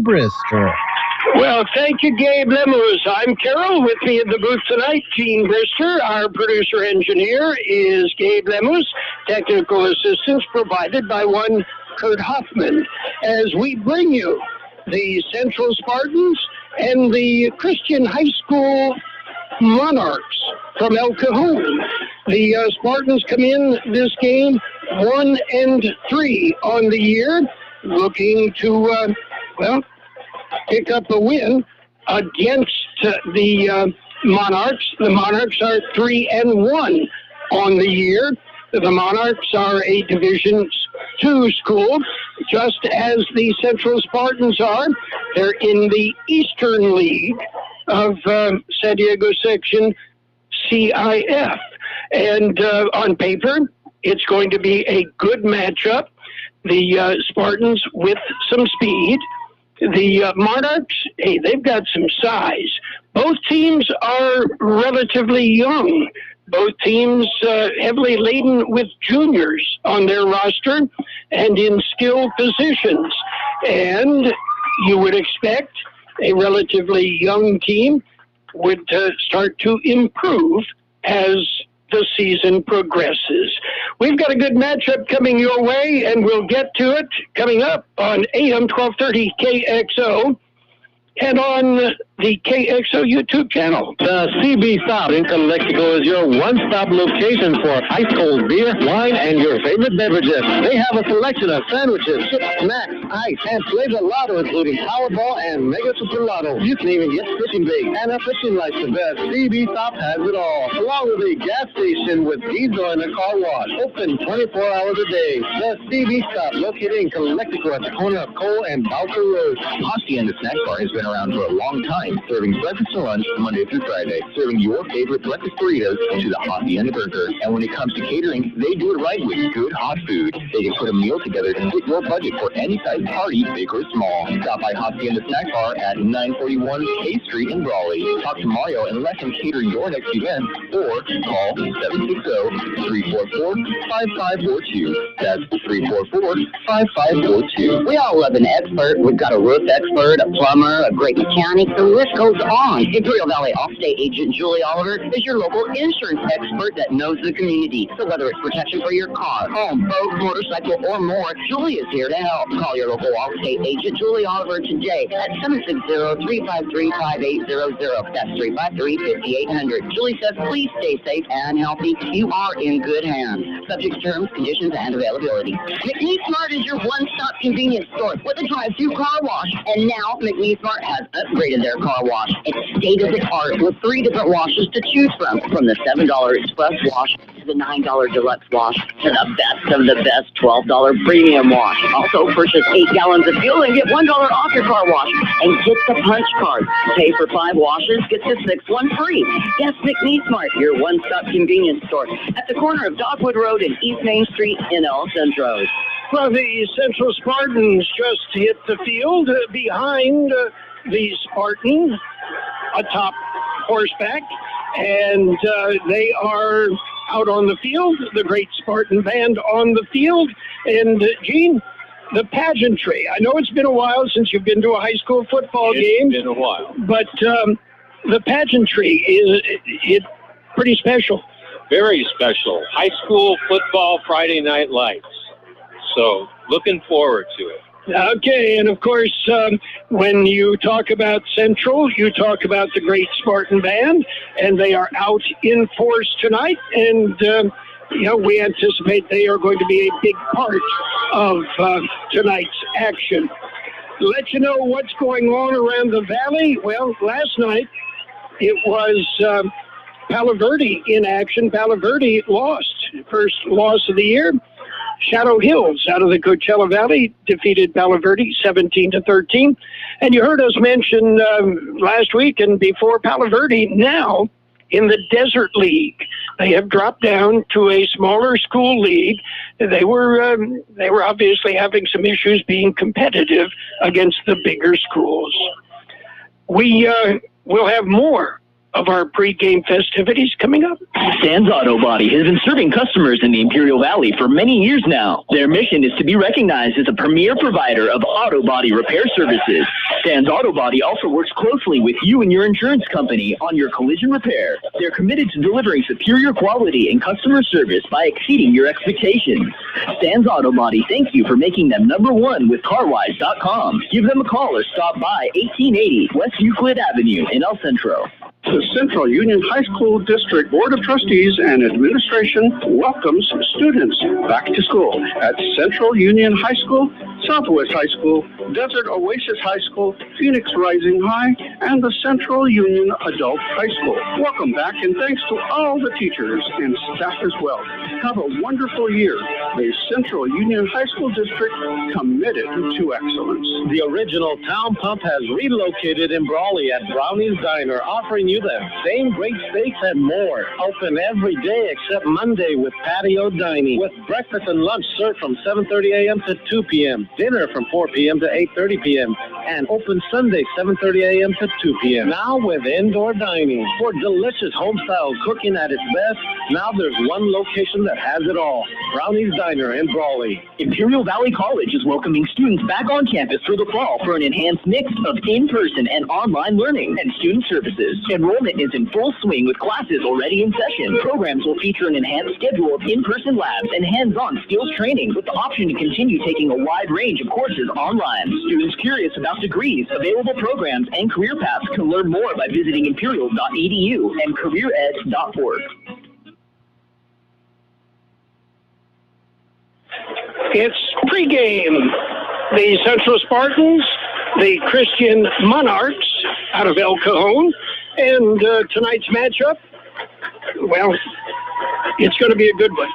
Brister. Well, thank you, Gabe Lemus. I'm Carroll. With me in the booth tonight, Gene Brister. Our producer-engineer is Gabe Lemus. Technical assistance provided by one Kurt Hoffman. As we bring you the Central Spartans and the Christian High School Monarchs from El Cajon. The Spartans come in this game 1-3 on the year, looking to, pick up a win against the Monarchs. The Monarchs are 3-1 on the year. The Monarchs are a Division II school, just as the Central Spartans are. They're in the Eastern League of San Diego Section CIF. And on paper, it's going to be a good matchup. The Spartans with some speed. The Monarchs, hey, they've got some size. Both teams are relatively young. Both teams heavily laden with juniors on their roster and in skilled positions. And you would expect a relatively young team would start to improve as the season progresses. We've got a good matchup coming your way, and we'll get to it coming up on AM 1230 KXO and on the KXO YouTube channel. The CB Stop in Calexico is your one-stop location for ice-cold beer, wine, and your favorite beverages. They have a selection of sandwiches, chips, snacks, ice, and flavor lotto, including Powerball and Mega Super Lotto. You can even get fishing bait and a fishing license. The CB Stop has it all, along with a gas station with diesel and a car wash. Open 24 hours a day. The CB Stop, located in Calexico at the corner of Cole and Bowker Road. Hacienda Snack Bar has been around for a long time, serving breakfast and lunch Monday through Friday, serving your favorite breakfast burritos to the Hacienda burger. And when it comes to catering, they do it right with good hot food. They can put a meal together to fit your budget for any size party, big or small. Stop by Hacienda Snack Bar at 941 K Street in Brawley. Talk to Mario and let him cater your next event, or call 760-344-5542. That's 344-5542. We all love an expert. We've got a roof expert, a plumber, a great mechanic. The list goes on. Imperial Valley Allstate agent Julie Oliver is your local insurance expert that knows the community. So whether it's protection for your car, home, boat, motorcycle, or more, Julie is here to help. Call your local Allstate agent Julie Oliver today at 760-353-5800. That's 353-5800. Julie says, please stay safe and healthy. You are in good hands. Subject to terms, conditions, and availability. McNeece Mart is your one-stop convenience store with a drive-through car wash. And now McNeece Mart has upgraded their car wash. It's state-of-the-art with 3 different washes to choose from the $7 Express wash to the $9 Deluxe wash to the best of the best $12 Premium wash. Also, purchase 8 gallons of fuel and get $1 off your car wash. And get the punch card. Pay for 5 washes, get the 6th one free. Yes, McNeece Mart, your one-stop convenience store at the corner of Dogwood Road and East Main Street in El Centro. Well, the Central Spartans just hit the field behind the Spartan atop horseback, and they are out on the field, the great Spartan band on the field. And Gene, the pageantry, I know it's been a while since you've been to a high school football game. It's been a while. But the pageantry is pretty special. Very special. High school football Friday Night Lights. So looking forward to it. Okay, and of course, when you talk about Central, you talk about the great Spartan band, and they are out in force tonight, and we anticipate they are going to be a big part of tonight's action. Let you know what's going on around the Valley. Well, last night it was Palo Verde in action. Palo Verde lost, first loss of the year. Shadow Hills out of the Coachella Valley defeated Palo Verde 17-13. And you heard us mention last week and before, Palo Verde now in the Desert League. They have dropped down to a smaller school league. They were obviously having some issues being competitive against the bigger schools. We will have more of our pregame festivities coming up. Stan's Auto Body has been serving customers in the Imperial Valley for many years now. Their mission is to be recognized as a premier provider of auto body repair services. Stan's Auto Body also works closely with you and your insurance company on your collision repair. They're committed to delivering superior quality and customer service by exceeding your expectations. Stan's Auto Body thank you for making them #1 with CarWise.com. Give them a call or stop by 1880 West Euclid Avenue in El Centro. The Central Union High School District Board of Trustees and Administration welcomes students back to school at Central Union High School, Southwest High School, Desert Oasis High School, Phoenix Rising High, and the Central Union Adult High School. Welcome back, and thanks to all the teachers and staff as well. Have a wonderful year. The Central Union High School District committed to excellence. The original Town Pump has relocated in Brawley at Brownies Diner, offering you the same great steaks and more. Open every day except Monday with patio dining, with breakfast and lunch served from 7:30 a.m. to 2 p.m., dinner from 4 p.m. to 8:30 p.m., and open Sunday 7:30 a.m. to 2 p.m. Now with indoor dining. For delicious home-style cooking at its best, now there's one location that has it all. Brownies Diner in Brawley. Imperial Valley College is welcoming students back on campus for the fall for an enhanced mix of in-person and online learning and student services. Enrollment is in full swing with classes already in session. Programs will feature an enhanced schedule of in-person labs and hands-on skills training with the option to continue taking a wide range of courses online. Students curious about degrees, available programs, and career paths can learn more by visiting imperial.edu and careered.org. It's pregame. The Central Spartans, the Christian Monarchs out of El Cajon, and tonight's matchup, well, it's going to be a good one.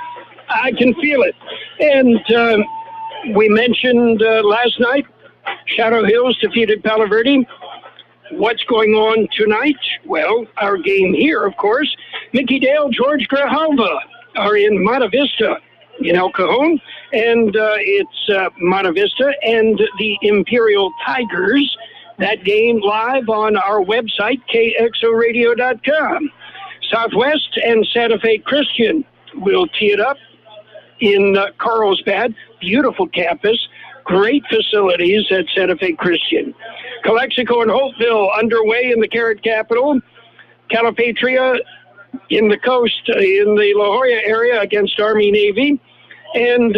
I can feel it. And we mentioned last night, Shadow Hills defeated Palo Verde. What's going on tonight? Well, our game here, of course, Mickey Dale, George Grijalva are in Monte Vista in El Cajon, and it's Monte Vista and the Imperial Tigers. That game live on our website, KXORadio.com. Southwest and Santa Fe Christian will tee it up in Carlsbad. Beautiful campus, great facilities at Santa Fe Christian. Calexico and Holtville underway in the Carrot Capital. Calipatria in the coast, in the La Jolla area against Army-Navy. And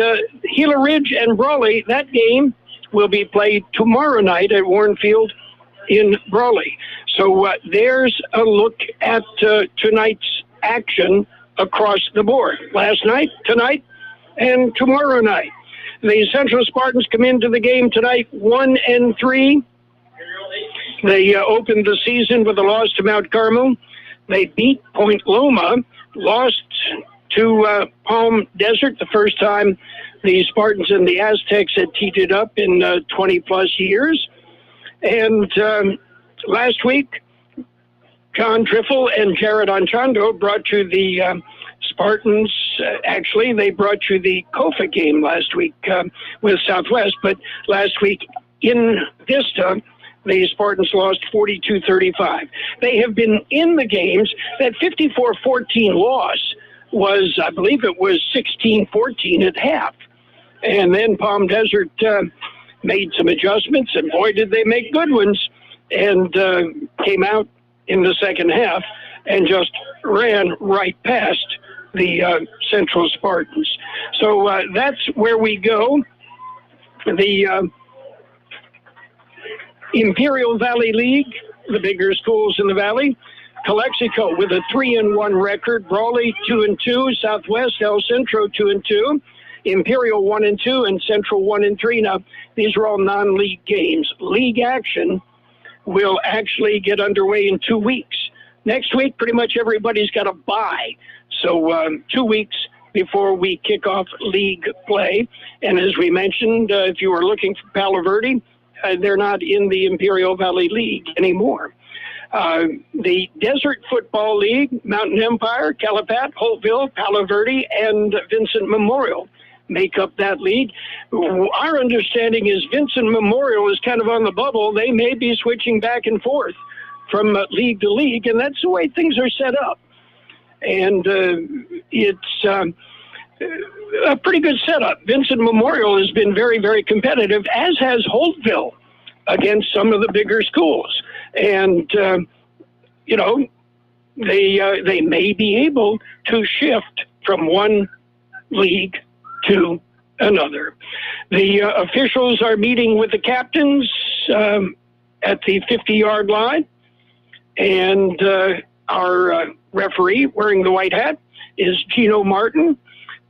Gila Ridge and Brawley, that game will be played tomorrow night at Warren Field in Brawley. So there's a look at tonight's action across the board. Last night, tonight, and tomorrow night. The Central Spartans come into the game tonight 1-3. They opened the season with a loss to Mount Carmel. They beat Point Loma, lost to Palm Desert the first time the Spartans and the Aztecs had teed it up in 20-plus years. And last week, John Triffle and Jared Anchondo brought you the Spartans. Actually, they brought you the KOFA game last week with Southwest, but last week in Vista, the Spartans lost 42-35. They have been in the games. That 54-14 loss was, I believe it was 16-14 at half. And then Palm Desert made some adjustments, and boy, did they make good ones, and came out in the second half and just ran right past the Central Spartans. So that's where we go. The Imperial Valley League, the bigger schools in the valley. Calexico with a 3-1 record. Brawley 2-2. Southwest El Centro 2-2. Imperial 1-2 and Central 1-3. Now, these are all non-league games. League action will actually get underway in 2 weeks. Next week, pretty much everybody's got a bye. So 2 weeks before we kick off league play. And as we mentioned, if you were looking for Palo Verde, they're not in the Imperial Valley League anymore. The Desert Football League, Mountain Empire, Calapat, Holtville, Palo Verde, and Vincent Memorial make up that league. Our understanding is Vincent Memorial is kind of on the bubble. They may be switching back and forth from league to league, and that's the way things are set up. And it's a pretty good setup. Vincent Memorial has been very, very competitive, as has Holtville, against some of the bigger schools. And, you know, they may be able to shift from one league to another. The officials are meeting with the captains at the 50-yard line, and our referee wearing the white hat is Gino Martin.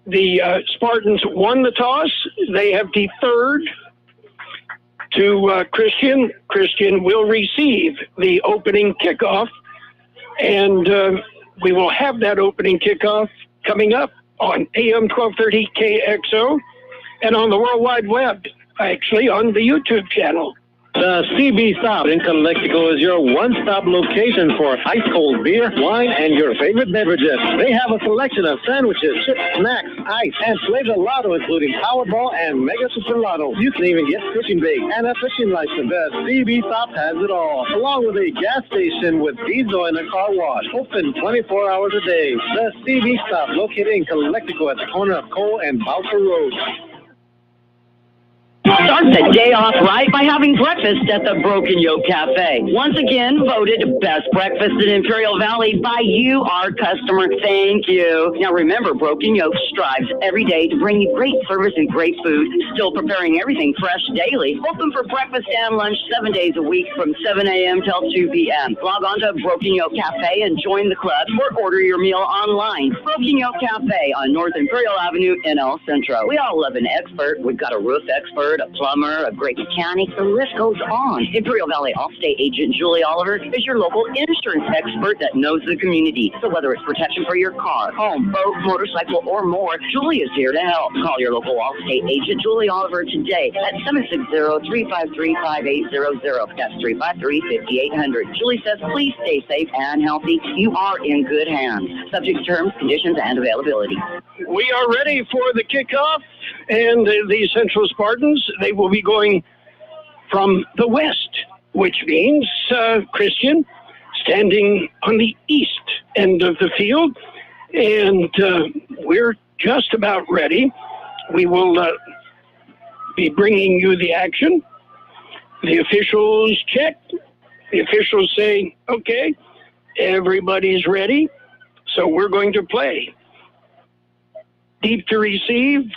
The Spartans won the toss. They have deferred to Christian. Christian will receive the opening kickoff, and we will have that opening kickoff coming up on AM1230 KXO and on the World Wide Web, actually on the YouTube channel. The CB Stop in Calexico is your one-stop location for ice-cold beer, wine, and your favorite beverages. They have a selection of sandwiches, chips, snacks, ice, and flavor lotto, including Powerball and Mega Super Lotto. You can even get fishing bait and a fishing license. The CB Stop has it all, along with a gas station with diesel and a car wash. Open 24 hours a day. The CB Stop, located in Calexico at the corner of Cole and Bowser Road. Start the day off right by having breakfast at the Broken Yolk Café. Once again, voted best breakfast in Imperial Valley by you, our customer. Thank you. Now remember, Broken Yolk strives every day to bring you great service and great food, still preparing everything fresh daily. Open for breakfast and lunch 7 days a week from 7 a.m. till 2 p.m. Log on to Broken Yolk Café and join the club or order your meal online. Broken Yolk Café on North Imperial Avenue in El Centro. We all love an expert. We've got a roof expert, a plumber, a great mechanic, the list goes on. Imperial Valley Allstate agent Julie Oliver is your local insurance expert that knows the community. So whether it's protection for your car, home, boat, motorcycle, or more, Julie is here to help. Call your local Allstate agent Julie Oliver today at 760-353-5800. That's 353-5800. Julie says, please stay safe and healthy. You are in good hands. Subject to terms, conditions, and availability. We are ready for the kickoff, and the Central Spartans, they will be going from the west, which means Christian standing on the east end of the field, and we're just about ready. We will be bringing you the action. The officials check. The officials say, okay, everybody's ready, so we're going to play. Deep to receive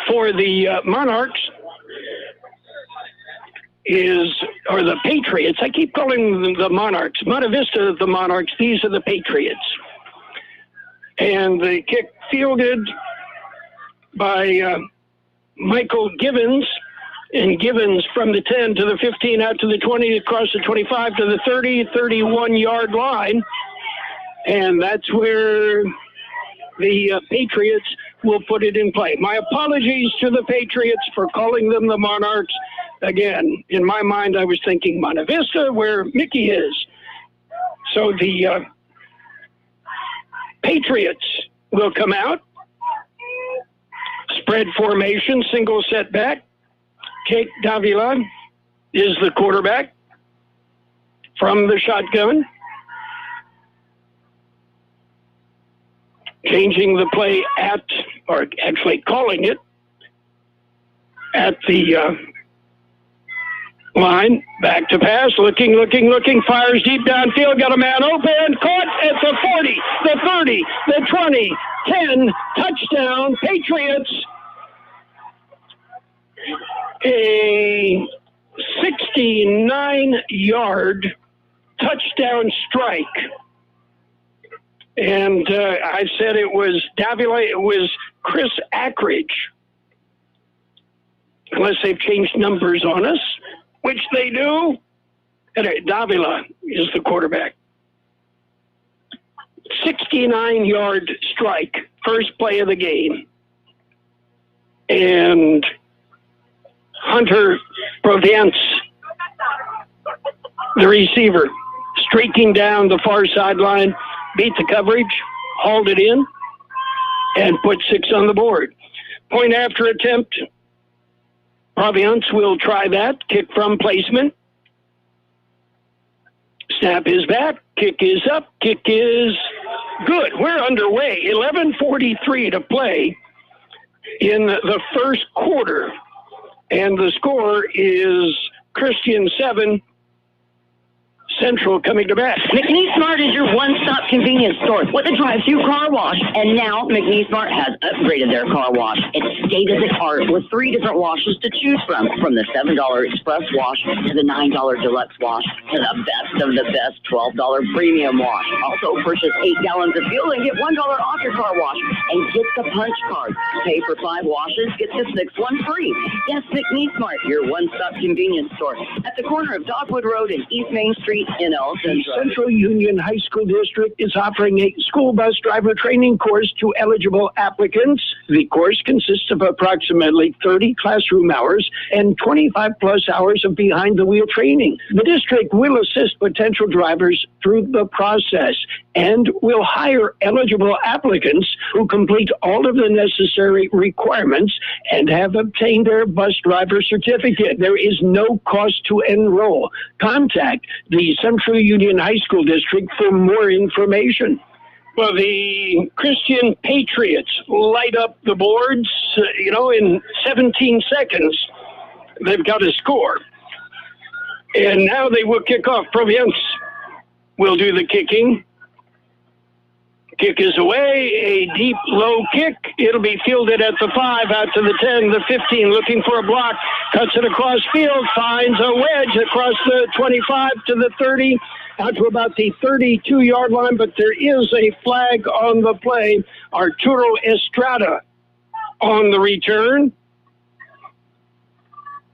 for the Monarchs or the Patriots. I keep calling them the Monarchs. Monte Vista, the Monarchs. These are the Patriots. And the kick fielded by Michael Givens. And Givens from the 10 to the 15, out to the 20, across the 25 to the 30, 31-yard line. And that's where the Patriots will put it in play. My apologies to the Patriots for calling them the Monarchs. Again, in my mind, I was thinking Monte Vista, where Mickey is. So the Patriots will come out. Spread formation, single setback. Jake Davila is the quarterback from the shotgun. Changing the play at, or actually calling it, at the line. Back to pass, looking, fires deep downfield, got a man open, caught at the 40, the 30, the 20, 10, touchdown, Patriots. A 69-yard touchdown strike. And I said it was Davila, it was Chris Ackridge. Unless they've changed numbers on us, which they do. And Davila is the quarterback. 69-yard strike, first play of the game. And Hunter Provence, the receiver, streaking down the far sideline, beat the coverage, hauled it in, and put 6 on the board. Point after attempt, Provence will try that, kick from placement. Snap is back. Kick is up. Kick is good. We're underway. 11:43 to play in the first quarter. And the score is Christian 7, Central coming to bat. McNeece Mart is your one-stop convenience store with a drive-through car wash. And now McNeece Mart has upgraded their car wash. It's state-of-the-art with 3 different washes to choose from the $7 express wash to the $9 deluxe wash to the best of the best $12 premium wash. Also purchase 8 gallons of fuel and get $1 off your car wash. And get the punch card. Pay for 5 washes, get the 6th one free. Yes, McNeece Mart, your one-stop convenience store at the corner of Dogwood Road and East Main Street in El Centro. The Central Union High School District is offering a school bus driver training course to eligible applicants. The course consists of approximately 30 classroom hours and 25 plus hours of behind-the-wheel training. The district will assist potential drivers through the process and will hire eligible applicants who complete all of the necessary requirements and have obtained their bus driver certificate. There is no cost to enroll. Contact the Central Union High School District for more information. Well, the Christian Patriots light up the boards, in 17 seconds. They've got a score. And now they will kick off. Providence will do the kicking. Kick is away, a deep, low kick. It'll be fielded at the 5, out to the 10, the 15, looking for a block. Cuts it across field, finds a wedge across the 25 to the 30, out to about the 32-yard line, but there is a flag on the play. Arturo Estrada on the return.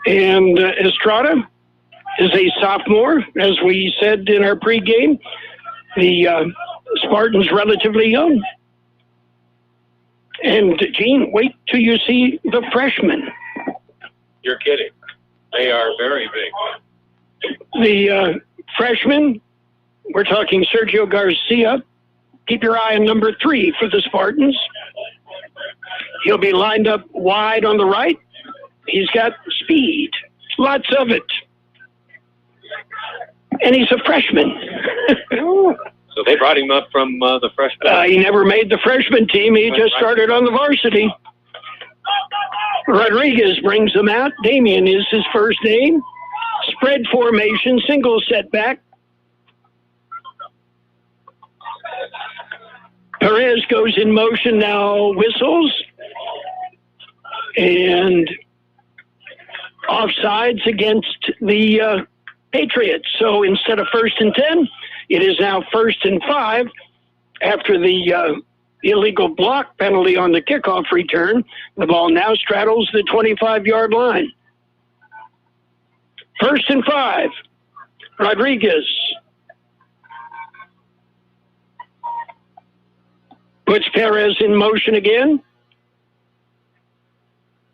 And Estrada is a sophomore, as we said in our pregame. The Spartan's relatively young. And, Gene, wait till you see the freshmen. You're kidding. They are very big. The freshmen, we're talking Sergio Garcia. Keep your eye on number 3 for the Spartans. He'll be lined up wide on the right. He's got speed, lots of it. And he's a freshman. So they brought him up from the freshman. He never made the freshman team. He just started on the varsity. Rodriguez brings him out. Damien is his first name. Spread formation, single setback. Perez goes in motion now, whistles. And offsides against the Patriots. So instead of 1st and 10, it is now 1st and 5 after the illegal block penalty on the kickoff return. The ball now straddles the 25-yard line. 1st and 5. Rodriguez puts Perez in motion again.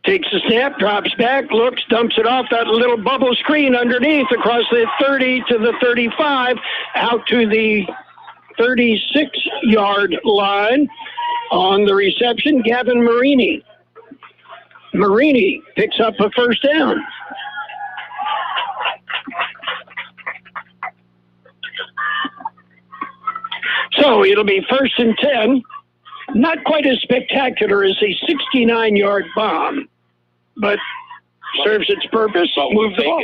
Takes the snap, drops back, looks, dumps it off that little bubble screen underneath across the 30 to the 35, out to the 36-yard line. On the reception, Gavin Marini. Marini picks up a first down. So it'll be 1st and 10. Not quite as spectacular as a 69-yard bomb, but serves its purpose. Move the ball.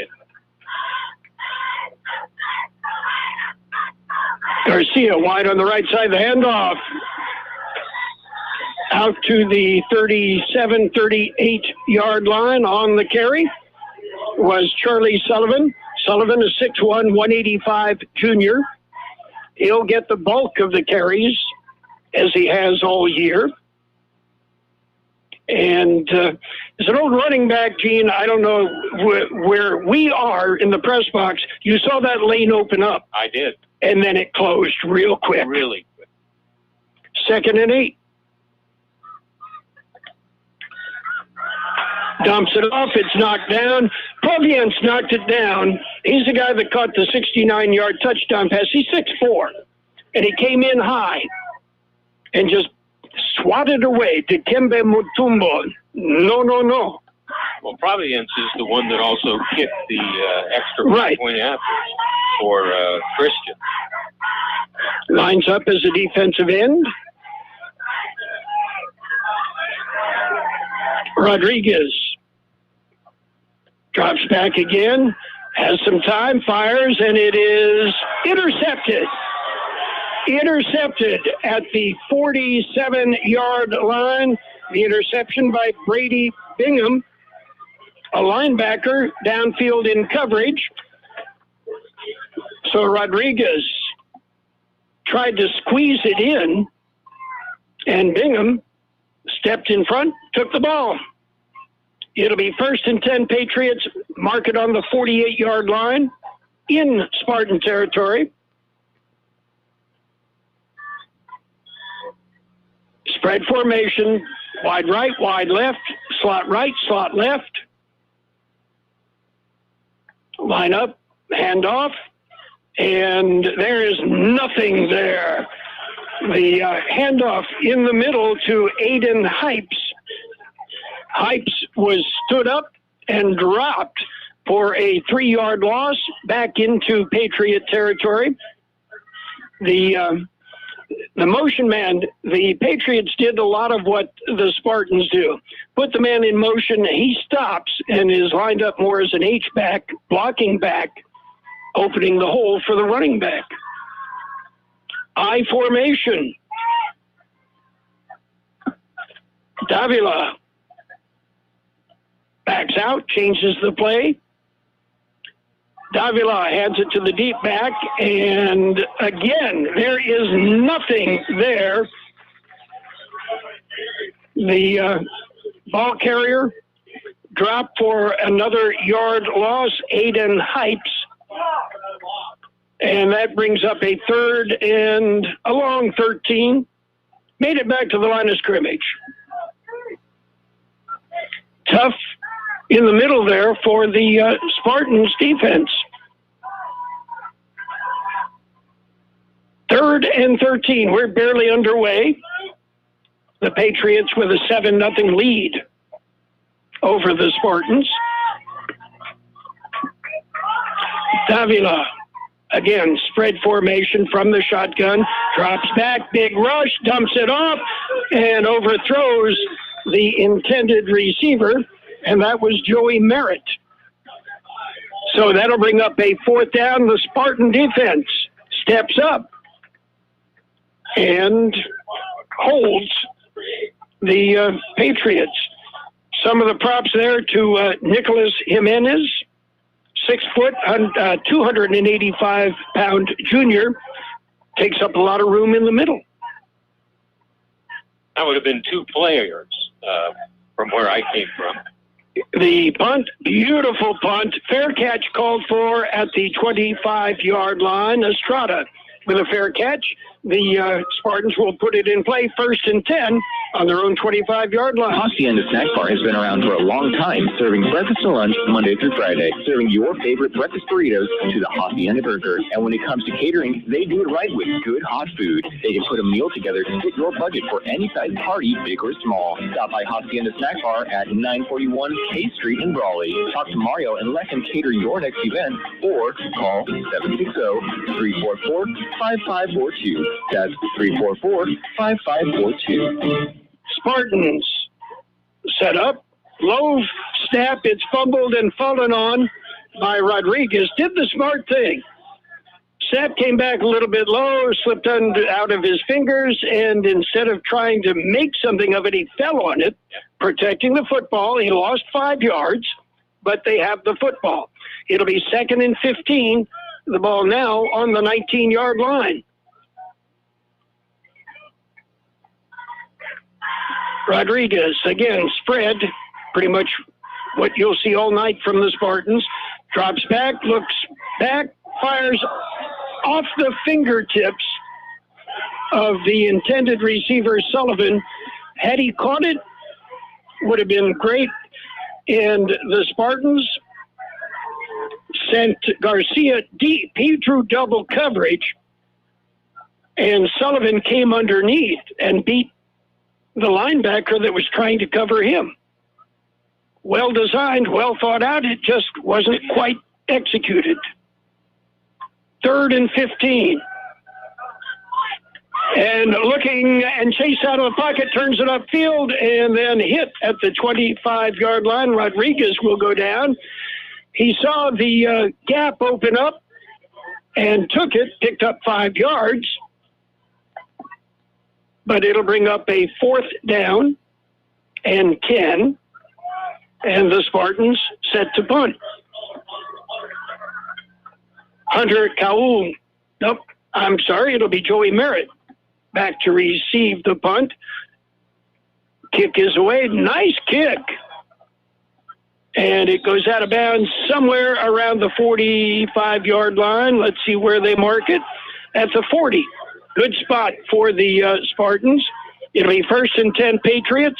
Garcia wide on the right side, the handoff. Out to the 37, 38-yard line on the carry was Charlie Sullivan. Sullivan is 6'1", 185 junior. He'll get the bulk of the carries, as he has all year. And as an old running back, Gene, I don't know where we are in the press box. You saw that lane open up. I did. And then it closed real quick. Really quick. 2nd and 8. Dumps it off. It's knocked down. Providence knocked it down. He's the guy that caught the 69-yard touchdown pass. He's 6'4", and he came in high and just swatted away to Kembe Mutombo. No. Well, Providence is the one that also kicked the extra point after for Christian. Lines up as a defensive end. Rodriguez drops back again, has some time, fires, and it is intercepted. Intercepted at the 47-yard line. The interception by Brady Bingham, a linebacker downfield in coverage. So Rodriguez tried to squeeze it in, and Bingham stepped in front, took the ball. It'll be 1st and 10 Patriots, mark it on the 48-yard line in Spartan territory. Spread formation, wide right, wide left, slot right, slot left. Line up, hand off, and there is nothing there. The handoff in the middle to Aiden Hypes. Hypes was stood up and dropped for a 3-yard loss back into Patriot territory. The motion man, the Patriots did a lot of what the Spartans do. Put the man in motion, he stops and is lined up more as an H-back, blocking back, opening the hole for the running back. I formation. Davila backs out, changes the play. Davila hands it to the deep back, and again, there is nothing there. The ball carrier dropped for another yard loss, Aiden Hypes, and that brings up a 3rd and a long 13. Made it back to the line of scrimmage. Tough in the middle there for the Spartans defense. 3rd and 13. We're barely underway. The Patriots with a 7-0 lead over the Spartans. Davila, again, spread formation from the shotgun, drops back, big rush, dumps it off, and overthrows the intended receiver, and that was Joey Merritt. So that'll bring up a 4th down. The Spartan defense steps up and holds the Patriots. Some of the props there to Nicholas Jimenez, 6 foot, 285-pound junior, takes up a lot of room in the middle. That would have been 2 players from where I came from. The punt, beautiful punt, fair catch called for at the 25-yard line. Estrada with a fair catch. The Spartans will put it in play, 1st and 10 on their own 25-yard line. Hacienda Snack Bar has been around for a long time, serving breakfast and lunch Monday through Friday, serving your favorite breakfast burritos to the Hacienda burger. And when it comes to catering, they do it right with good hot food. They can put a meal together to fit your budget for any size party, big or small. Stop by Hacienda Snack Bar at 941 K Street in Brawley. Talk to Mario and let him cater your next event, or call 760-344-5542. That's 344-5542. Spartans set up, low snap, it's fumbled and fallen on by Rodriguez. Did the smart thing. Snap came back a little bit low, slipped out of his fingers, and instead of trying to make something of it, he fell on it, protecting the football. He lost 5 yards, but they have the football. It'll be 2nd and 15. The ball now on the 19-yard line. Rodriguez, again, spread, pretty much what you'll see all night from the Spartans. Drops back, looks back, fires off the fingertips of the intended receiver, Sullivan. Had he caught it, would have been great. And the Spartans sent Garcia deep. He drew double coverage, and Sullivan came underneath and beat the linebacker that was trying to cover him. Well designed, well thought out. It just wasn't quite executed. 3rd and 15. And looking and chase out of the pocket, turns it upfield, and then hit at the 25-yard line. Rodriguez will go down. He saw the gap open up and took it, picked up 5 yards. But it'll bring up a 4th down and 10. And the Spartans set to punt. Hunter Cajon. Nope, I'm sorry, it'll be Joey Merritt back to receive the punt. Kick is away. Nice kick. And it goes out of bounds somewhere around the 45-yard line. Let's see where they mark it. At the 40. Good spot for the Spartans. It'll be 1st and 10 Patriots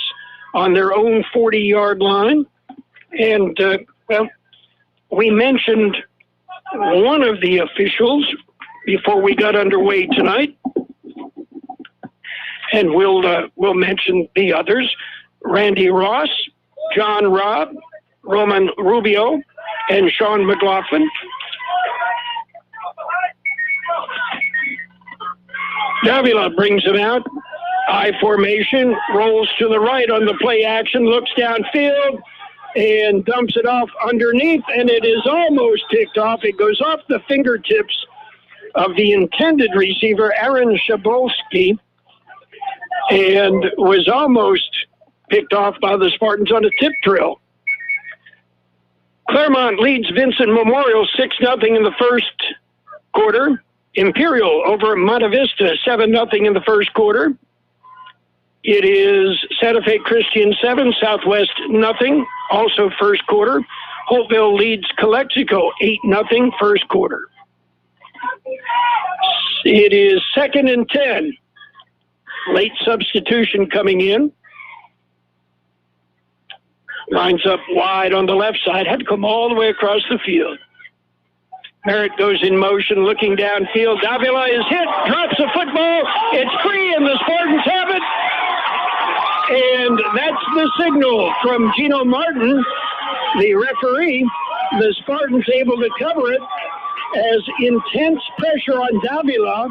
on their own 40-yard line. And, well, we mentioned one of the officials before we got underway tonight. And we'll mention the others. Randy Ross, John Robb, Roman Rubio, and Sean McLaughlin. Davila brings him out. I formation, rolls to the right on the play action, looks downfield, and dumps it off underneath, and it is almost picked off. It goes off the fingertips of the intended receiver, Aaron Shabolsky, and was almost picked off by the Spartans on a tip drill. Claremont leads Vincent Memorial 6-0 in the first quarter. Imperial over Monte Vista 7-0 in the first quarter. It is Santa Fe Christian 7, Southwest nothing, also first quarter. Holtville leads Calexico 8-0 first quarter. It is 2nd and 10. Late substitution coming in. Lines up wide on the left side. Had to come all the way across the field. Merritt goes in motion, looking downfield. Davila is hit, drops the football. It's free, and the Spartans have it. And that's the signal from Gino Martin, the referee. The Spartans able to cover it as intense pressure on Davila.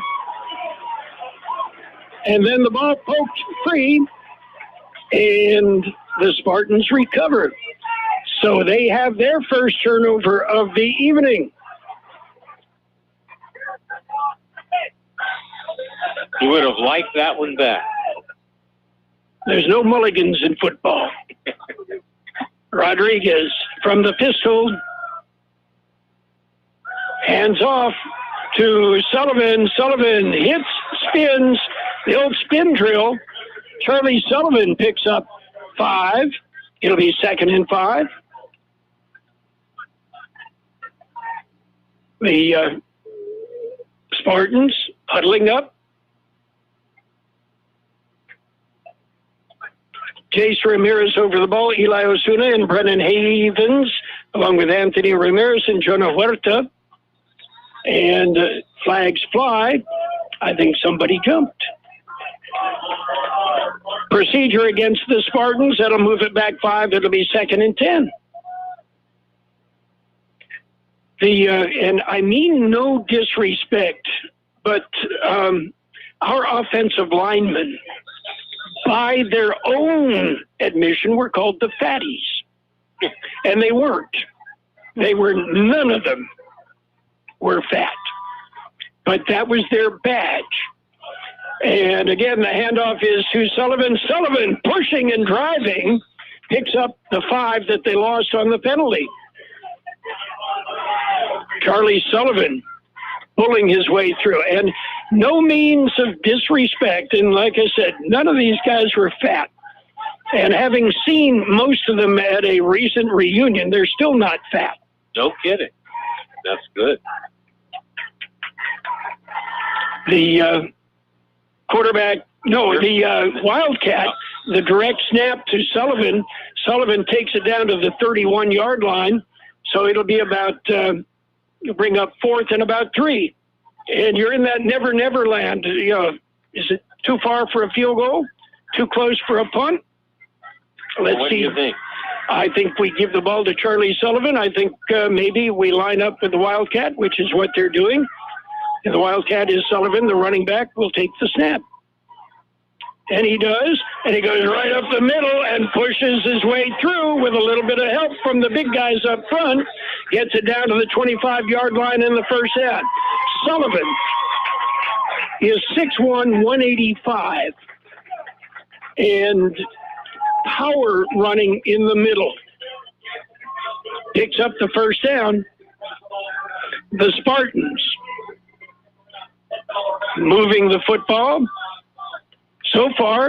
And then the ball poked free, and the Spartans recover. So they have their first turnover of the evening. You would have liked that one back. There's no mulligans in football. Rodriguez from the pistol. Hands off to Sullivan. Sullivan hits, spins, the old spin drill. Charlie Sullivan picks up 5. It'll be 2nd and 5. The Spartans huddling up. Jace Ramirez over the ball, Eli Osuna and Brennan Havens, along with Anthony Ramirez and Jonah Huerta. And flags fly. I think somebody jumped. Procedure against the Spartans. That'll move it back 5. It'll be 2nd and 10. And I mean no disrespect, but our offensive linemen, by their own admission, were called the fatties. And they weren't. None of them were fat. But that was their badge. And again, the handoff is to Sullivan. Sullivan, pushing and driving, picks up the 5 that they lost on the penalty. Charlie Sullivan pulling his way through. And no means of disrespect. And like I said, none of these guys were fat. And having seen most of them at a recent reunion, they're still not fat. No kidding. That's good. The quarterback, the Wildcat, the direct snap to Sullivan. Sullivan takes it down to the 31-yard line. So it'll be about, bring up 4th and about 3. And you're in that never land. Is it too far for a field goal? Too close for a punt? Let's what see. Do you think? I think we give the ball to Charlie Sullivan. I think maybe we line up with the Wildcat, which is what they're doing. And the Wildcat is Sullivan. The running back will take the snap. And he does, and he goes right up the middle and pushes his way through with a little bit of help from the big guys up front. Gets it down to the 25-yard line in the first half. Sullivan is 6'1", 185, and power running in the middle. Picks up the first down. The Spartans moving the football. So far,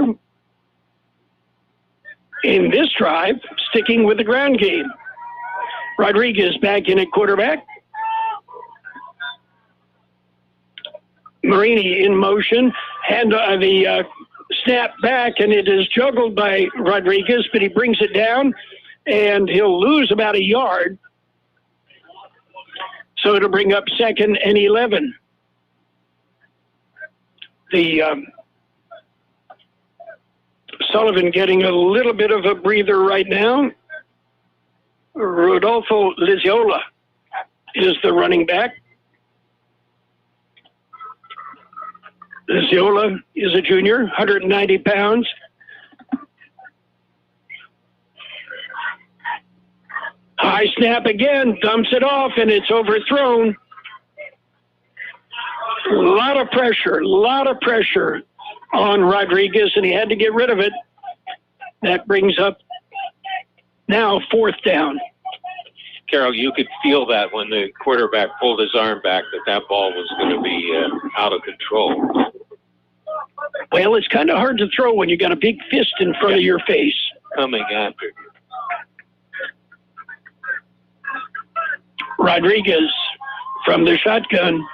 in this drive, sticking with the ground game. Rodriguez back in at quarterback. Marini in motion. The snap back, and it is juggled by Rodriguez, but he brings it down, and he'll lose about a yard. So it'll bring up 2nd and 11. Sullivan getting a little bit of a breather right now. Rodolfo Liziola is the running back. Liziola is a junior, 190 pounds. High snap again, dumps it off, and it's overthrown. A lot of pressure on Rodriguez, and he had to get rid of it. That brings up now 4th down. Carroll, you could feel that when the quarterback pulled his arm back, that ball was going to be out of control. Well, it's kind of hard to throw when you got a big fist in front of your face. Coming after you. Rodriguez from the shotgun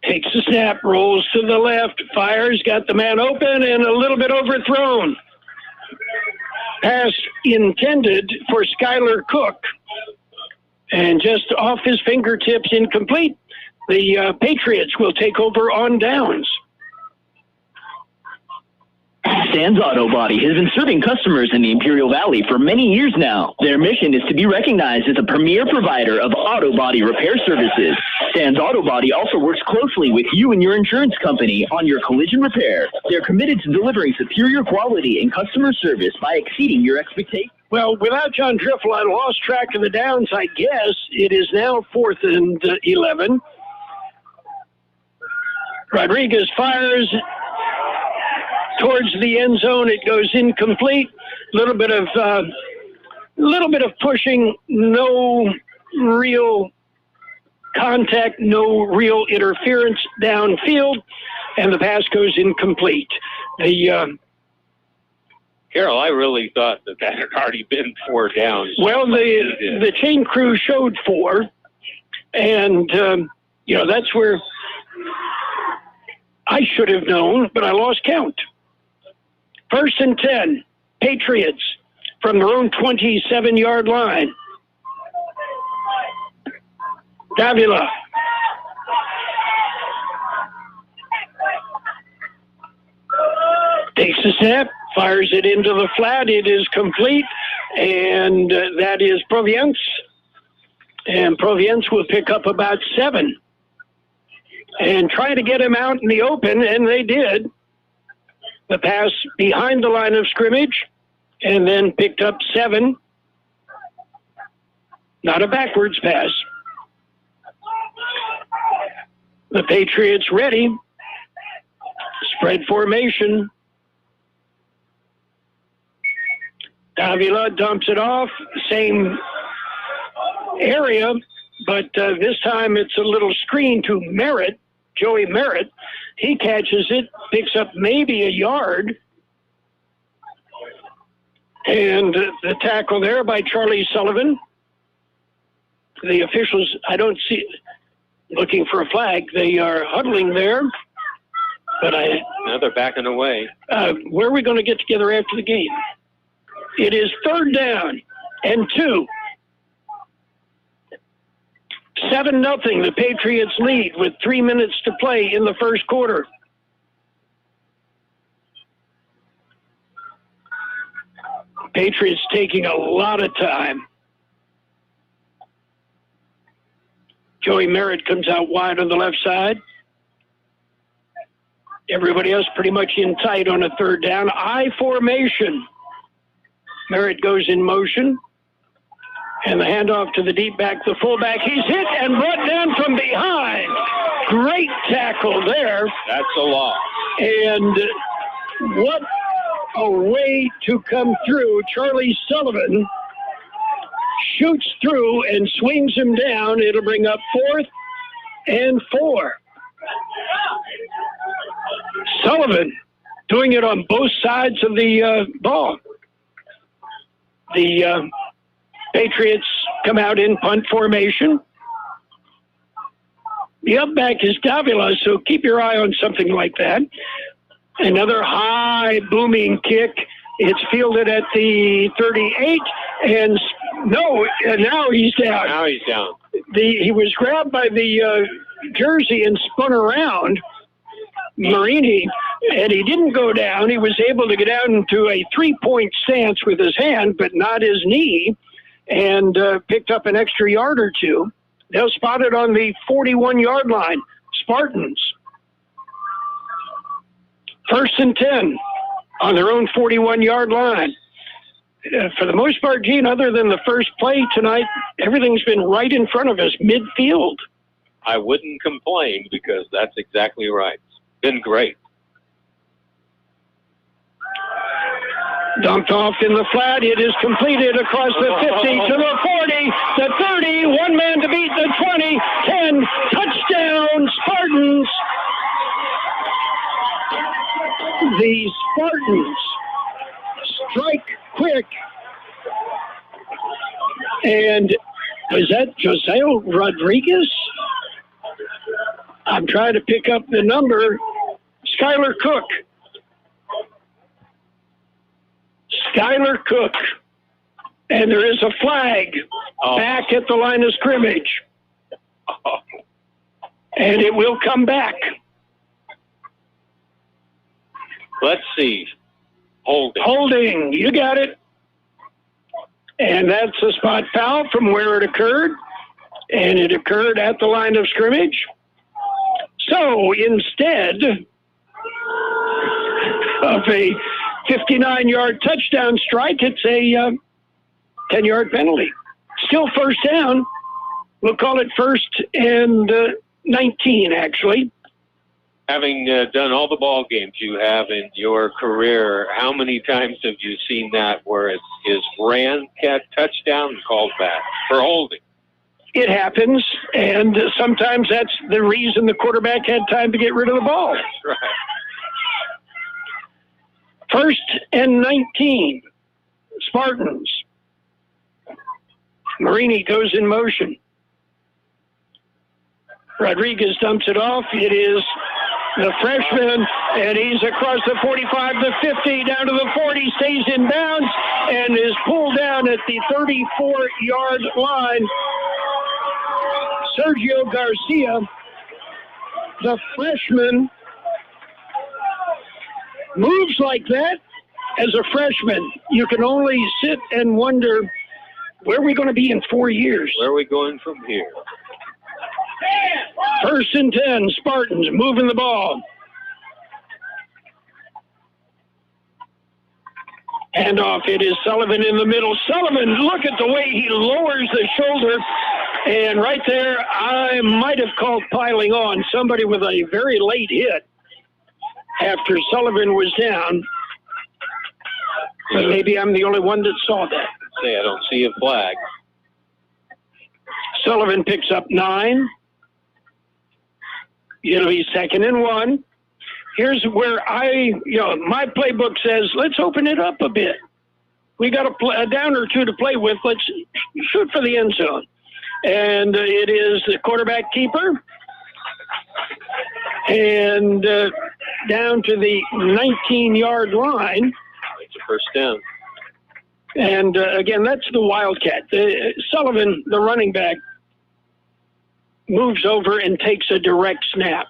takes the snap, rolls to the left, fires, got the man open, and a little bit overthrown. Pass intended for Skylar Cook, and just off his fingertips, incomplete. The Patriots will take over on downs. Stan's Auto Body has been serving customers in the Imperial Valley for many years now. Their mission is to be recognized as a premier provider of auto body repair services. Stan's Auto Body also works closely with you and your insurance company on your collision repair. They're committed to delivering superior quality and customer service by exceeding your expectations. Well, without John Driffel, I lost track of the downs, I guess. It is now 4th and 11. Rodriguez fires towards the end zone. It goes incomplete. Little bit of pushing, no real contact, no real interference downfield, and the pass goes incomplete. Carroll, I really thought that had already been 4 downs. Well, the chain crew showed 4, and that's where I should have known, but I lost count. 1st and 10, Patriots from their own 27-yard line. Davila. Takes the snap, fires it into the flat. It is complete, and that is Provience. And Provience will pick up about 7 and try to get him out in the open, and they did. The pass behind the line of scrimmage, and then picked up 7. Not a backwards pass. The Patriots ready. Spread formation. Davila dumps it off. Same area, but this time it's a little screen to Merritt, Joey Merritt. He catches it, picks up maybe a yard. And the tackle there by Charlie Sullivan. The officials, I don't see, looking for a flag. They are huddling there. But now they're backing away. Where are we going to get together after the game? It is 3rd down and 2. 7-0, the Patriots lead with 3 minutes to play in the first quarter. Patriots taking a lot of time. Joey Merritt comes out wide on the left side. Everybody else pretty much in tight on a third down. I formation. Merritt goes in motion. And the handoff to the deep back, the fullback. He's hit and brought down from behind. Great tackle there. That's a loss. And what a way to come through. Charlie Sullivan shoots through and swings him down. It'll bring up 4th and 4. Sullivan doing it on both sides of the ball. The Patriots come out in punt formation. The up back is Davila, so keep your eye on something like that. Another high booming kick. It's fielded at the 38, and now he's down. Now he's down. He was grabbed by the jersey and spun around, Marini, and he didn't go down. He was able to get down into a 3-point stance with his hand, but not his knee, and picked up an extra yard or two. They'll spot it on the 41-yard line. Spartans. 1st and 10 on their own 41-yard line. For the most part, Gene, other than the first play tonight, everything's been right in front of us, midfield. I wouldn't complain because that's exactly right. It's been great. Dumped off in the flat. It is completed across the 50 to the 40, the 30, one man to beat the 20, 10, touchdown Spartans. The Spartans strike quick. And was that Josiah Rodriguez? I'm trying to pick up the number. Skylar Cook. Skylar Cook. And there is a flag back at the line of scrimmage. And it will come back. Let's see. Holding. You got it. And that's a spot foul from where it occurred. And it occurred at the line of scrimmage. So instead of a 59-yard touchdown strike, it's a 10-yard penalty. Still first down. We'll call it 1st and 19, actually. Having done all the ball games you have in your career, how many times have you seen that where it is ran, touchdown, and called back for holding? It happens, and sometimes that's the reason the quarterback had time to get rid of the ball. That's right. 1st and 19, Spartans. Marini goes in motion. Rodriguez dumps it off. It is the freshman, and he's across the 45, the 50, down to the 40, stays in bounds, and is pulled down at the 34-yard line. Sergio Garcia, the freshman, moves like that as a freshman. You can only sit and wonder, where are we going to be in 4 years? Where are we going from here? 1st and 10, Spartans moving the ball. Handoff, it is Sullivan in the middle. Sullivan, look at the way he lowers the shoulder. And right there, I might have called piling on. Somebody with a very late hit after Sullivan was down. But maybe I'm the only one that saw that. I don't see a flag. Sullivan picks up 9. It'll be 2nd and 1. Here's where my playbook says, let's open it up a bit. We got a down or two to play with. Let's shoot for the end zone. And it is the quarterback keeper. And down to the 19-yard line. It's a first down. And again, that's the Wildcat. Sullivan, the running back, moves over and takes a direct snap.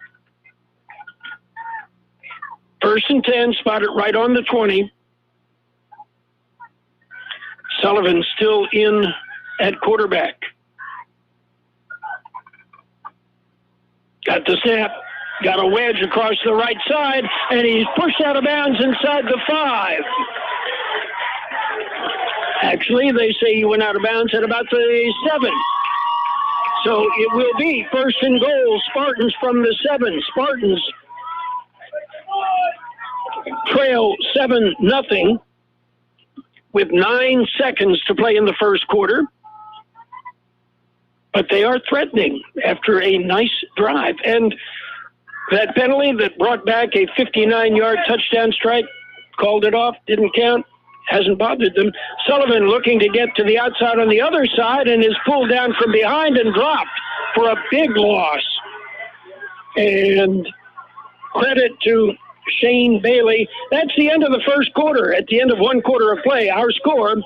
1st and 10, spotted right on the 20. Sullivan still in at quarterback. Got the snap. Got a wedge across the right side, and he's pushed out of bounds inside the 5. Actually, they say he went out of bounds at about the 7. So it will be first and goal, Spartans from the 7. Spartans trail 7-0 with 9 seconds to play in the first quarter. But they are threatening after a nice drive. And that penalty that brought back a 59-yard touchdown strike, called it off, didn't count, hasn't bothered them. Sullivan looking to get to the outside on the other side and is pulled down from behind and dropped for a big loss. And credit to Shane Bailey. That's the end of the first quarter. At the end of 1 quarter of play, our score,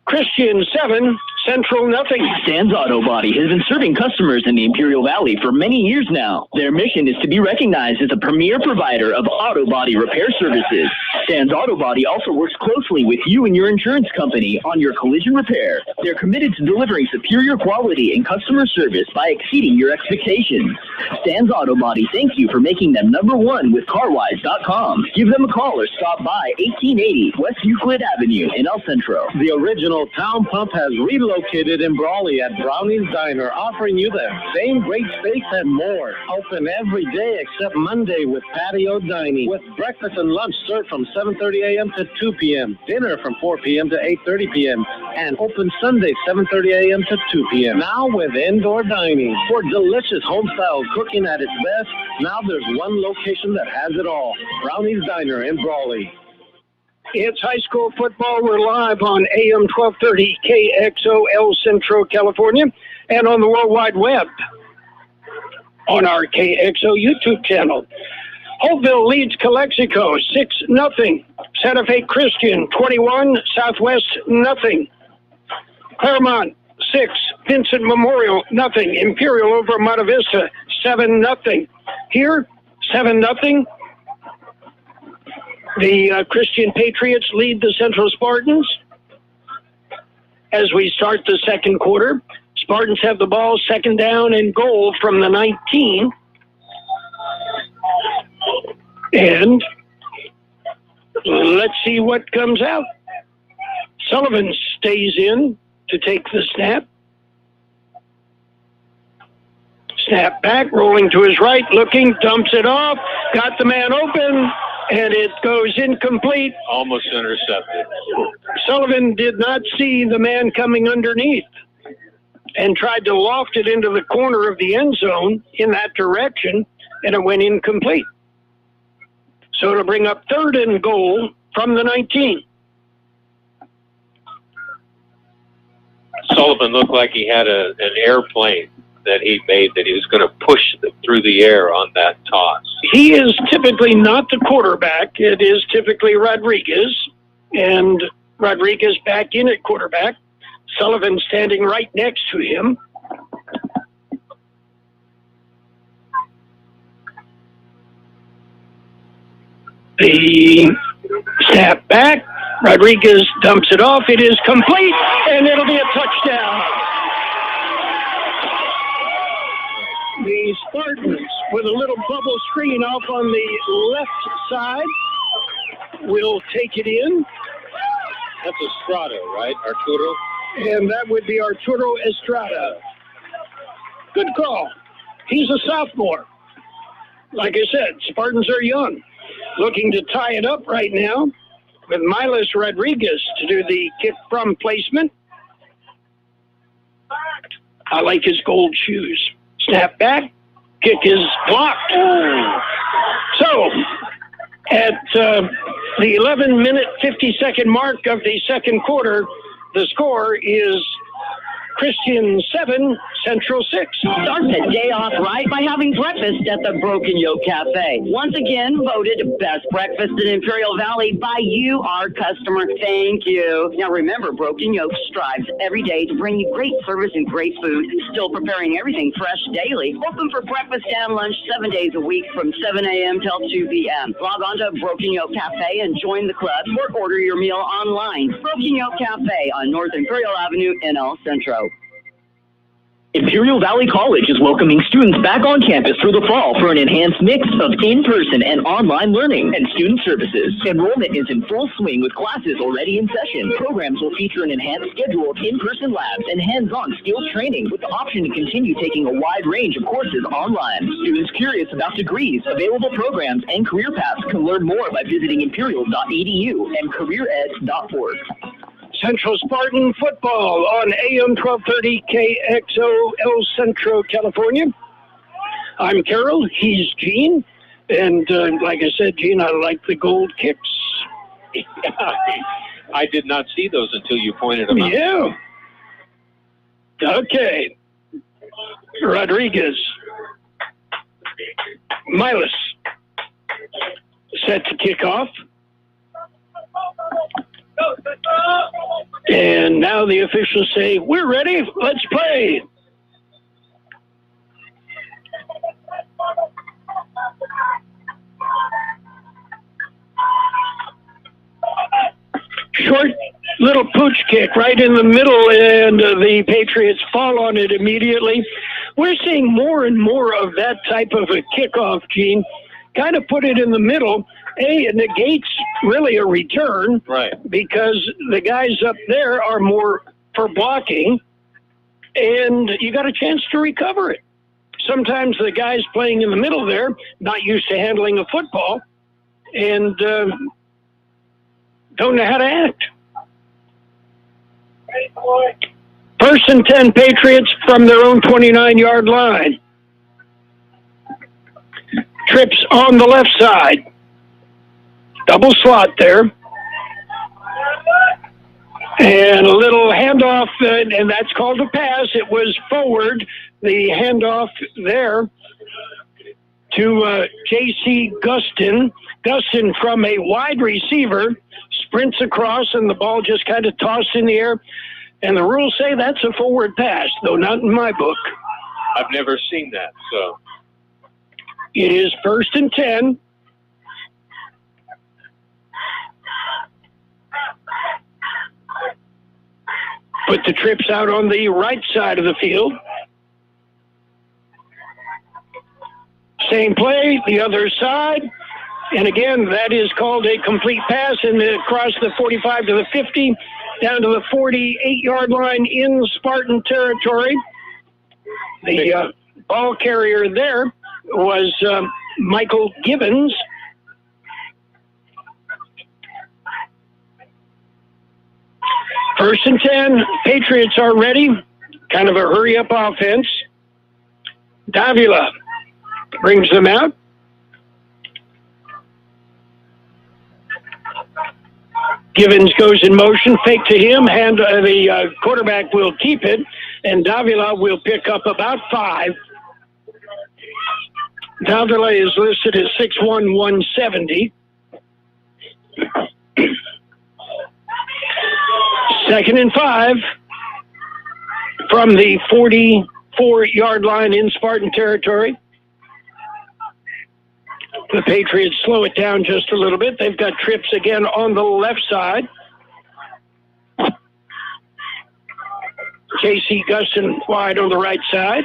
Christian 7, Central 0. Stan's Auto Body has been serving customers in the Imperial Valley for many years now. Their mission is to be recognized as a premier provider of auto body repair services. Stan's Auto Body also works closely with you and your insurance company on your collision repair. They're committed to delivering superior quality and customer service by exceeding your expectations. Stan's Auto Body thank you for making them #1 with CarWise.com. Give them a call or stop by 1880 West Euclid Avenue in El Centro. The original Town Pump has relocated in Brawley at Brownies Diner, offering you the same great steaks and more. Open every day except Monday with patio dining, with breakfast and lunch served from 7:30 a.m. to 2 p.m., dinner from 4 p.m. to 8:30 p.m., and open Sunday 7:30 a.m. to 2 p.m. Now with indoor dining. For delicious home-style cooking at its best, now there's one location that has it all. Brownies Diner in Brawley. It's high school football. We're live on AM 1230 KXO El Centro, California, and on the World Wide Web on our KXO YouTube channel. Hopeville leads Calexico 6-0. Santa Fe Christian 21, Southwest 0. Claremont 6, Vincent Memorial 0. Imperial over Monte Vista 7-0. Here 7-0. The Christian Patriots lead the Central Spartans. As we start the second quarter, Spartans have the ball, second down and goal from the 19. And let's see what comes out. Sullivan stays in to take the snap. Snap back, rolling to his right, looking, dumps it off, got the man open, and it goes incomplete. Almost intercepted. Sullivan did not see the man coming underneath and tried to loft it into the corner of the end zone in that direction, and it went incomplete. So it'll bring up third and goal from the 19. Sullivan looked like he had an airplane that he made, that he was going to push through the air on that toss. He is typically not the quarterback. It is typically Rodriguez, and Rodriguez back in at quarterback. Sullivan standing right next to him. The snap back. Rodriguez dumps it off. It is complete, and it'll be a touchdown. The Spartans, with a little bubble screen off on the left side, will take it in. That's Estrada, right? Arturo? And that would be Arturo Estrada. Good call. He's a sophomore. Like I said, Spartans are young. Looking to tie it up right now with Miles Rodriguez to do the kick from placement. I like his gold shoes. Snap back. Kick is blocked. So, at the 11-minute, 50-second mark of the second quarter, the score is Christian 7, Central 6. Start the day off right by having breakfast at the Broken Yolk Café. Once again, voted best breakfast in Imperial Valley by you, our customer. Thank you. Now remember, Broken Yolk strives every day to bring you great service and great food, still preparing everything fresh daily. Open for breakfast and lunch 7 days a week from 7 a.m. till 2 p.m. Log on to Broken Yolk Café and join the club or order your meal online. Broken Yolk Café on North Imperial Avenue in El Centro. Imperial Valley College is welcoming students back on campus through the fall for an enhanced mix of in-person and online learning and student services. Enrollment is in full swing with classes already in session. Programs will feature an enhanced schedule of in-person labs and hands-on skills training with the option to continue taking a wide range of courses online. Students curious about degrees, available programs, and career paths can learn more by visiting imperial.edu and careered.org. Central Spartan football on AM1230 KXO Centro, California. I'm Carroll. He's Gene. And like I said, Gene, I like the gold kicks. I did not see those until you pointed them out. Yeah. Okay. Rodriguez. Milas. Set to kick off. And now the officials say, we're ready, let's play. Short little pooch kick right in the middle, and the Patriots fall on it immediately. We're seeing more and more of that type of a kickoff, Gene. Kind of put it in the middle. It negates really a return, right? Because the guys up there are more for blocking, and you got a chance to recover it. Sometimes the guys playing in the middle there, not used to handling a football, and don't know how to act. First and 10 Patriots from their own 29-yard line. Trips on the left side. Double slot there. And a little handoff, and that's called a pass. It was forward, the handoff there to J.C. Gustin. Gustin from a wide receiver sprints across, and the ball just kind of tossed in the air. And the rules say that's a forward pass, though not in my book. I've never seen that, so. It is first and 10. Put the trips out on the right side of the field. Same play, the other side. And again, that is called a complete pass, and across the 45 to the 50, down to the 48-yard line in Spartan territory. The ball carrier there was Michael Gibbons. First and 10, Patriots are ready. Kind of a hurry-up offense. Davila brings them out. Givens goes in motion, fake to him, the quarterback will keep it, and Davila will pick up about 5. Davila is listed as 6'1", 170. Second and 5 from the 44-yard line in Spartan territory. The Patriots slow it down just a little bit. They've got trips again on the left side. J.C. Gustin wide on the right side.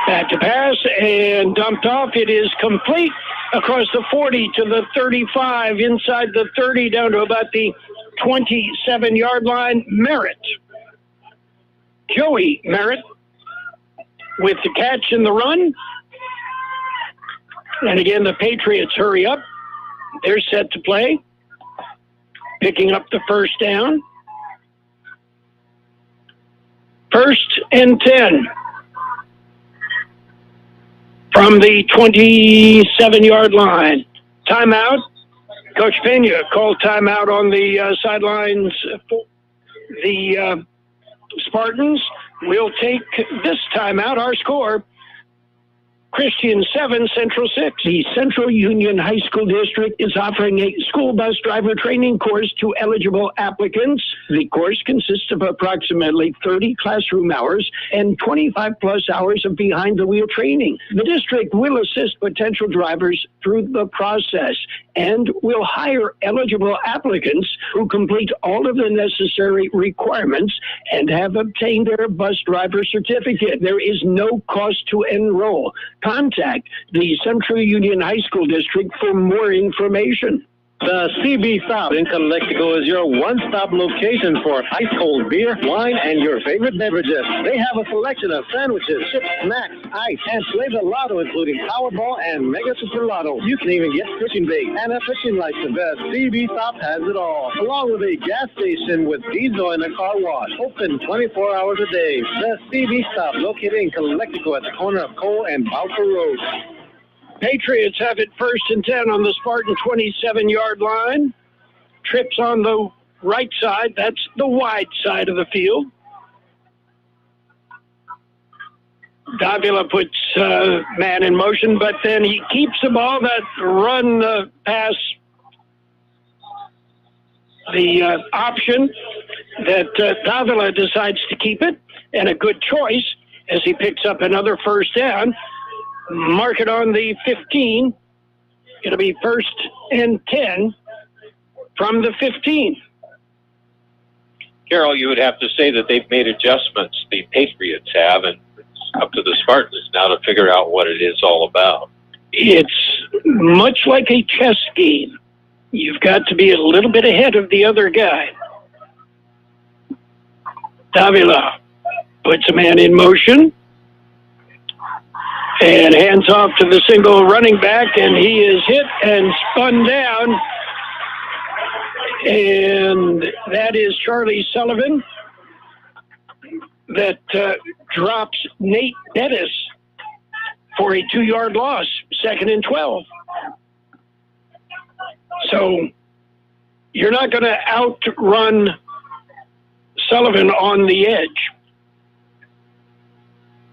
Back to pass and dumped off. It is complete across the 40 to the 35, inside the 30, down to about the 27-yard line. Merritt. Joey Merritt with the catch and the run. And again, the Patriots hurry up. They're set to play. Picking up the first down. First and 10. From the 27-yard line. Timeout. Coach Pena called timeout on the sidelines for the Spartans. We'll take this timeout. Our score, Christian 7, Central 6. The Central Union High School District is offering a school bus driver training course to eligible applicants. The course consists of approximately 30 classroom hours and 25-plus hours of behind-the-wheel training. The district will assist potential drivers through the process. and will hire eligible applicants who complete all of the necessary requirements and have obtained their bus driver certificate. There is no cost to enroll. Contact the Central Union High School District for more information. The CB Stop in Calexico is your one-stop location for ice-cold beer, wine, and your favorite beverages. They have a selection of sandwiches, chips, snacks, ice, and flavor lotto, including Powerball and Mega Super Lotto. You can even get fishing bait and a fishing license. The CB Stop has it all, along with a gas station with diesel and a car wash. Open 24 hours a day. The CB Stop, located in Calexico at the corner of Cole and Bowker Road. Patriots have it 1st and 10 on the Spartan 27-yard line. Trips on the right side. That's the wide side of the field. Davila puts man in motion, but then he keeps the ball. That run pass, the option that Davila decides to keep it, and a good choice as he picks up another first down. Mark it on the 15. It'll be 1st and 10 from the 15. Carroll, you would have to say that they've made adjustments, the Patriots have, and it's up to the Spartans now to figure out what it is all about. It's much like a chess game. You've got to be a little bit ahead of the other guy. Davila puts a man in motion and hands off to the single running back, and he is hit and spun down. And that is Charlie Sullivan that drops Nate Bettis for a 2-yard loss, 2nd and 12. So you're not going to outrun Sullivan on the edge.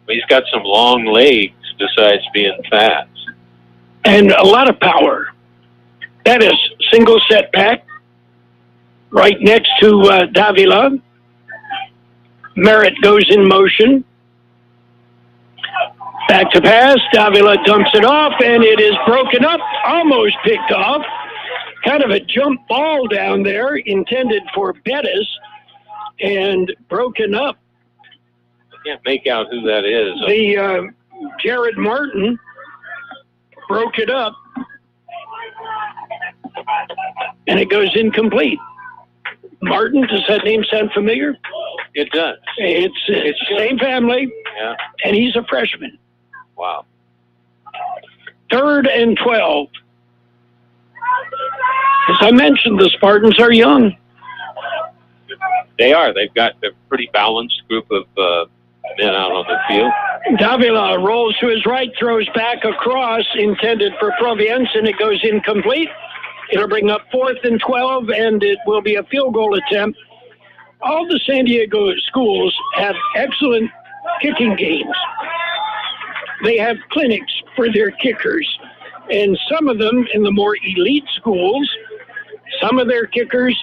He's got some long legs besides being fast. And a lot of power. That is single setback right next to Davila. Merritt goes in motion. Back to pass. Davila dumps it off, and it is broken up, almost picked off. Kind of a jump ball down there intended for Bettis and broken up. I can't make out who that is. The Jared Martin broke it up, and it goes incomplete. Martin, does that name sound familiar? It does. It's the same family, yeah. And he's a freshman. Wow. 3rd and 12. As I mentioned, the Spartans are young. They are. They've got a pretty balanced group of men out on the field. Davila rolls to his right, throws back across, intended for Provience, and it goes incomplete. It'll bring up 4th and 12, and it will be a field goal attempt. All the San Diego schools have excellent kicking games. They have clinics for their kickers, and some of them in the more elite schools, some of their kickers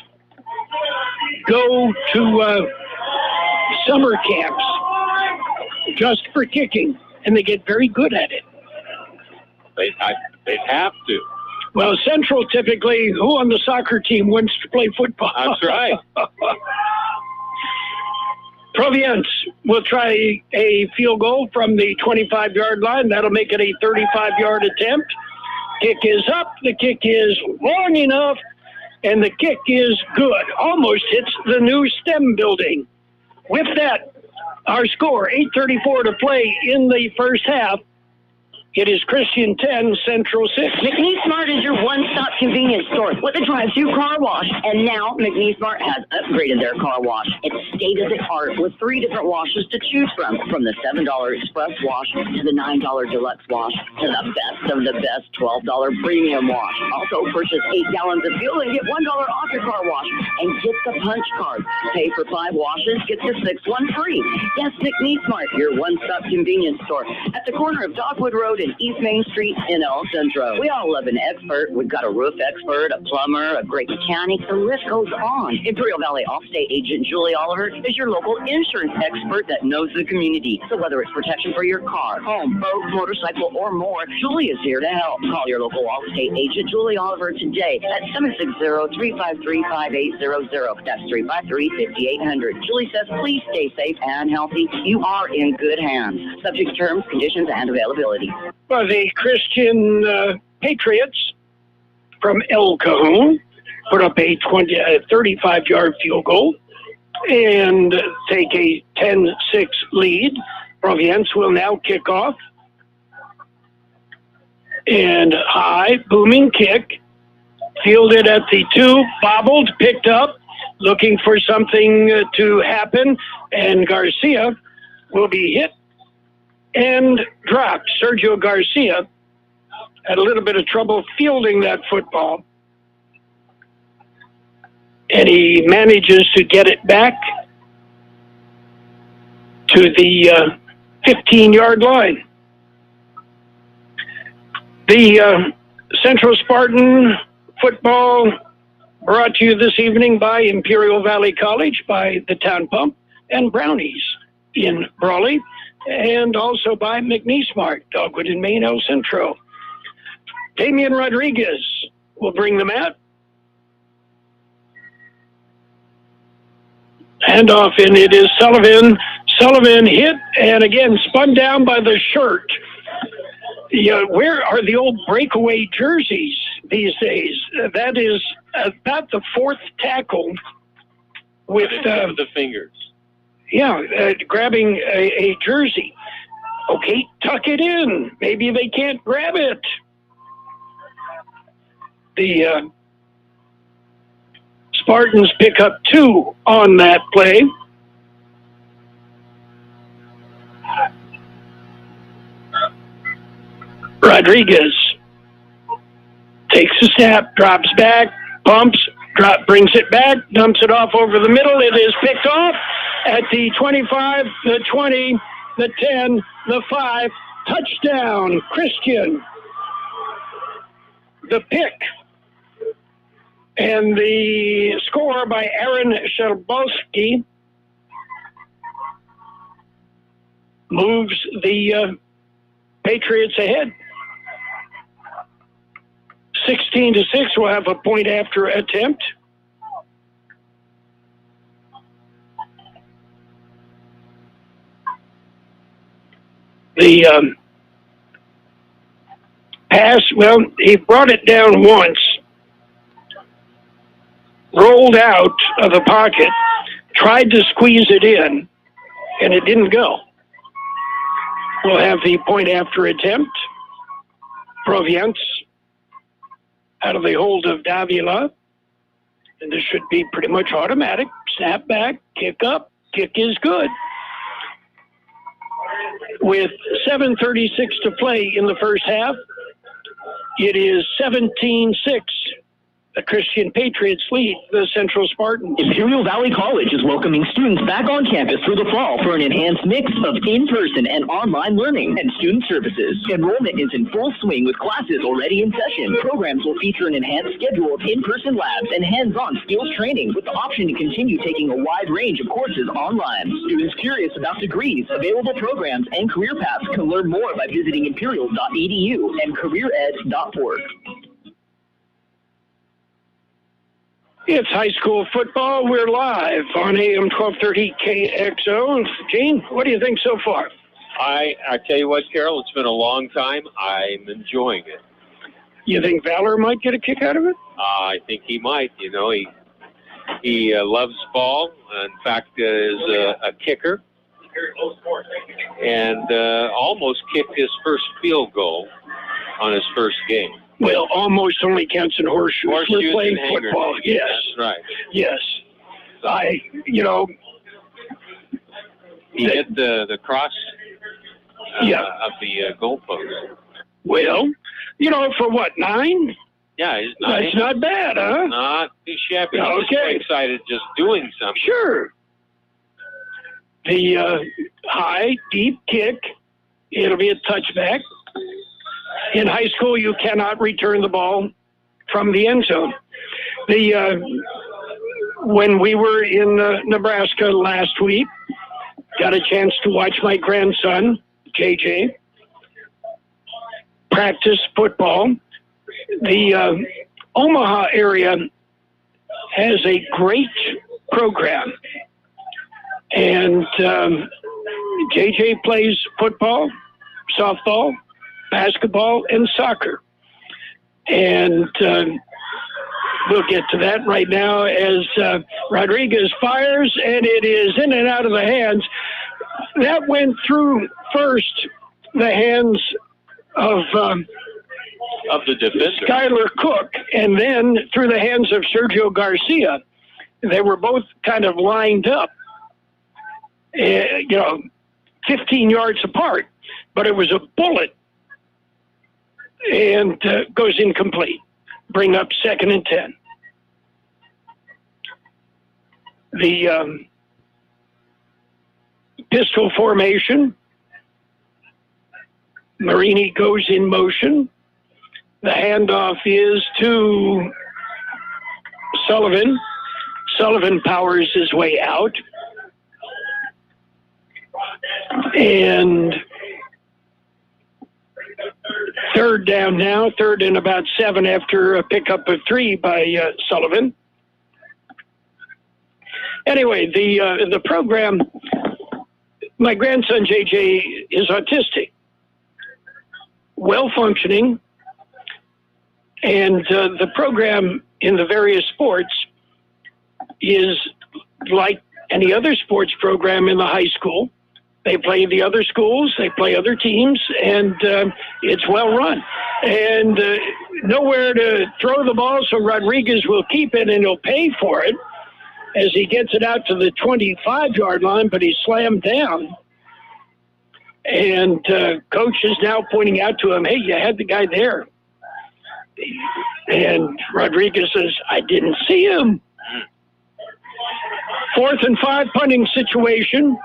go to summer camps just for kicking, and they get very good at it. They'd have to. Well, Central typically, who on the soccer team wants to play football? That's right. Provience will try a field goal from the 25-yard line. That'll make it a 35-yard attempt. Kick is up. The kick is long enough, and the kick is good. Almost hits the new STEM building. With that, our score, 8:34 to play in the first half. It is Christian 10, Central 6. McNeece Mart is your one-stop convenience store with a drive-thru car wash. And now McNeece Mart has upgraded their car wash. It's state-of-the-art with 3 different washes to choose from the $7 Express wash to the $9 Deluxe wash to the best of the best $12 Premium wash. Also, purchase 8 gallons of fuel and get $1 off your car wash. And get the punch card. Pay for 5 washes, get the 6th one free. Yes, McNeece Mart, your one-stop convenience store at the corner of Dogwood Road in East Main Street in El Centro. We all love an expert. We've got a roof expert, a plumber, a great mechanic. The list goes on. Imperial Valley Allstate agent Julie Oliver is your local insurance expert that knows the community. So whether it's protection for your car, home, boat, motorcycle, or more, Julie is here to help. Call your local Allstate agent Julie Oliver today at 760-353-5800. That's 353-5800. Julie says, please stay safe and healthy. You are in good hands. Subject to terms, conditions, and availability. Well, the Christian Patriots from El Cajon put up a 35-yard field goal and take a 10-6 lead. Providence will now kick off. And high, booming kick, fielded at the 2, bobbled, picked up, looking for something to happen, and Garcia will be hit and dropped. Sergio Garcia had a little bit of trouble fielding that football, and he manages to get it back to the 15-yard line. The Central Spartan football brought to you this evening by Imperial Valley College, by the Town Pump, and Brownies in Brawley, and also by McNeece Mart, Dogwood in Maine, El Centro. Damian Rodriguez will bring them out. Handoff, and it is Sullivan. Sullivan hit, and again spun down by the shirt. Where are the old breakaway jerseys these days? That is about the 4th tackle with the fingers. Yeah, grabbing a jersey. Okay, tuck it in. Maybe they can't grab it. The Spartans pick up 2 on that play. Rodriguez takes a snap, drops back, pumps, brings it back, dumps it off over the middle. It is picked off at the 25, the 20, the 10, the 5. Touchdown, Christian. The pick. And the score by Aaron Shelbowski moves the Patriots ahead. 16-6 will have a point after attempt. The pass, well, he brought it down once, rolled out of the pocket, tried to squeeze it in, and it didn't go. We'll have the point after attempt. Providence out of the hold of Davila. And this should be pretty much automatic. Snap back, kick up, kick is good. With 7:36 to play in the first half, it is 17-6. The Christian Patriots lead the Central Spartans. Imperial Valley College is welcoming students back on campus for the fall for an enhanced mix of in-person and online learning and student services. Enrollment is in full swing with classes already in session. Programs will feature an enhanced schedule of in-person labs and hands-on skills training with the option to continue taking a wide range of courses online. Students curious about degrees, available programs, and career paths can learn more by visiting imperial.edu and careered.org. It's high school football. We're live on AM 1230 KXO. Gene, what do you think so far? I tell you what, Carroll, it's been a long time. I'm enjoying it. You think Valor might get a kick out of it? I think he might. You know, he loves ball. In fact, is a kicker, and almost kicked his first field goal on his first game. Well, almost only counts in horseshoes. We're playing football. Yes. That's right. Yes. He hit the cross of the goalpost. Well, for what, 9? Yeah, he's 9. That's not bad, huh? Not too shabby. Okay. He's just excited just doing something. Sure. The high, deep kick. It'll be a touchback. In high school, you cannot return the ball from the end zone. When we were in Nebraska last week, got a chance to watch my grandson, JJ, practice football. The Omaha area has a great program. And JJ plays football, softball, basketball, and soccer. And we'll get to that right now as Rodriguez fires, and it is in and out of the hands. That went through first the hands of the defender, Skylar Cook, and then through the hands of Sergio Garcia. They were both kind of lined up, 15 yards apart, but it was a bullet and goes incomplete. Bring up 2nd and 10. The pistol formation. Marini goes in motion. The handoff is to Sullivan. Sullivan powers his way out. And third down now, 3rd and about 7 after a pickup of 3 by Sullivan. Anyway, the program, my grandson JJ is autistic, well-functioning, and the program in the various sports is like any other sports program in the high school. They play the other schools, they play other teams, and it's well run. And nowhere to throw the ball, so Rodriguez will keep it and he'll pay for it as he gets it out to the 25-yard line, but he's slammed down. And coach is now pointing out to him, hey, you had the guy there. And Rodriguez says, I didn't see him. 4th and 5 punting situation.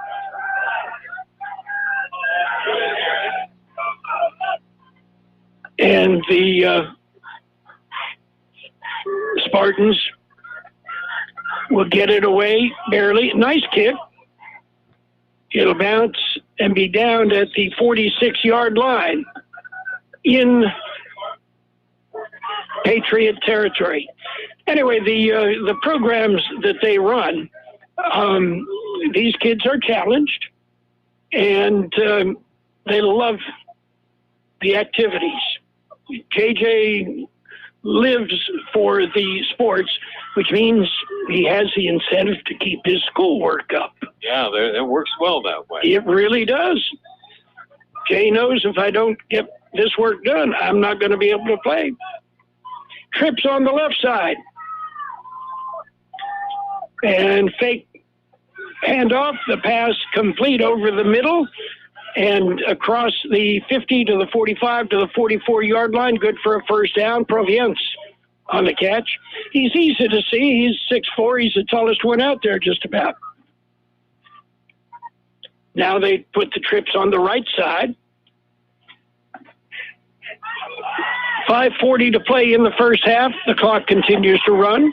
And the Spartans will get it away barely. Nice kick. It'll bounce and be down at the 46-yard line in Patriot territory. Anyway, the programs that they run, these kids are challenged, and they love the activities. JJ lives for the sports, which means he has the incentive to keep his schoolwork up. Yeah, it works well that way. It really does. Jay knows if I don't get this work done, I'm not going to be able to play. Trips on the left side. And fake handoff, the pass complete over the middle and across the 50 to the 45 to the 44-yard line. Good for a first down. Provience on the catch. He's easy to see. He's 6'4". He's the tallest one out there just about. Now they put the trips on the right side. 5:40 to play in the first half. The clock continues to run.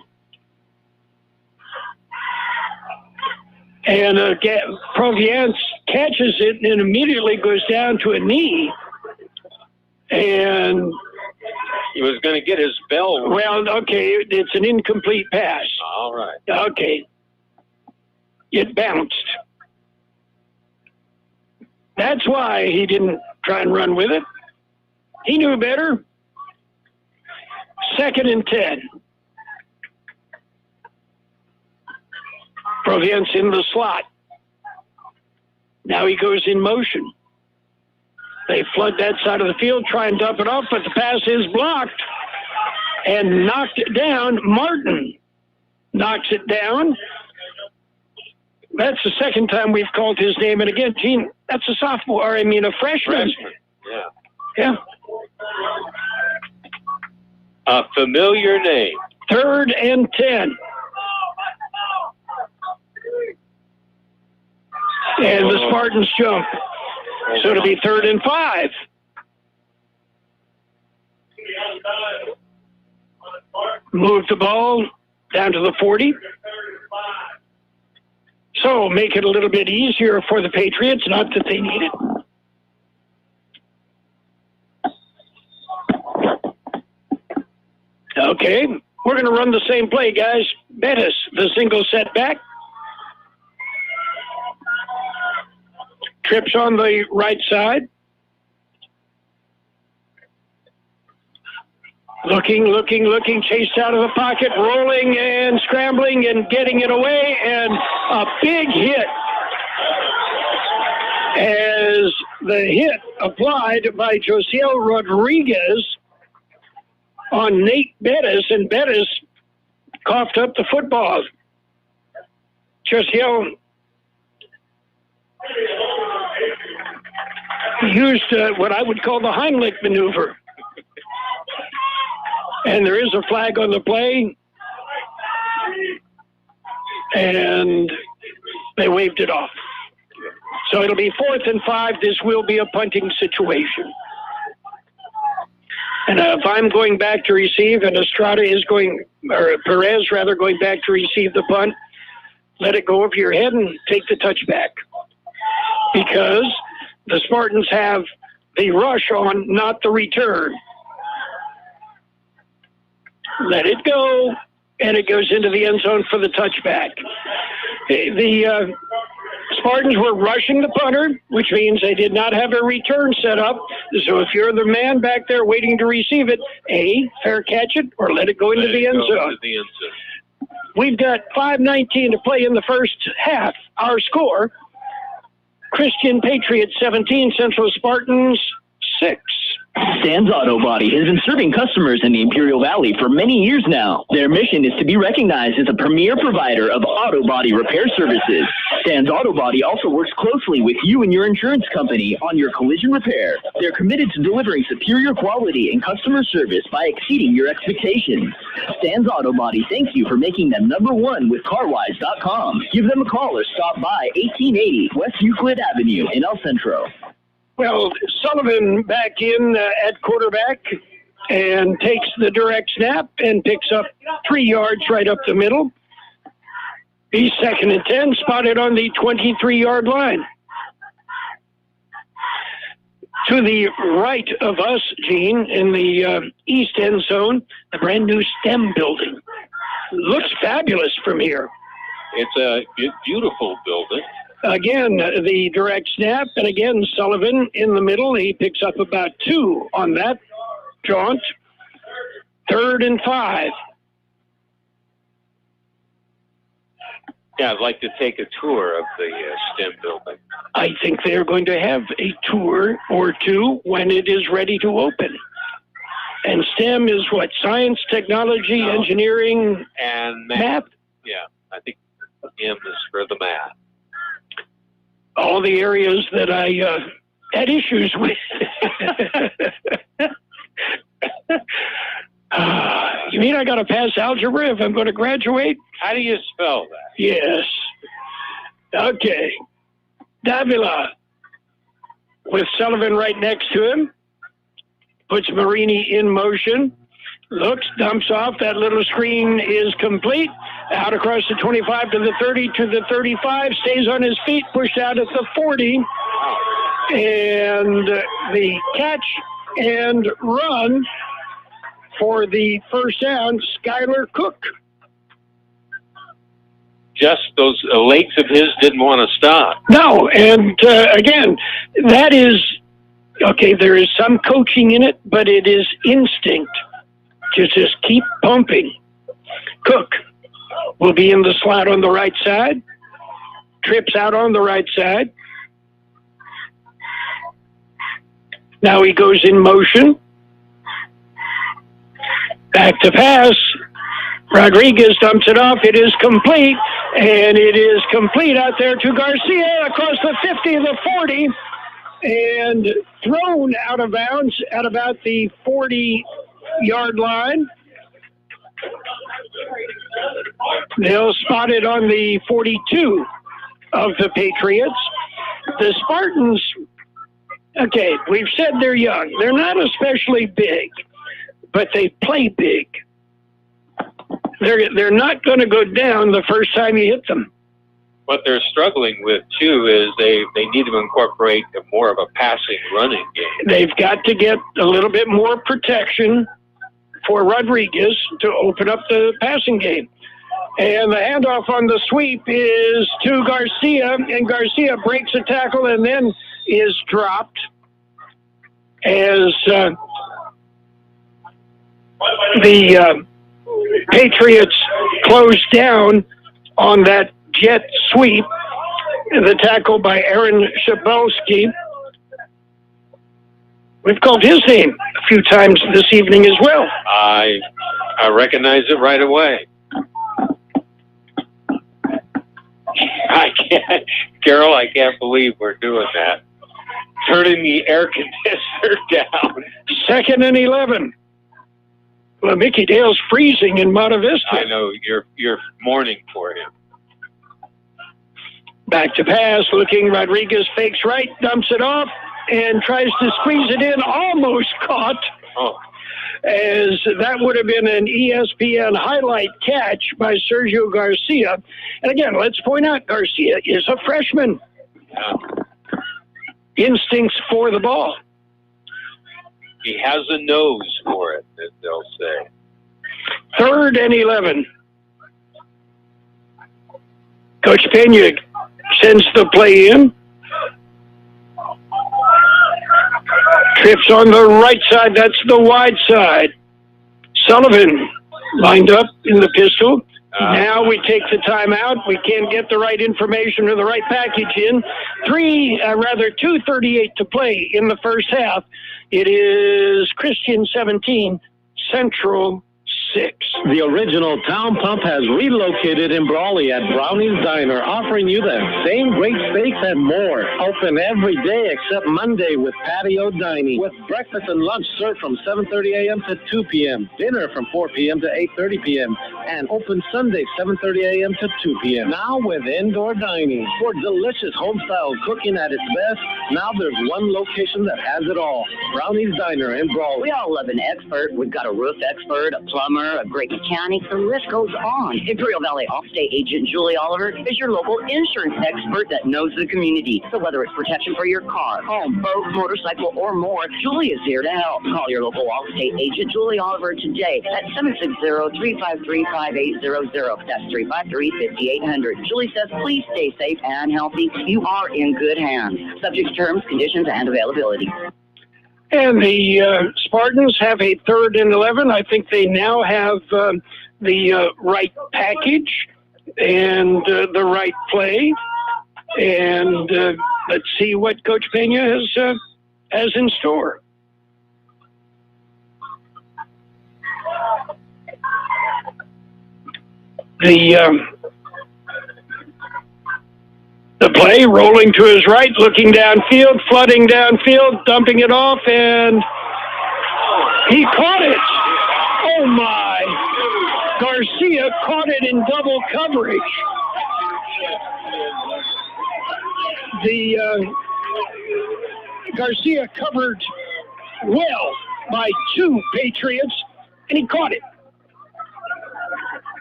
And Provience catches it and immediately goes down to a knee. And he was going to get his bell. Well, okay, it's an incomplete pass. All right. Okay. It bounced. That's why he didn't try and run with it. He knew better. 2nd and 10. Provience in the slot. Now he goes in motion. They flood that side of the field, try and dump it off, but the pass is blocked and knocked down. Martin knocks it down. That's the second time we've called his name. And again, Gene, that's a sophomore, or a freshman. Yeah. Yeah. A familiar name. 3rd and 10. And the Spartans jump. So it'll be 3rd and 5. Move the ball down to the 40. So make it a little bit easier for the Patriots, not that they need it. Okay, we're going to run the same play, guys. Bettis, the single setback. Trips on the right side. Looking, chased out of the pocket, rolling and scrambling and getting it away, and a big hit. As the hit applied by Josiel Rodriguez on Nate Bettis, and Bettis coughed up the football. Josiel used what I would call the Heimlich maneuver. And there is a flag on the play, and they waved it off. So it'll be 4th and 5. This will be a punting situation. And if I'm going back to receive, and Estrada is going, or Perez rather, going back to receive the punt, let it go over your head and take the touchback. Because the Spartans have the rush on, not the return. Let it go, and it goes into the end zone for the touchback. The Spartans were rushing the punter, which means they did not have a return set up. So if you're the man back there waiting to receive it, A, fair catch it, or let it go into the end zone. We've got 5:19 to play in the first half. Our score, Christian Patriots 17, Central Spartans 6. Stan's Auto Body has been serving customers in the Imperial Valley for many years now. Their mission is to be recognized as a premier provider of auto body repair services. Stan's Auto Body also works closely with you and your insurance company on your collision repair. They're committed to delivering superior quality and customer service by exceeding your expectations. Stan's Auto Body thanks you for making them #1 with CarWise.com. Give them a call or stop by 1880 West Euclid Avenue in El Centro. Well, Sullivan back in at quarterback and takes the direct snap and picks up 3 yards right up the middle. He's 2nd and 10, spotted on the 23-yard line. To the right of us, Gene, in the east end zone, the brand new STEM building. Looks fabulous from here. It's a beautiful building. Again, the direct snap, and again, Sullivan in the middle. He picks up about 2 on that jaunt. 3rd and 5. Yeah, I'd like to take a tour of the STEM building. I think they are going to have a tour or two when it is ready to open. And STEM is what? Science, technology, engineering, and math? Yeah, I think M is for the math. All the areas that I had issues with. You mean I got to pass algebra if I'm going to graduate? How do you spell that? Yes. Okay. Davila with Sullivan right next to him. Puts Marini in motion. Looks, dumps off. That little screen is complete. Out across the 25 to the 30 to the 35. Stays on his feet. Pushed out at the 40. And the catch and run for the first down, Skylar Cook. Just those legs of his didn't want to stop. No, and again, that is, okay, there is some coaching in it, but it is instinct to just keep pumping. Cook will be in the slot on the right side, trips out on the right side. Now he goes in motion. Back to pass. Rodriguez dumps it off. It is complete, and it is complete out there to Garcia across the 50, the 40, and thrown out of bounds at about the 40-yard line. They'll spot it on the 42 of the Patriots. The Spartans, okay, we've said they're young. They're not especially big, but they play big. They're not going to go down the first time you hit them. What they're struggling with, too, is they need to incorporate more of a passing running game. They've got to get a little bit more protection for Rodriguez to open up the passing game. And the handoff on the sweep is to Garcia, and Garcia breaks a tackle and then is dropped as the Patriots close down on that jet sweep. The tackle by Aaron Shabalski. We've called his name a few times this evening as well. I recognize it right away. Carol, I can't believe we're doing that. Turning the air conditioner down. 2nd and 11. Well, Mickey Dale's freezing in Monte Vista. I know, you're mourning for him. Back to pass, looking, Rodriguez fakes right, dumps it off, and tries to squeeze it in, almost caught. Oh. As that would have been an ESPN highlight catch by Sergio Garcia. And again, let's point out, Garcia is a freshman. Yeah. Instincts for the ball. He has a nose for it, as they'll say. 3rd and 11. Coach Pena sends the play in. Trips on the right side. That's the wide side. Sullivan lined up in the pistol. Now we take the timeout. We can't get the right information or the right package in. 2:38 to play in the first half. It is Christian 17, Central 6. The original Town Pump has relocated in Brawley at Brownies Diner, offering you the same great steaks and more. Open every day except Monday with patio dining, with breakfast and lunch served from 7:30 a.m. to 2 p.m., dinner from 4 p.m. to 8:30 p.m., and open Sunday 7:30 a.m. to 2 p.m. Now with indoor dining. For delicious home-style cooking at its best, now there's one location that has it all. Brownies Diner in Brawley. We all love an expert. We've got a roof expert, a plumber, a great mechanic. The list goes on. Imperial Valley Allstate agent Julie Oliver is your local insurance expert that knows the community. So whether it's protection for your car, home, boat, motorcycle, or more, Julie is here to help. Call your local Allstate agent Julie Oliver today at 760-353-5800. That's 353-5800. Julie says, please stay safe and healthy. You are in good hands. Subject to terms, conditions, and availability. And the Spartans have a 3rd and 11. I think they now have the right package and the right play. And let's see what Coach Pena has in store. The play, rolling to his right, looking downfield, flooding downfield, dumping it off, and he caught it. Oh, my. Garcia caught it in double coverage. Garcia covered well by 2 Patriots, and he caught it.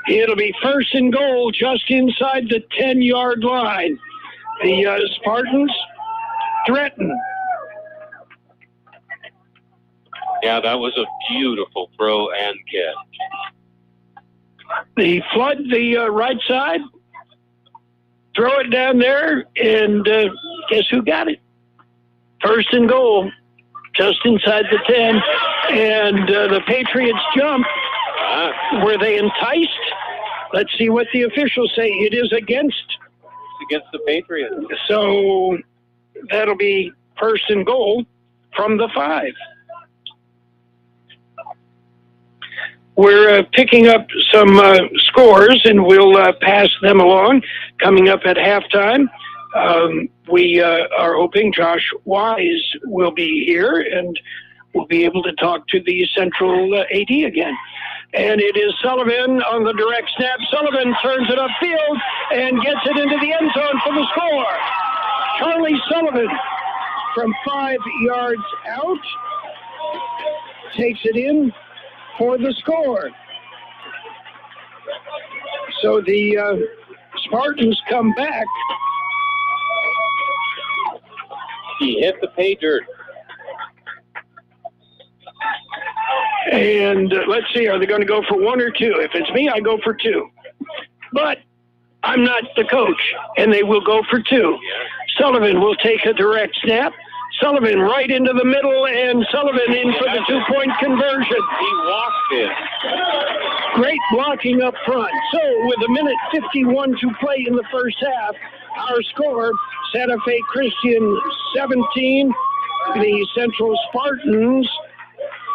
It'll be 1st and goal just inside the 10-yard line. The Spartans threaten. Yeah, that was a beautiful throw and catch. They flood the right side, throw it down there, and guess who got it? 1st and goal, just inside the 10. And the Patriots jump. Were they enticed? Let's see what the officials say. It is against the Patriots. So that'll be 1st and goal from the 5. We're picking up some scores, and we'll pass them along coming up at halftime. We are hoping Josh Wise will be here, and we'll be able to talk to the Central AD again. And it is Sullivan on the direct snap. Sullivan turns it upfield and gets it into the end zone for the score. Charlie Sullivan from 5 yards out takes it in for the score. So the Spartans come back. He hit the pay dirt. And let's see, are they going to go for one or two? If it's me, I go for two. But I'm not the coach, and they will go for two. Sullivan will take a direct snap. Sullivan right into the middle, and Sullivan in for the two-point conversion. He walked it. Great blocking up front. So with 1:51 to play in the first half, our score, Santa Fe Christian 17, the Central Spartans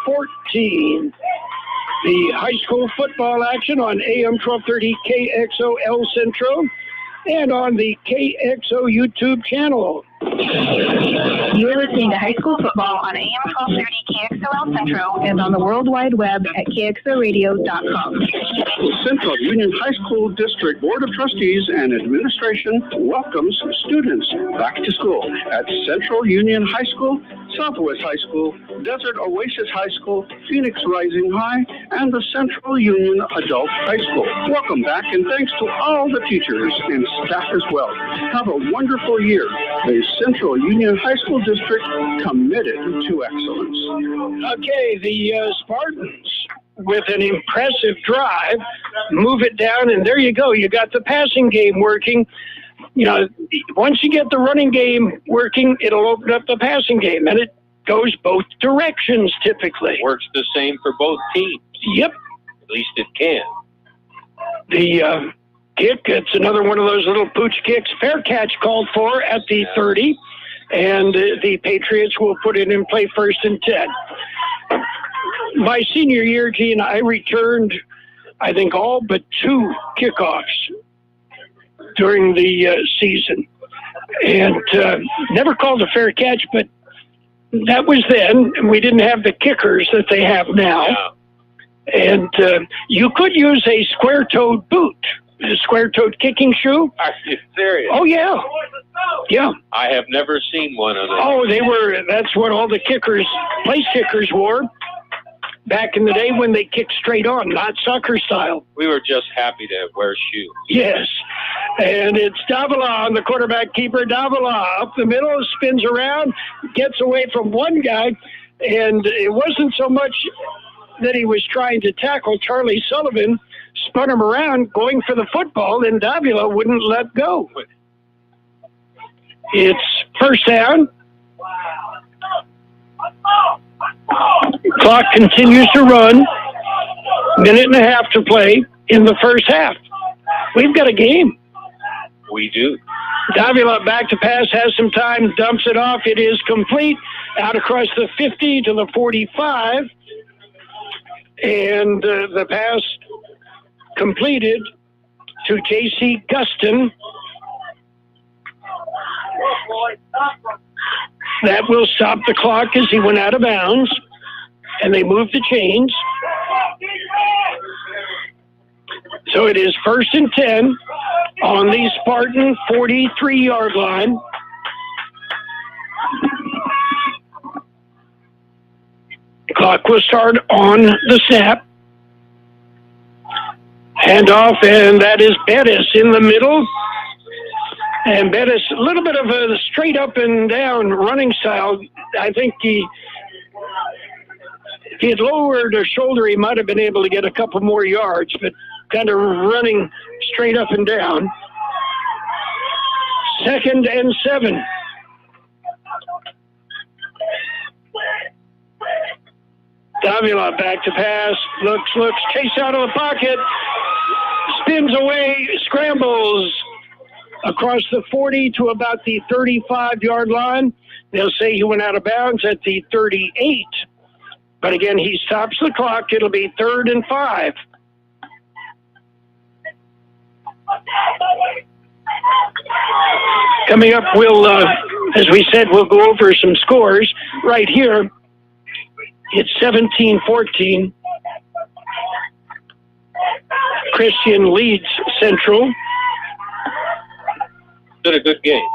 14. The high school football action on AM 1230 KXO El Centro and on the KXO YouTube channel. You're listening to high school football on AM 1230 KXO El Centro and on the World Wide Web at kxoradio.com. The Central Union High School District Board of Trustees and Administration welcomes students back to school at Central Union High School, Southwest High School, Desert Oasis High School, Phoenix Rising High, and the Central Union Adult High School. Welcome back, and thanks to all the teachers and staff as well. Have a wonderful year. The Central Union High School District committed to excellence. Okay, the Spartans, with an impressive drive, move it down, and there you go. You got the passing game working. You know, once you get the running game working, it'll open up the passing game, and it goes both directions typically. Works the same for both teams. Yep. At least it can. The kick, it's another one of those little pooch kicks. Fair catch called for at the 30, and the Patriots will put it in play 1st and 10. My senior year, Gene, I returned, I think, all but 2 kickoffs during the season, and never called a fair catch, but that was then, and we didn't have the kickers that they have now. Yeah. And you could use a square-toed boot, a square-toed kicking shoe. Are you serious? Oh, yeah. Yeah. I have never seen one of those. Oh, that's what all the kickers, place kickers wore back in the day when they kicked straight on, not soccer style. We were just happy to wear shoes. Yes. And it's Davila on the quarterback keeper. Davila up the middle, spins around, gets away from one guy, and it wasn't so much that he was trying to tackle. Charlie Sullivan spun him around going for the football, and Davila wouldn't let go. It's first down. Clock continues to run. 1.5 to play in the first half. We've got a game. We do. Davila back to pass, has some time, dumps it off. It is complete. Out across the 50 to the 45. And the pass completed to J.C. Guston. That will stop the clock as he went out of bounds. And they moved the chains. So it is 1st and 10 on the Spartan 43-yard line. Clock will start on the snap. Handoff, and that is Bettis in the middle. And Bettis, a little bit of a straight up and down running style. I think if he had lowered a shoulder, he might have been able to get a couple more yards, but kind of running straight up and down. 2nd and 7. Davila back to pass, looks, chase out of the pocket, spins away, scrambles across the 40 to about the 35-yard line. They'll say he went out of bounds at the 38. But again, he stops the clock. It'll be 3rd and 5. Coming up, we'll, as we said, we'll go over some scores right here. It's 17-14. Christian leads Central. Did a good game.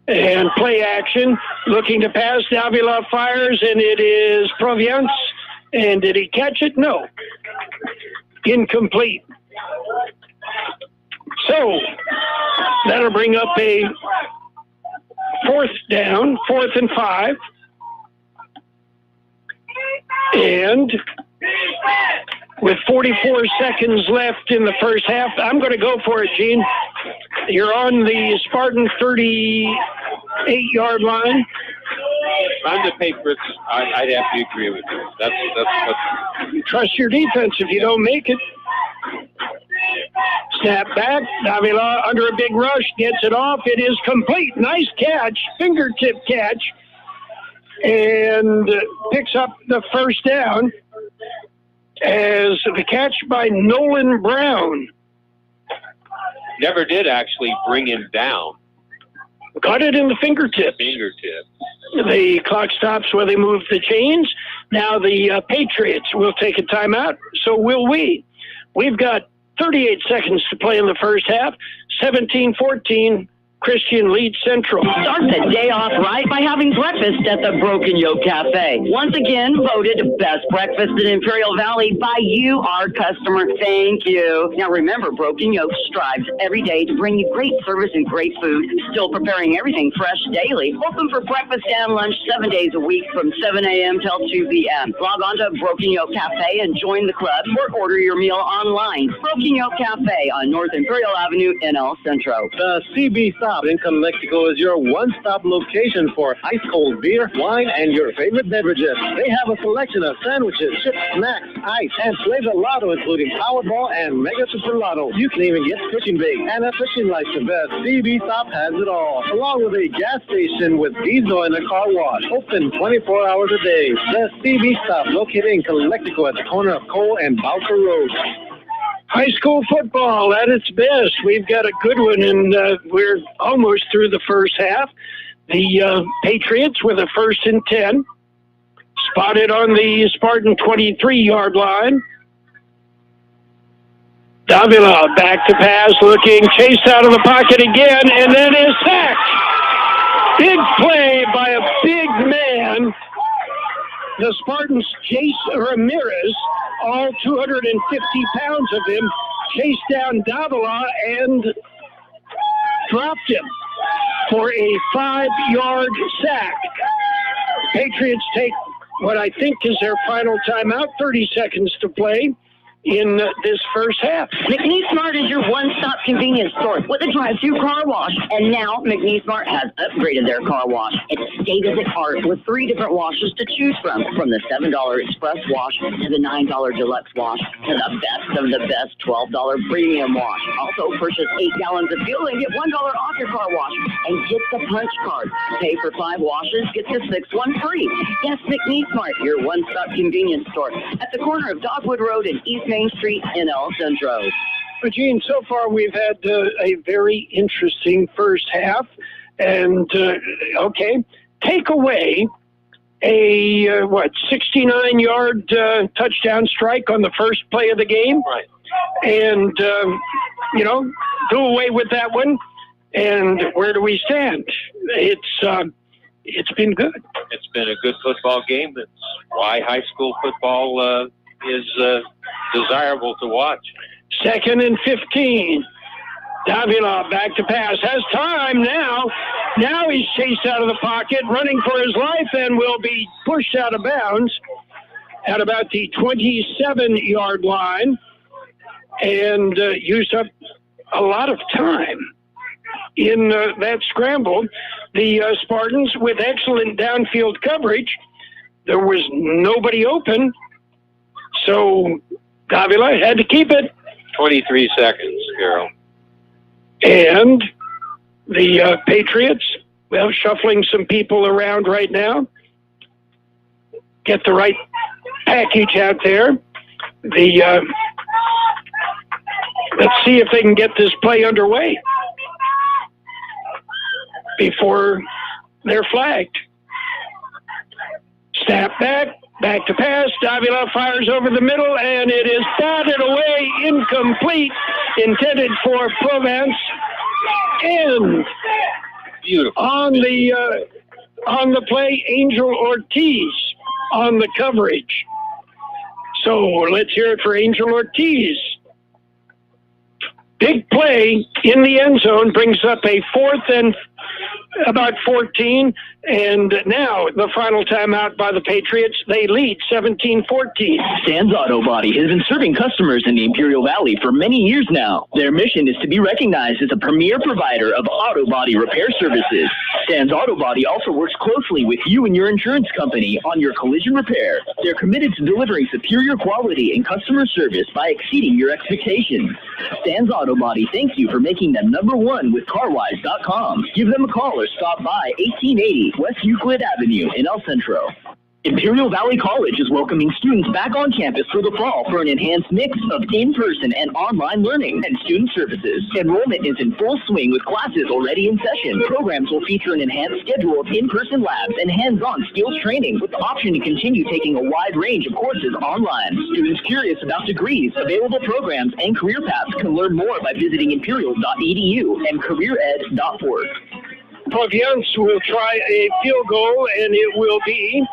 And play action, looking to pass. Davila fires, and it is Proviance. And did he catch it? No. incomplete. So that'll bring up a 4th down, 4th and 5. And with 44 seconds left in the first half, I'm going to go for it, Gene. You're on the Spartan 38-yard line. On the Patriots, I'd have to agree with you. That's what. Trust your defense if you don't make it. Snap back. Davila under a big rush, gets it off. It is complete. Nice catch, fingertip catch, and picks up the first down as the catch by Nolan Brown. Never did actually bring him down. Got it in the fingertip. The clock stops where they move the chains. Now the Patriots will take a timeout. So will we. We've got 38 seconds to play in the first half. 17-14. Christian leads Central. Start the day off right by having breakfast at the Broken Yolk Café. Once again, voted best breakfast in Imperial Valley by you, our customer. Thank you. Now remember, Broken Yolk strives every day to bring you great service and great food, still preparing everything fresh daily. Open for breakfast and lunch 7 days a week from 7 a.m. till 2 p.m. Log on to Broken Yolk Café and join the club or order your meal online. Broken Yolk Café on North Imperial Avenue in El Centro. The CB Stop in Calexico is your one-stop location for ice-cold beer, wine, and your favorite beverages. They have a selection of sandwiches, chips, snacks, ice, and flavor lotto, including Powerball and Mega Super Lotto. You can even get fishing bait and a fishing license. The CB Stop has it all, along with a gas station with diesel and a car wash. Open 24 hours a day. The CB Stop, located in Calexico at the corner of Cole and Bowker Road. High school football at its best. We've got a good one, and we're almost through the first half. The Patriots with a 1st and 10. Spotted on the Spartan 23-yard line. Davila back to pass, looking, chased out of the pocket again, and then is sacked. Big play by a big man. The Spartans, Jace Ramirez, all 250 pounds of him, chased down Davila and dropped him for a 5-yard sack. Patriots take what I think is their final timeout, 30 seconds to play in this first half. McNeece Mart is your one-stop convenience store with a drive-through car wash. And now McNeece Mart has upgraded their car wash. It's state-of-the-art with 3 different washes to choose from the $7 Express wash to the $9 Deluxe wash to the best of the best $12 Premium wash. Also, purchase 8 gallons of fuel and get $1 off your car wash. And get the punch card. Pay for 5 washes, get the 6th one free. Yes, McNeece Mart, your one-stop convenience store at the corner of Dogwood Road and East Main Street in El Centro. Gene, so far we've had a very interesting first half. And, take away a, 69-yard touchdown strike on the first play of the game. Right. And, do away with that one. And where do we stand? It's been good. It's been a good football game. That's why high school football is desirable to watch. 2nd and 15. Davila back to pass. Has time now. Now he's chased out of the pocket, running for his life, and will be pushed out of bounds at about the 27-yard line and used up a lot of time in that scramble. The Spartans with excellent downfield coverage. There was nobody open, so Davila had to keep it. 23 seconds, Carroll. And the Patriots, shuffling some people around right now. Get the right package out there. Let's see if they can get this play underway before they're flagged. Snap back to pass. Davila fires over the middle, and it is batted away, incomplete, intended for Provence. And beautiful on the play, Angel Ortiz on the coverage. So let's hear it for Angel Ortiz. Big play in the end zone brings up a 4th and about 14, and now the final timeout by the Patriots. They lead 17-14. Stan's Auto Body has been serving customers in the Imperial Valley for many years now. Their mission is to be recognized as a premier provider of auto body repair services. Stan's Auto Body also works closely with you and your insurance company on your collision repair. They're committed to delivering superior quality and customer service by exceeding your expectations. Stan's Auto Body thanks you for making them #1 with CarWise.com. Give them a call or stop by 1880 West Euclid Avenue in El Centro. Imperial Valley College is welcoming students back on campus for the fall for an enhanced mix of in-person and online learning and student services. Enrollment is in full swing with classes already in session. Programs will feature an enhanced schedule of in-person labs and hands-on skills training with the option to continue taking a wide range of courses online. Students curious about degrees, available programs, and career paths can learn more by visiting imperial.edu and careered.org. Providence will try a field goal, and it will be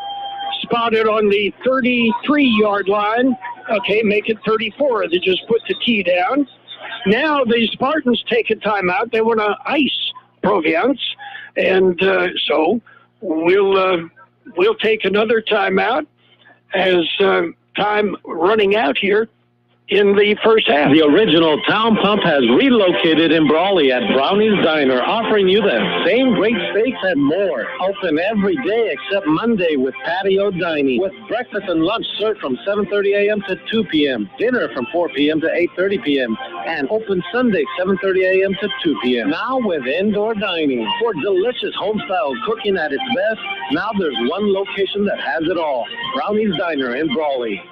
spotted on the 33-yard line. Okay, make it 34. They just put the tee down. Now the Spartans take a timeout. They want to ice Providence, and so we'll take another timeout as time running out here in the first half. The original Town Pump has relocated in Brawley at Brownies Diner, offering you the same great steaks and more. Open every day except Monday with patio dining, with breakfast and lunch served from 7:30 a.m. to 2 p.m., dinner from 4 p.m. to 8:30 p.m., and open Sunday 7:30 a.m. to 2 p.m. Now with indoor dining. For delicious home-style cooking at its best, now there's one location that has it all. Brownies Diner in Brawley.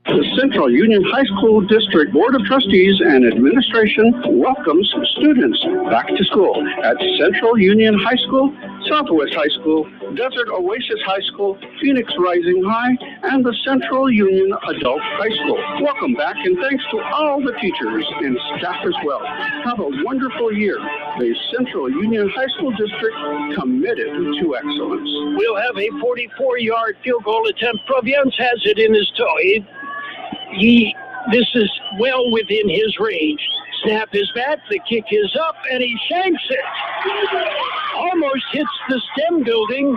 The Central Union High School District Board of Trustees and Administration welcomes students back to school at Central Union High School, Southwest High School, Desert Oasis High School, Phoenix Rising High, and the Central Union Adult High School. Welcome back, and thanks to all the teachers and staff as well. Have a wonderful year. The Central Union High School District committed to excellence. We'll have a 44-yard field goal attempt. Providence has it in his toe. This is well within his range. Snap is back, the kick is up, and he shanks it. Almost hits the stem building,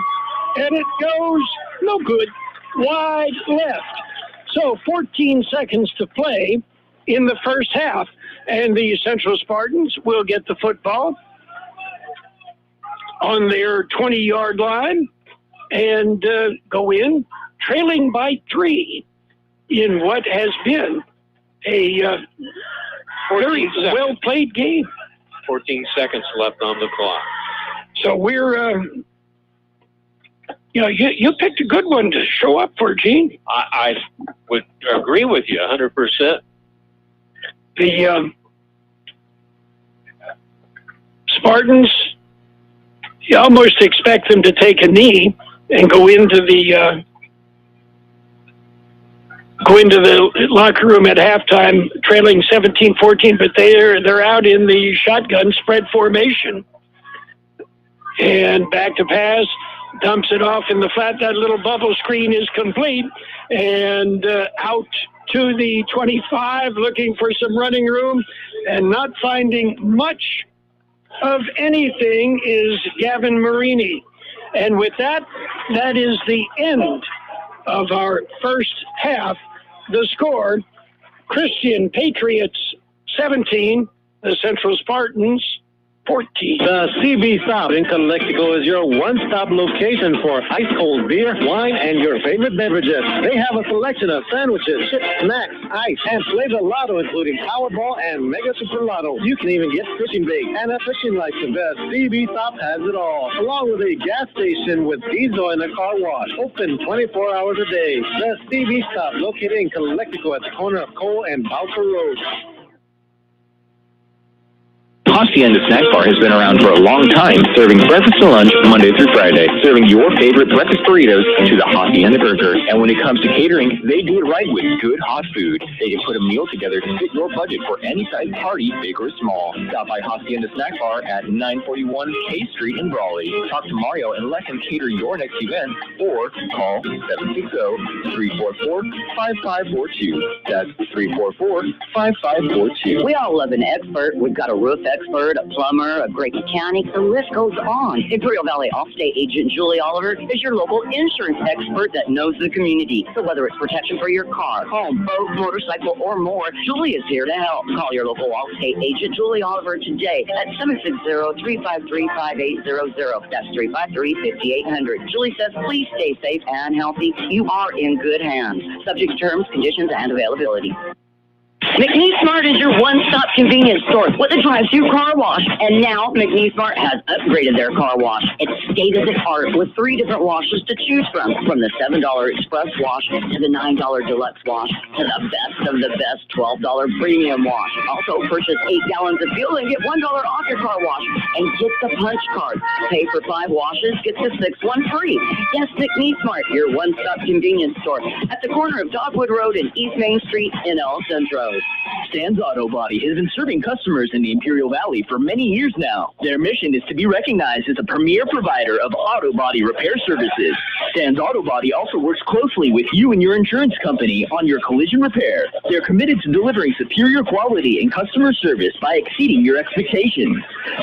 and it goes no good, wide left. So 14 seconds to play in the first half, and the Central Spartans will get the football on their 20-yard line and go in, trailing by 3. In what has been a very well-played game. 14 seconds left on the clock. So we're, you picked a good one to show up for, Gene. I would agree with you 100%. The Spartans, you almost expect them to take a knee and go into the locker room at halftime trailing 17-14, but they're out in the shotgun spread formation. And back to pass, dumps it off in the flat. That little bubble screen is complete. And out to the 25, looking for some running room and not finding much of anything is Gavin Marini. And with that, that is the end of our first half. The score, Christian Patriots 17, the Central Spartans 14. The CB Stop in Calexico is your one-stop location for ice-cold beer, wine, and your favorite beverages. They have a selection of sandwiches, chips, snacks, ice, and flavor lotto, including Powerball and Mega Super Lotto. You can even get fishing bait and a fishing license. The CB Stop has it all, along with a gas station with diesel and a car wash. Open 24 hours a day. The CB Stop, located in Calexico at the corner of Cole and Bowser Road. Hacienda Snack Bar has been around for a long time, serving breakfast and lunch Monday through Friday, serving your favorite breakfast burritos to the Hacienda Burger. And when it comes to catering, they do it right with good hot food. They can put a meal together to fit your budget for any size party, big or small. Stop by Hacienda Snack Bar at 941 K Street in Brawley. Talk to Mario and let him cater your next event, or call 760-344-5542. That's 344-5542. We all love an expert. We've got a roof expert, a plumber, a great mechanic. The list goes on. Imperial Valley Allstate agent Julie Oliver is your local insurance expert that knows the community. So whether it's protection for your car, home, boat, motorcycle, or more, Julie is here to help. Call your local Allstate agent Julie Oliver today at 760-353-5800. That's 353-5800. Julie says, please stay safe and healthy. You are in good hands. Subject to terms, conditions, and availability. McNeece Mart is your one-stop convenience store with a drive-through car wash. And now McNeece Mart has upgraded their car wash. It's state-of-the-art with 3 different washes to choose from the $7 express wash to the $9 deluxe wash to the best of the best $12 premium wash. Also purchase 8 gallons of fuel and get $1 off your car wash. And get the punch card. Pay for 5 washes, get the 6th one free. Yes, McNeece Mart, your one-stop convenience store at the corner of Dogwood Road and East Main Street in El Centro. Stan's Auto Body has been serving customers in the Imperial Valley for many years now. Their mission is to be recognized as a premier provider of auto body repair services. Stan's Auto Body also works closely with you and your insurance company on your collision repair. They're committed to delivering superior quality and customer service by exceeding your expectations.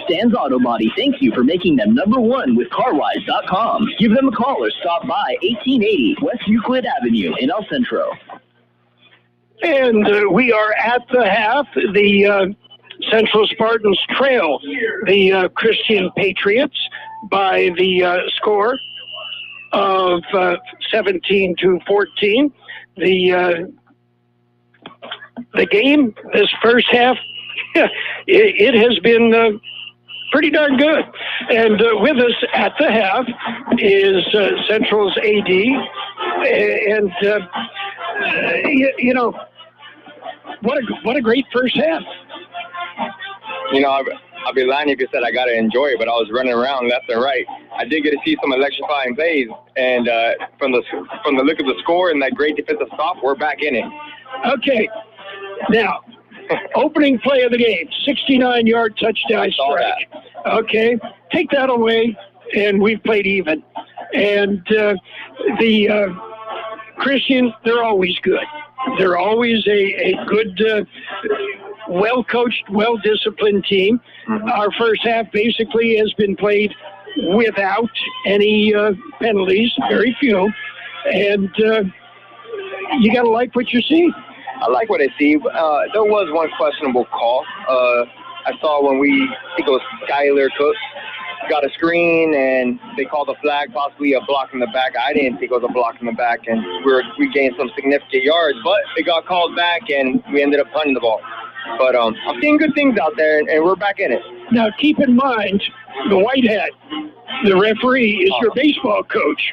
Stan's Auto Body thanks you for making them #1 with CarWise.com. Give them a call or stop by 1880 West Euclid Avenue in El Centro. And we are at the half. The Central Spartans trail the Christian Patriots by the score of 17-14. The game, this first half, it has been pretty darn good. And with us at the half is Central's AD. And, you know, what a great first half. You know, I'll be lying if you said I got to enjoy it, but I was running around left and right. I did get to see some electrifying plays, and from the look of the score and that great defensive stop, we're back in it. Okay. Now, opening play of the game, 69-yard touchdown strike. Okay. Take that away, and we've played even. And the Christian, they're always good. They're always a good, well-coached, well-disciplined team. Mm-hmm. Our first half basically has been played without any penalties, very few. And you got to like what you see. I like what I see. There was one questionable call. I saw when I think it was Skylar Cook, got a screen and they called a flag, possibly a block in the back. I didn't think it was a block in the back, and we gained some significant yards, but it got called back and we ended up punting the ball. But I'm seeing good things out there, and we're back in it. Now, keep in mind, the white hat, the referee, is your baseball coach.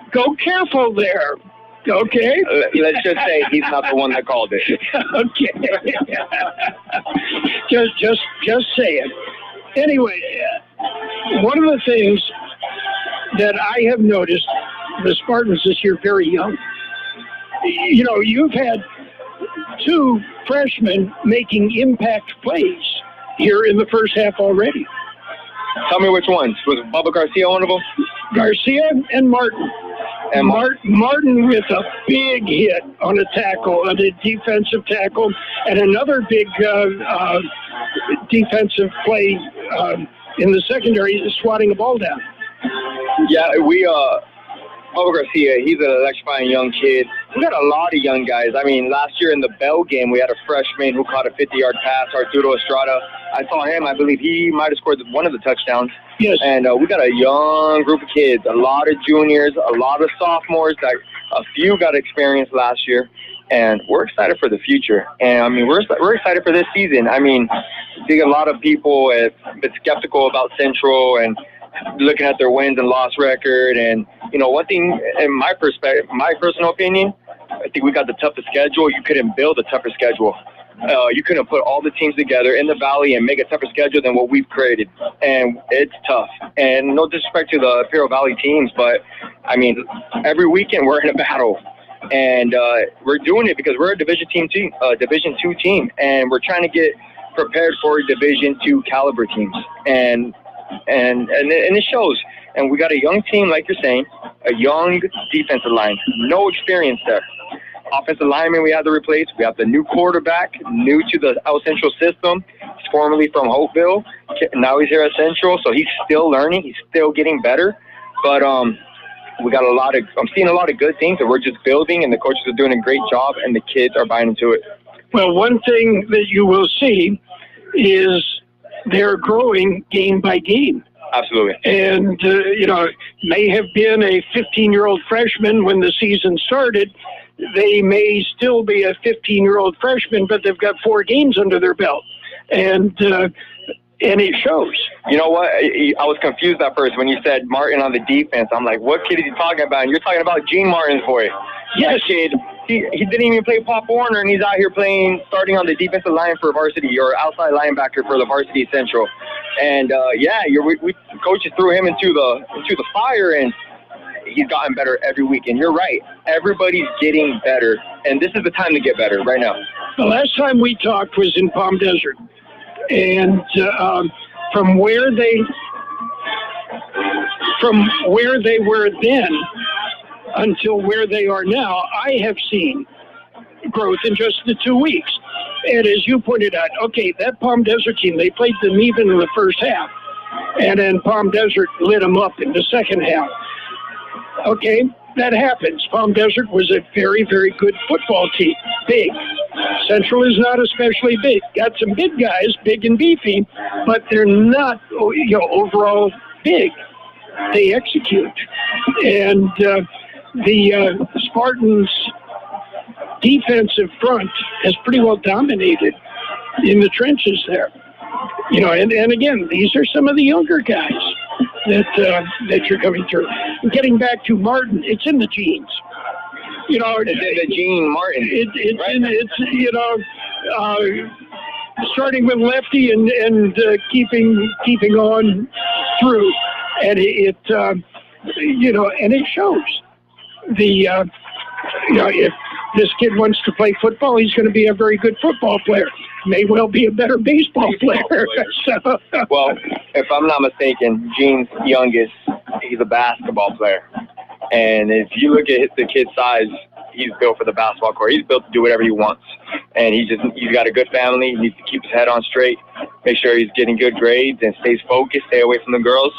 Go careful there. Okay. Let's just say he's not the one that called it. Okay. just say it. Anyway, one of the things that I have noticed, the Spartans this year very young. You know, you've had 2 freshmen making impact plays here in the first half already. Tell me which ones. Was Bubba Garcia one of them? Garcia and Martin. And Martin with a big hit on a tackle, on a defensive tackle, and another big defensive play in the secondary, swatting a ball down. Yeah, Bubba Garcia, he's an electrifying young kid. We got a lot of young guys. I mean, last year in the Bell game, we had a freshman who caught a 50-yard pass, Arturo Estrada. I saw him. I believe he might have scored one of the touchdowns. Yes. And we got a young group of kids, a lot of juniors, a lot of sophomores. A few got experience last year. And we're excited for the future. And, I mean, we're excited for this season. I mean, I think a lot of people have been skeptical about Central and looking at their wins and loss record. And, you know, one thing in my perspective, my personal opinion, I think we got the toughest schedule. You couldn't build a tougher schedule. You couldn't put all the teams together in the Valley and make a tougher schedule than what we've created. And it's tough. And no disrespect to the Imperial Valley teams, but, I mean, every weekend we're in a battle. And we're doing it because we're a Division II team, and we're trying to get prepared for Division II caliber teams. And it shows. And we got a young team, like you're saying, a young defensive line, no experience there. Offensive lineman we have to replace. We have the new quarterback, new to the Out Central system. He's formerly from Hopeville. Now he's here at Central, so he's still learning. He's still getting better. But we got I'm seeing a lot of good things that we're just building, and the coaches are doing a great job, and the kids are buying into it. Well, one thing that you will see is they're growing game by game. Absolutely. And, may have been a 15-year-old freshman when the season started. They may still be a 15-year-old freshman, but they've got 4 games under their belt. And it shows. You know what? I was confused at first when you said Martin on the defense. I'm like, what kid is he talking about? And you're talking about Gene Martin's boy. Yes. That kid, he didn't even play Pop Warner, and he's out here starting on the defensive line for varsity, or outside linebacker for the varsity Central. And, we coaches threw him into the fire, and he's gotten better every week. And you're right. Everybody's getting better. And this is the time to get better right now. The last time we talked was in Palm Desert. And from where they were then until where they are now, I have seen growth in just the 2 weeks. And as you pointed out, okay, that Palm Desert team, they played them even in the first half. And then Palm Desert lit them up in the second half. Okay, that happens. Palm Desert was a very, very good football team. Big. Central is not especially big. Got some big guys, big and beefy, but they're not, overall big. They execute. And the Spartans' defensive front has pretty well dominated in the trenches there. And again, these are some of the younger guys that you're coming through. And getting back to Martin, it's in the genes. The Gene Martin. Starting with lefty and keeping on through, and it shows. If this kid wants to play football, he's going to be a very good football player. May well be a better baseball player. So. Well, if I'm not mistaken, Gene's youngest, he's a basketball player. And if you look at the kid's size, he's built for the basketball court. He's built to do whatever he wants. And he's got a good family. He needs to keep his head on straight, make sure he's getting good grades and stays focused, stay away from the girls,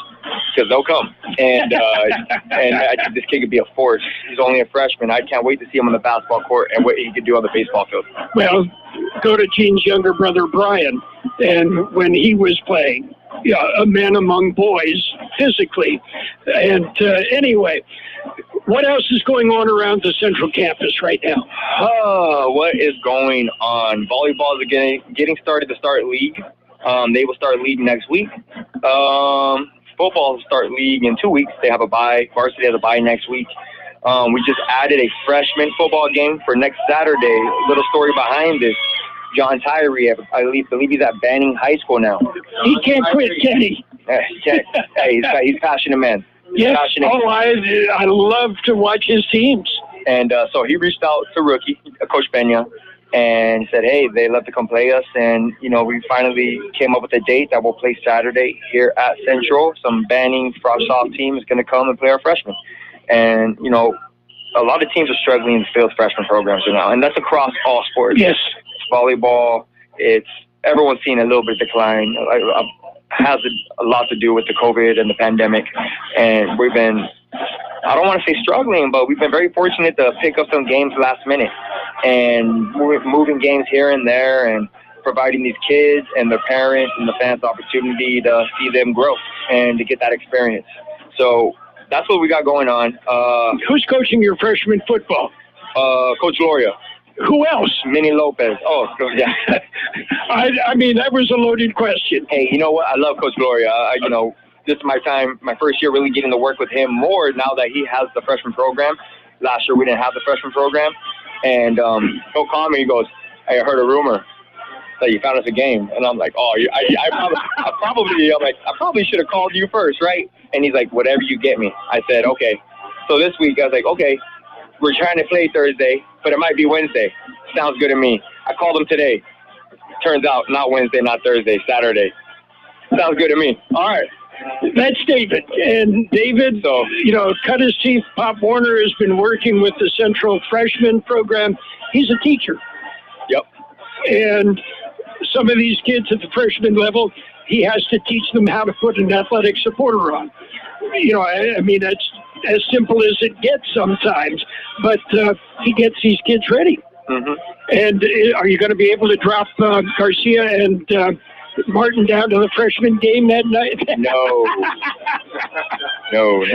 because they'll come. And I think this kid could be a force. He's only a freshman. I can't wait to see him on the basketball court and what he could do on the baseball field. Well, go to Gene's younger brother, Brian. And when he was playing, a man among boys physically. And anyway, what else is going on around the Central campus right now? What is going on? Volleyball is getting started to start league. They will start league next week. Football will start league in 2 weeks. They have a bye. Varsity has a bye next week. We just added a freshman football game for next Saturday. Little story behind this. John Tyree, I believe he's at Banning High School now. He can't quit, can he? He's a passionate man. Yes. I love to watch his teams. And so he reached out to rookie, Coach Benya, and said, hey, they'd love to come play us. And, we finally came up with a date that we'll play Saturday here at Central. Some Banning Frostsoft team is going to come and play our freshmen. And, a lot of teams are struggling to fill freshman programs right now, and that's across all sports. Yes. It's volleyball. Everyone's seeing a little bit of decline. Has a lot to do with the COVID and the pandemic. And we've been, I don't want to say struggling, but we've been very fortunate to pick up some games last minute and moving games here and there and providing these kids and their parents and the fans the opportunity to see them grow and to get that experience. So that's what we got going on. Who's coaching your freshman football? Coach Gloria. Who else? Minnie Lopez. Oh, yeah. I mean, that was a loaded question. Hey, you know what? I love Coach Gloria. This is my first year really getting to work with him more now that he has the freshman program. Last year we didn't have the freshman program. And he'll call me, he goes, hey, I heard a rumor. Like, you found us a game. And I'm like, oh, I probably should have called you first, right? And he's like, whatever you get me. I said, okay. So this week I was like, okay, we're trying to play Thursday, but it might be Wednesday. Sounds good to me. I called him today. Turns out not Wednesday, not Thursday, Saturday. Sounds good to me. All right. That's David. And David, cut his teeth. Pop Warner has been working with the Central freshman program. He's a teacher. Yep. And some of these kids at the freshman level, he has to teach them how to put an athletic supporter on. I mean, that's as simple as it gets sometimes. But he gets these kids ready. Mm-hmm. And are you going to be able to drop Garcia and Martin down to the freshman game that night? No. No.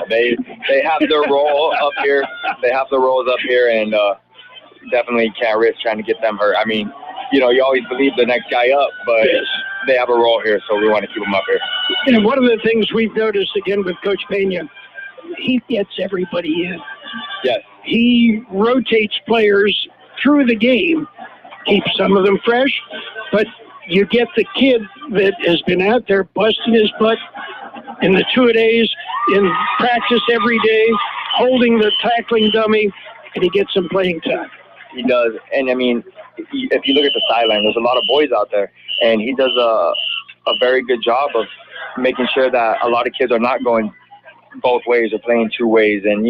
They have their role up here. They have the roles up here, and definitely can't risk trying to get them hurt. I mean, you always believe the next guy up, but they have a role here, so we want to keep them up here. And one of the things we've noticed, again, with Coach Pena, he gets everybody in. Yes. He rotates players through the game, keeps some of them fresh, but you get the kid that has been out there busting his butt in the two-a-days, in practice every day, holding the tackling dummy, and he gets some playing time. He does. And, I mean, if you look at the sideline, there's a lot of boys out there, and he does a very good job of making sure that a lot of kids are not going both ways or playing two ways. And,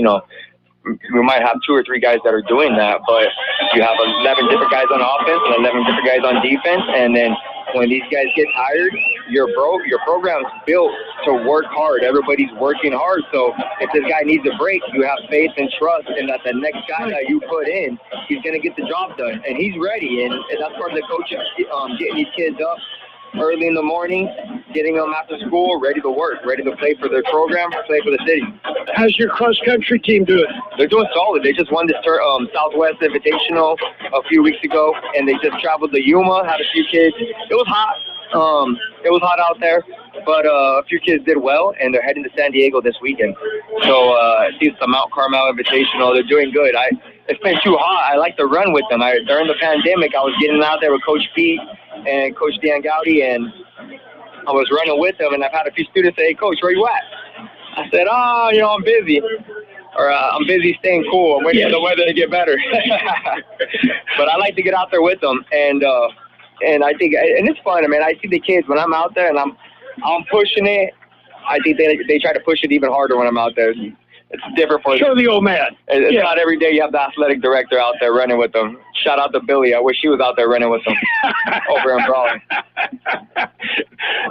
we might have 2 or 3 guys that are doing that, but you have 11 different guys on offense and 11 different guys on defense. And then when these guys get tired, your program's built to work hard. Everybody's working hard. So if this guy needs a break, you have faith and trust in that the next guy that you put in, he's going to get the job done. And he's ready. And that's part of the coach, getting these kids up early in the morning, getting them after school, ready to work, ready to play for their program, play for the city. How's your cross-country team doing? They're doing solid. They just won this Southwest Invitational a few weeks ago, and they just traveled to Yuma, had a few kids. It was hot. It was hot out there, but a few kids did well, and they're heading to San Diego this weekend. So it's the Mount Carmel Invitational. They're doing good. It's been too hot. I like to run with them. During the pandemic, I was getting out there with Coach Pete and Coach Dan Gowdy, and I was running with them, and I've had a few students say, hey, Coach, where you at? I said, I'm busy. Or I'm busy staying cool. I'm waiting for the weather to get better. But I like to get out there with them, and I think, and it's fun. I mean, I see the kids when I'm out there and I'm pushing it. I think they try to push it even harder when I'm out there. It's different for Show the old man. It's not every day you have the athletic director out there running with them. Shout out to Billy. I wish he was out there running with them over in Brownies.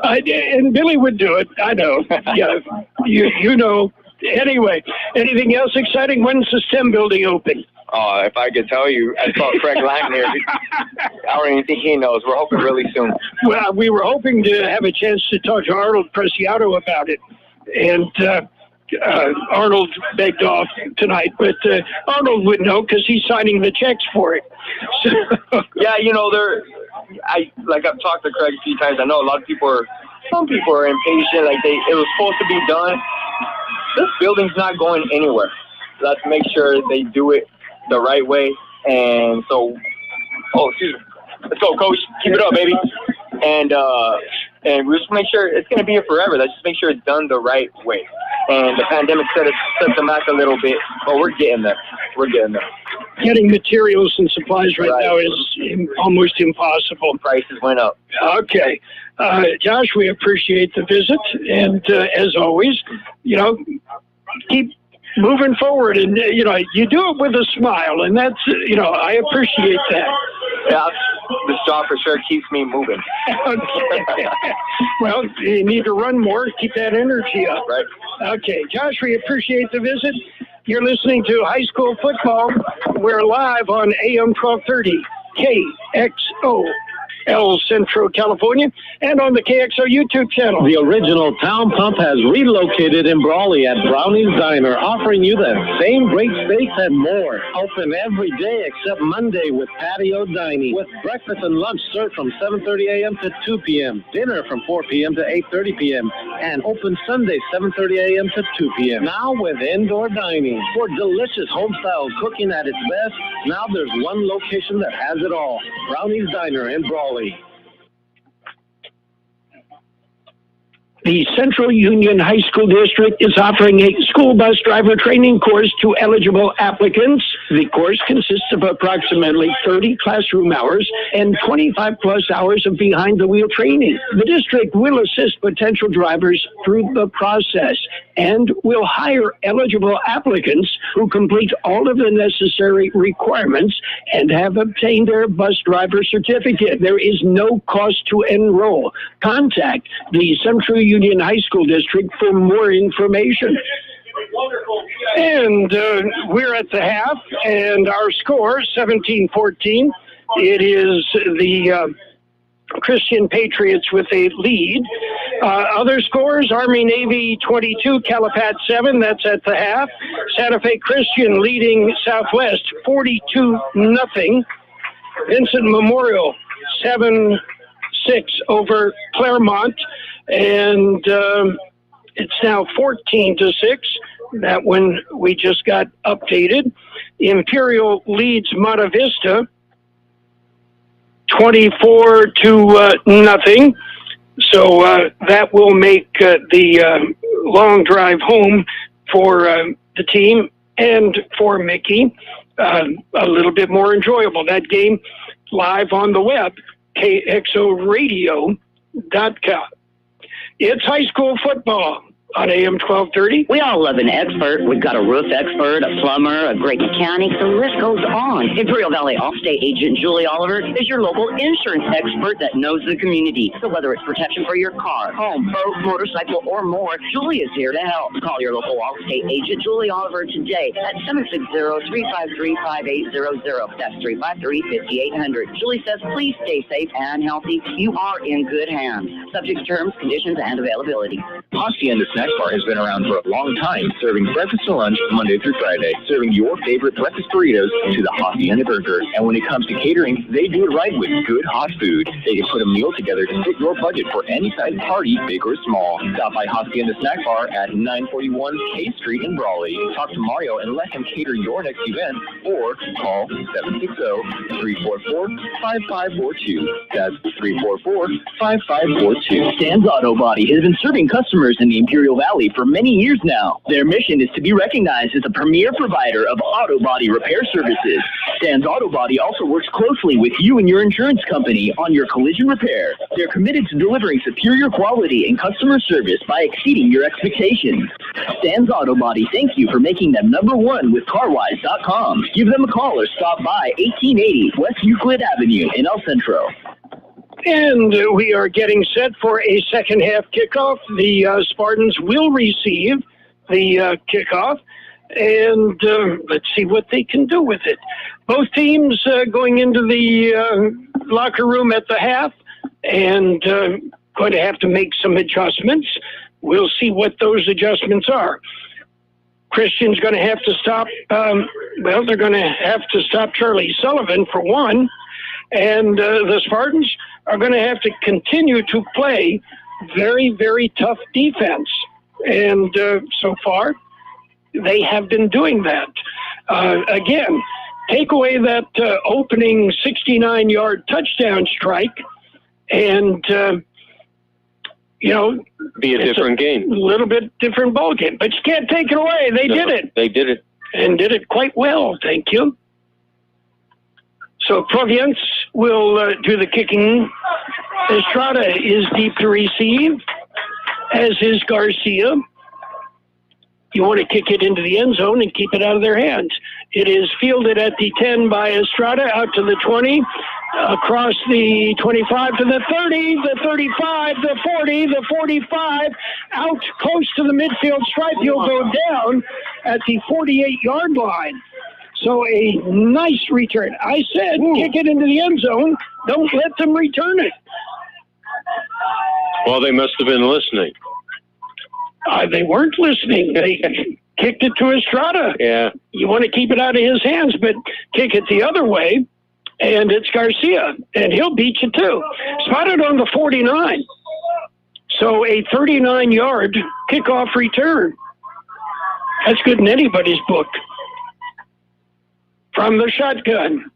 And Billy would do it. I know. Yeah, you know. Anyway, anything else exciting? When's the STEM building open? If I could tell you, I saw Craig Lang here. I don't even think he knows. We're hoping really soon. Well, we were hoping to have a chance to talk to Arnold Preciado about it. And Arnold begged off tonight, but Arnold would know because he's signing the checks for it. So, yeah, I've talked to Craig a few times. I know some people are impatient. It was supposed to be done. This building's not going anywhere. Let's make sure they do it the right way. And so, excuse me. Let's go, Coach. Keep it up, baby. And we just make sure it's going to be here forever. Let's just make sure it's done the right way. And the pandemic set them back a little bit, but we're getting there. Getting materials and supplies right now is almost impossible. Prices went up. Okay. Josh, we appreciate the visit. And as always, keep moving forward. And, you do it with a smile. And that's, I appreciate that. Yeah, this job for sure keeps me moving. Okay. Well, you need to run more, keep that energy up. Right. Okay, Josh, we appreciate the visit. You're listening to High School Football. We're live on AM 1230 KXO. El Centro, California, and on the KXO YouTube channel. The original Town Pump has relocated in Brawley at Brownies Diner, offering you the same great steaks and more. Open every day except Monday with patio dining, with breakfast and lunch served from 7:30 a.m. to 2 p.m., dinner from 4 p.m. to 8:30 p.m., and open Sunday 7:30 a.m. to 2 p.m. Now with indoor dining. For delicious home-style cooking at its best, now there's one location that has it all. Brownies Diner in Brawley. Valley. The Central Union High School District is offering a school bus driver training course to eligible applicants. The course consists of approximately 30 classroom hours and 25 plus hours of behind-the-wheel training. The district will assist potential drivers through the process and will hire eligible applicants who complete all of the necessary requirements and have obtained their bus driver certificate. There is no cost to enroll. Contact the Central Union High School District for more information. And we're at the half, and our score, 17-14. It is the Christian Patriots with a lead. Other scores, Army-Navy 22, Calapat 7, that's at the half. Santa Fe Christian leading Southwest 42-0. Vincent Memorial 7-6 over Claremont, and it's now 14-6. That one we just got updated. Imperial leads Monte Vista 24-0. So that will make the long drive home for the team and for Mickey a little bit more enjoyable. That game live on the web, KXO Radio.com. It's high school football on AM1230. We all love an expert. We've got a roof expert, a plumber, a great mechanic. The list goes on. Imperial Valley Allstate agent Julie Oliver is your local insurance expert that knows the community. So whether it's protection for your car, home, boat, motorcycle, or more, Julie is here to help. Call your local Allstate agent Julie Oliver today at 760-353-5800. That's 353-5800. Julie says, please stay safe and healthy. You are in good hands. Subject to terms, conditions, and availability. Hacienda Snack Bar has been around for a long time, serving breakfast and lunch Monday through Friday, serving your favorite breakfast burritos to the Hacienda burger. And when it comes to catering, they do it right with good hot food. They can put a meal together to fit your budget for any size party, big or small. Stop by Hacienda Snack Bar at 941 K Street in Brawley. Talk to Mario and let him cater your next event, or call 760-344-5542. That's 344-5542. Stan's Auto Body has been serving customers in the Imperial Valley for many years now. Their mission is to be recognized as a premier provider of auto body repair services. Stan's Auto Body also works closely with you and your insurance company on your collision repair. They're committed to delivering superior quality and customer service by exceeding your expectations. Stan's Auto Body thank you for making them #1 with CarWise.com. Give them a call or stop by 1880 West Euclid Avenue in El Centro. And we are getting set for a second half kickoff. The Spartans will receive the kickoff, and let's see what they can do with it. Both teams going into the locker room at the half and going to have to make some adjustments. We'll see what those adjustments are. Christian's going to have to stop, they're going to have to stop Charlie Sullivan for one, and the Spartans are going to have to continue to play very, very tough defense. And so far, they have been doing that. Again, take away that opening 69-yard touchdown strike, and, be a different game. A little bit different ball game. But you can't take it away. They did it. They did it. And did it quite well, thank you. So Provience will do the kicking. Estrada is deep to receive, as is Garcia. You want to kick it into the end zone and keep it out of their hands. It is fielded at the 10 by Estrada, out to the 20, across the 25 to the 30, the 35, the 40, the 45, out close to the midfield stripe. You'll go down at the 48-yard line. So a nice return. I said, kick it into the end zone. Don't let them return it. Well, they must have been listening. They weren't listening. They kicked it to Estrada. Yeah. You want to keep it out of his hands, but kick it the other way, and it's Garcia, and he'll beat you too. Spotted on the 49. So a 39-yard kickoff return. That's good in anybody's book. From the shotgun.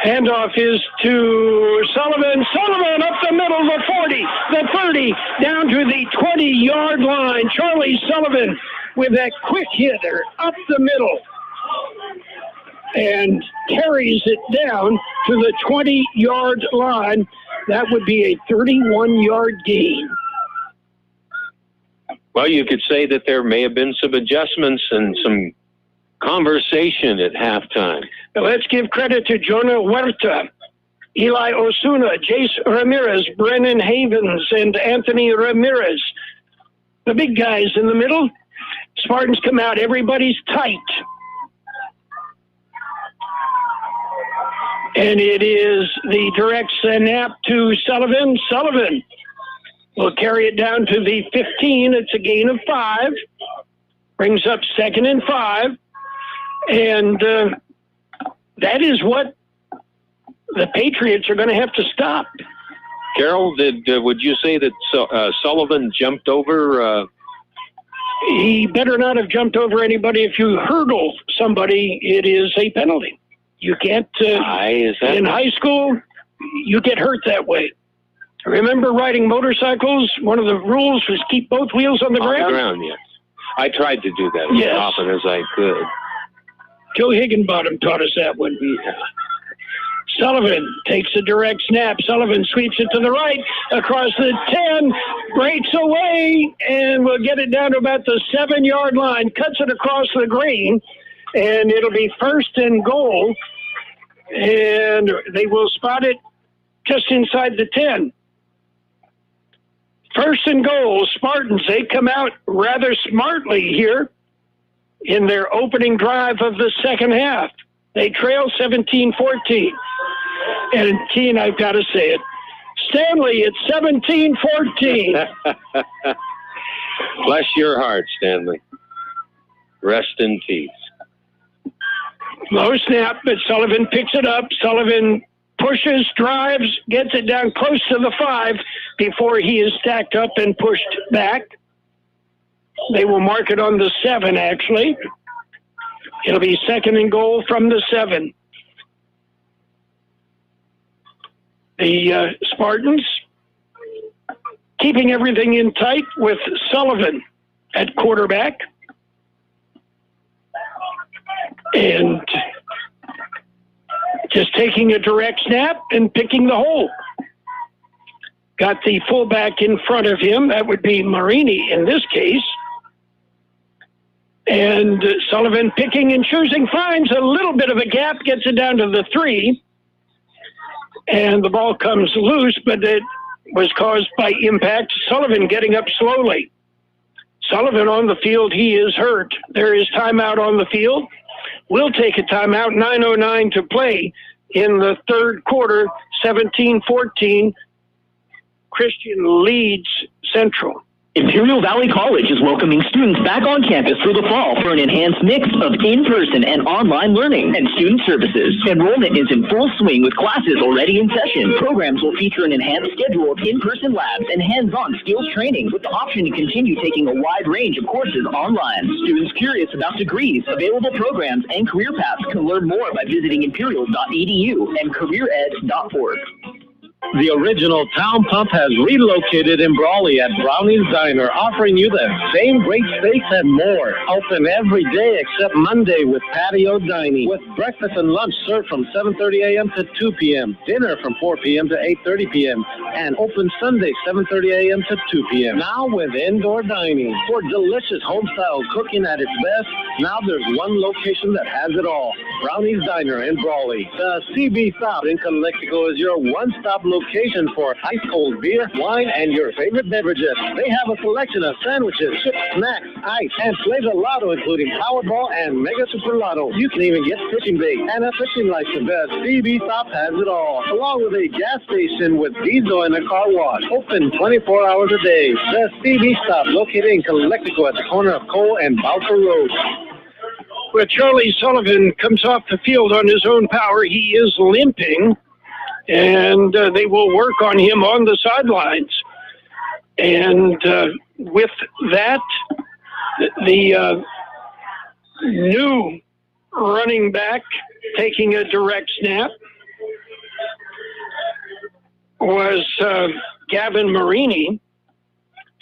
Handoff is to Sullivan. Sullivan up the middle, the 40, the 30, down to the 20-yard line. Charlie Sullivan with that quick hitter up the middle and carries it down to the 20-yard line. That would be a 31-yard gain. Well, you could say that there may have been some adjustments and some conversation at halftime. Let's give credit to Jonah Huerta, Eli Osuna, Jace Ramirez, Brennan Havens, and Anthony Ramirez. The big guys in the middle. Spartans come out. Everybody's tight. And it is the direct snap to Sullivan. Sullivan will carry it down to the 15. It's a gain of 5. Brings up 2nd and 5. And that is what the Patriots are going to have to stop. Carroll, would you say that Sullivan jumped over? He better not have jumped over anybody. If you hurdle somebody, it is a penalty. You can't, in high school, you get hurt that way. Remember riding motorcycles? One of the rules was keep both wheels on the ground? On the ground, yes. I tried to do that as often as I could. Joe Higginbottom taught us that one. Yeah. Sullivan takes a direct snap. Sullivan sweeps it to the right, across the 10, breaks away, and will get it down to about the 7-yard line, cuts it across the green, and it'll be 1st and goal, and they will spot it just inside the 10. 1st and goal, Spartans, they come out rather smartly here in their opening drive of the second half. They trail 17-14. And, Keen, I've got to say it. Stanley, it's 17-14. Bless your heart, Stanley. Rest in peace. Low snap, but Sullivan picks it up. Sullivan pushes, drives, gets it down close to the 5 before he is stacked up and pushed back. They will mark it on the 7, actually. It'll be 2nd and goal from the 7. The Spartans keeping everything in tight with Sullivan at quarterback. And just taking a direct snap and picking the hole. Got the fullback in front of him. That would be Marini in this case. And Sullivan picking and choosing, finds a little bit of a gap, gets it down to the 3. And the ball comes loose, but it was caused by impact. Sullivan getting up slowly. Sullivan on the field, he is hurt. There is timeout on the field. We'll take a timeout, 9:09 to play in the third quarter, 17-14. Christian leads Central. Imperial Valley College is welcoming students back on campus for the fall for an enhanced mix of in-person and online learning and student services. Enrollment is in full swing with classes already in session. Programs will feature an enhanced schedule of in-person labs and hands-on skills training with the option to continue taking a wide range of courses online. Students curious about degrees, available programs, and career paths can learn more by visiting imperial.edu and careered.org. The original Town Pump has relocated in Brawley at Brownies Diner, offering you the same great steaks and more. Open every day except Monday with patio dining, with breakfast and lunch served from 7:30 a.m. to 2 p.m., dinner from 4 p.m. to 8:30 p.m., and open Sunday 7:30 a.m. to 2 p.m. Now with indoor dining. For delicious home-style cooking at its best, now there's one location that has it all. Brownies Diner in Brawley. The CB South in Calexico is your one-stop location for ice-cold beer, wine, and your favorite beverages. They have a selection of sandwiches, chips, snacks, ice, and flavor lotto, including Powerball and Mega Super Lotto. You can even get fishing bait and a fishing license. The CB Stop has it all, along with a gas station with diesel and a car wash. Open 24 hours a day. The CB Stop, located in Calexico at the corner of Cole and Bowser Road. Well, Charlie Sullivan comes off the field on his own power. He is limping. And they will work on him on the sidelines. And with that, the new running back taking a direct snap was Gavin Marini,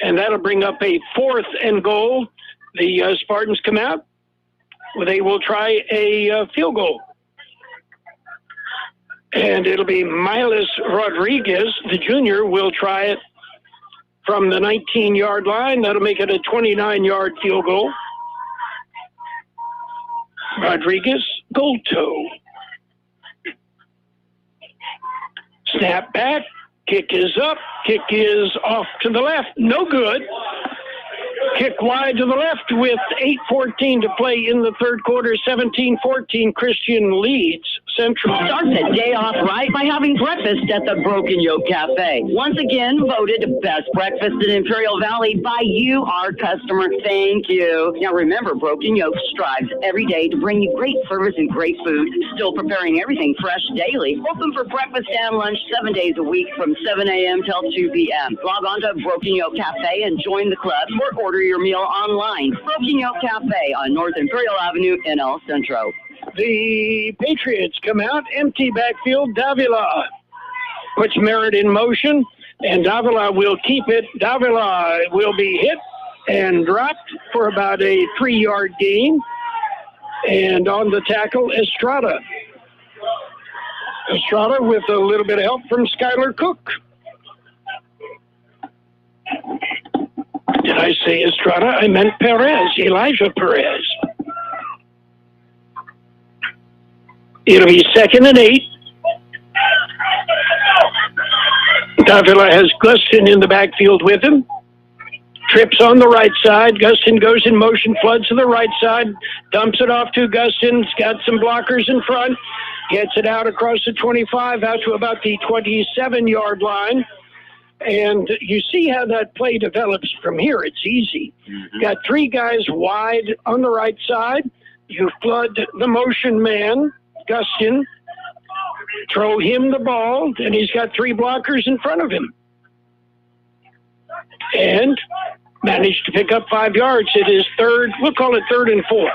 and that'll bring up a 4th and goal. The Spartans come out. They will try a field goal. And it'll be Miles Rodriguez, the junior, will try it from the 19-yard line. That'll make it a 29-yard field goal. Rodriguez, goal toe. Snap back. Kick is up. Kick is off to the left. No good. Kick wide to the left with 8:14 to play in the third quarter. 17-14. Christian leads Central. Start the day off right by having breakfast at the Broken Yolk Café. Once again, voted best breakfast in Imperial Valley by you, our customer. Thank you. Now remember, Broken Yolk strives every day to bring you great service and great food. Still preparing everything fresh daily. Open for breakfast and lunch 7 days a week from 7 a.m. till 2 p.m. Log on to Broken Yolk Café and join the club or order your meal online. Broken Yolk Café on North Imperial Avenue in El Centro. The Patriots come out, empty backfield. Davila puts Merritt in motion, and Davila will keep it. Davila will be hit and dropped for about a 3-yard gain. And on the tackle, Estrada. Estrada with a little bit of help from Skylar Cook. Did I say Estrada? I meant Perez, Elijah Perez. It'll be 2nd and 8. Davila has Gustin in the backfield with him. Trips on the right side. Gustin goes in motion, floods to the right side, dumps it off to Gustin. He's got some blockers in front. Gets it out across the 25, out to about the 27-yard line. And you see how that play develops from here. It's easy. Got 3 guys wide on the right side. You flood the motion man, Gustin, throw him the ball, and he's got 3 blockers in front of him. And managed to pick up 5 yards. It is we'll call it 3rd and 4.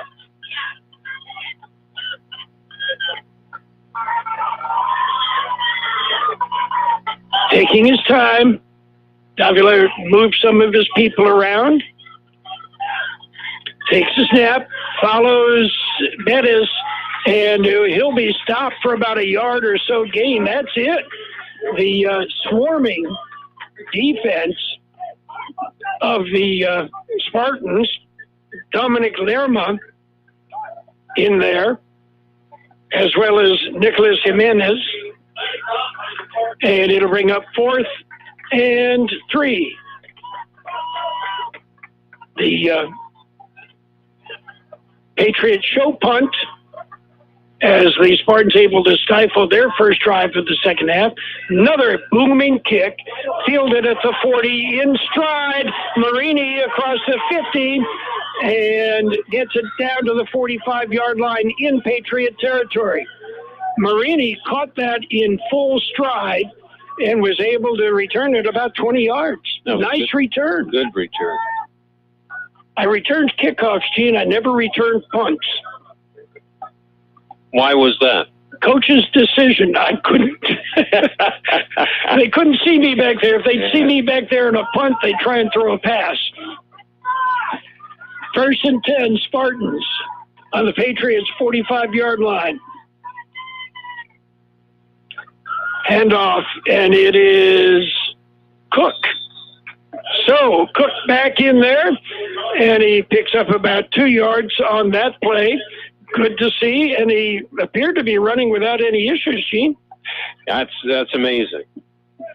Taking his time, Davila moves some of his people around, takes a snap, follows Bettis, and he'll be stopped for about a yard or so gain. That's it. The swarming defense of the Spartans, Dominic Lerma in there, as well as Nicholas Jimenez. And it'll bring up 4th and 3. The Patriots show punt as the Spartans able to stifle their first drive of the second half. Another booming kick, fielded at the 40, in stride. Marini across the 50 and gets it down to the 45-yard line in Patriot territory. Marini caught that in full stride and was able to return it about 20 yards. Nice return. Good return. I returned kickoffs, Gene. I never returned punts. Why was that? Coach's decision. I couldn't. They couldn't see me back there. If they'd see me back there in a punt, they'd try and throw a pass. 1st and 10, Spartans on the Patriots' 45-yard line. Handoff, and it is Cook. So Cook back in there, and he picks up about 2 yards on that play. Good to see, and he appeared to be running without any issues, Gene. That's amazing.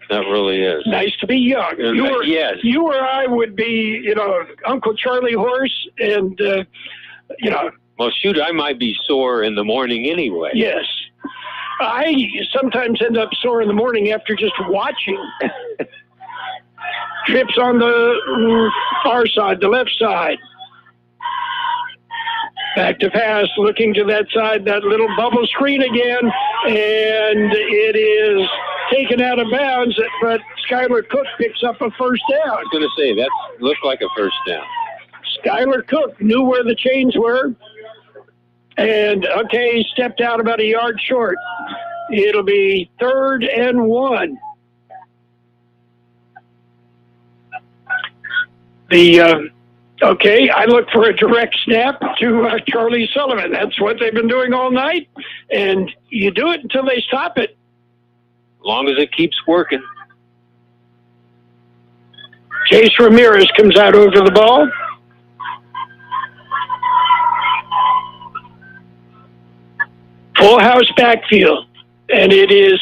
That really is. Nice to be young. Yes. You or I would be, Uncle Charlie Horse, and, Well, shoot, I might be sore in the morning anyway. Yes. I sometimes end up sore in the morning after just watching. Trips on the far side, the left side. Back to pass, looking to that side, that little bubble screen again, and it is taken out of bounds, but Skylar Cook picks up a first down. I was going to say, that looked like a first down. Skylar Cook knew where the chains were, and, he stepped out about a yard short. It'll be 3rd and 1. Okay, I look for a direct snap to Charlie Sullivan. That's what they've been doing all night, and you do it until they stop it. As long as it keeps working. Jace Ramirez comes out over the ball. Full house backfield, and it is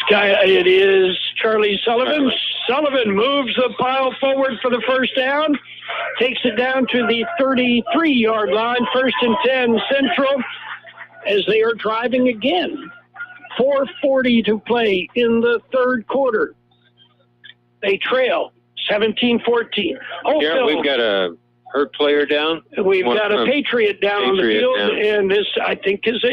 Charlie Sullivan. Sullivan moves the pile forward for the first down, takes it down to the 33-yard line, 1st and 10 Central, as they are driving again. 4:40 to play in the third quarter. They trail 17-14. Yeah, we've got a hurt player down. We've got a Patriot down on the field, and this, I think, is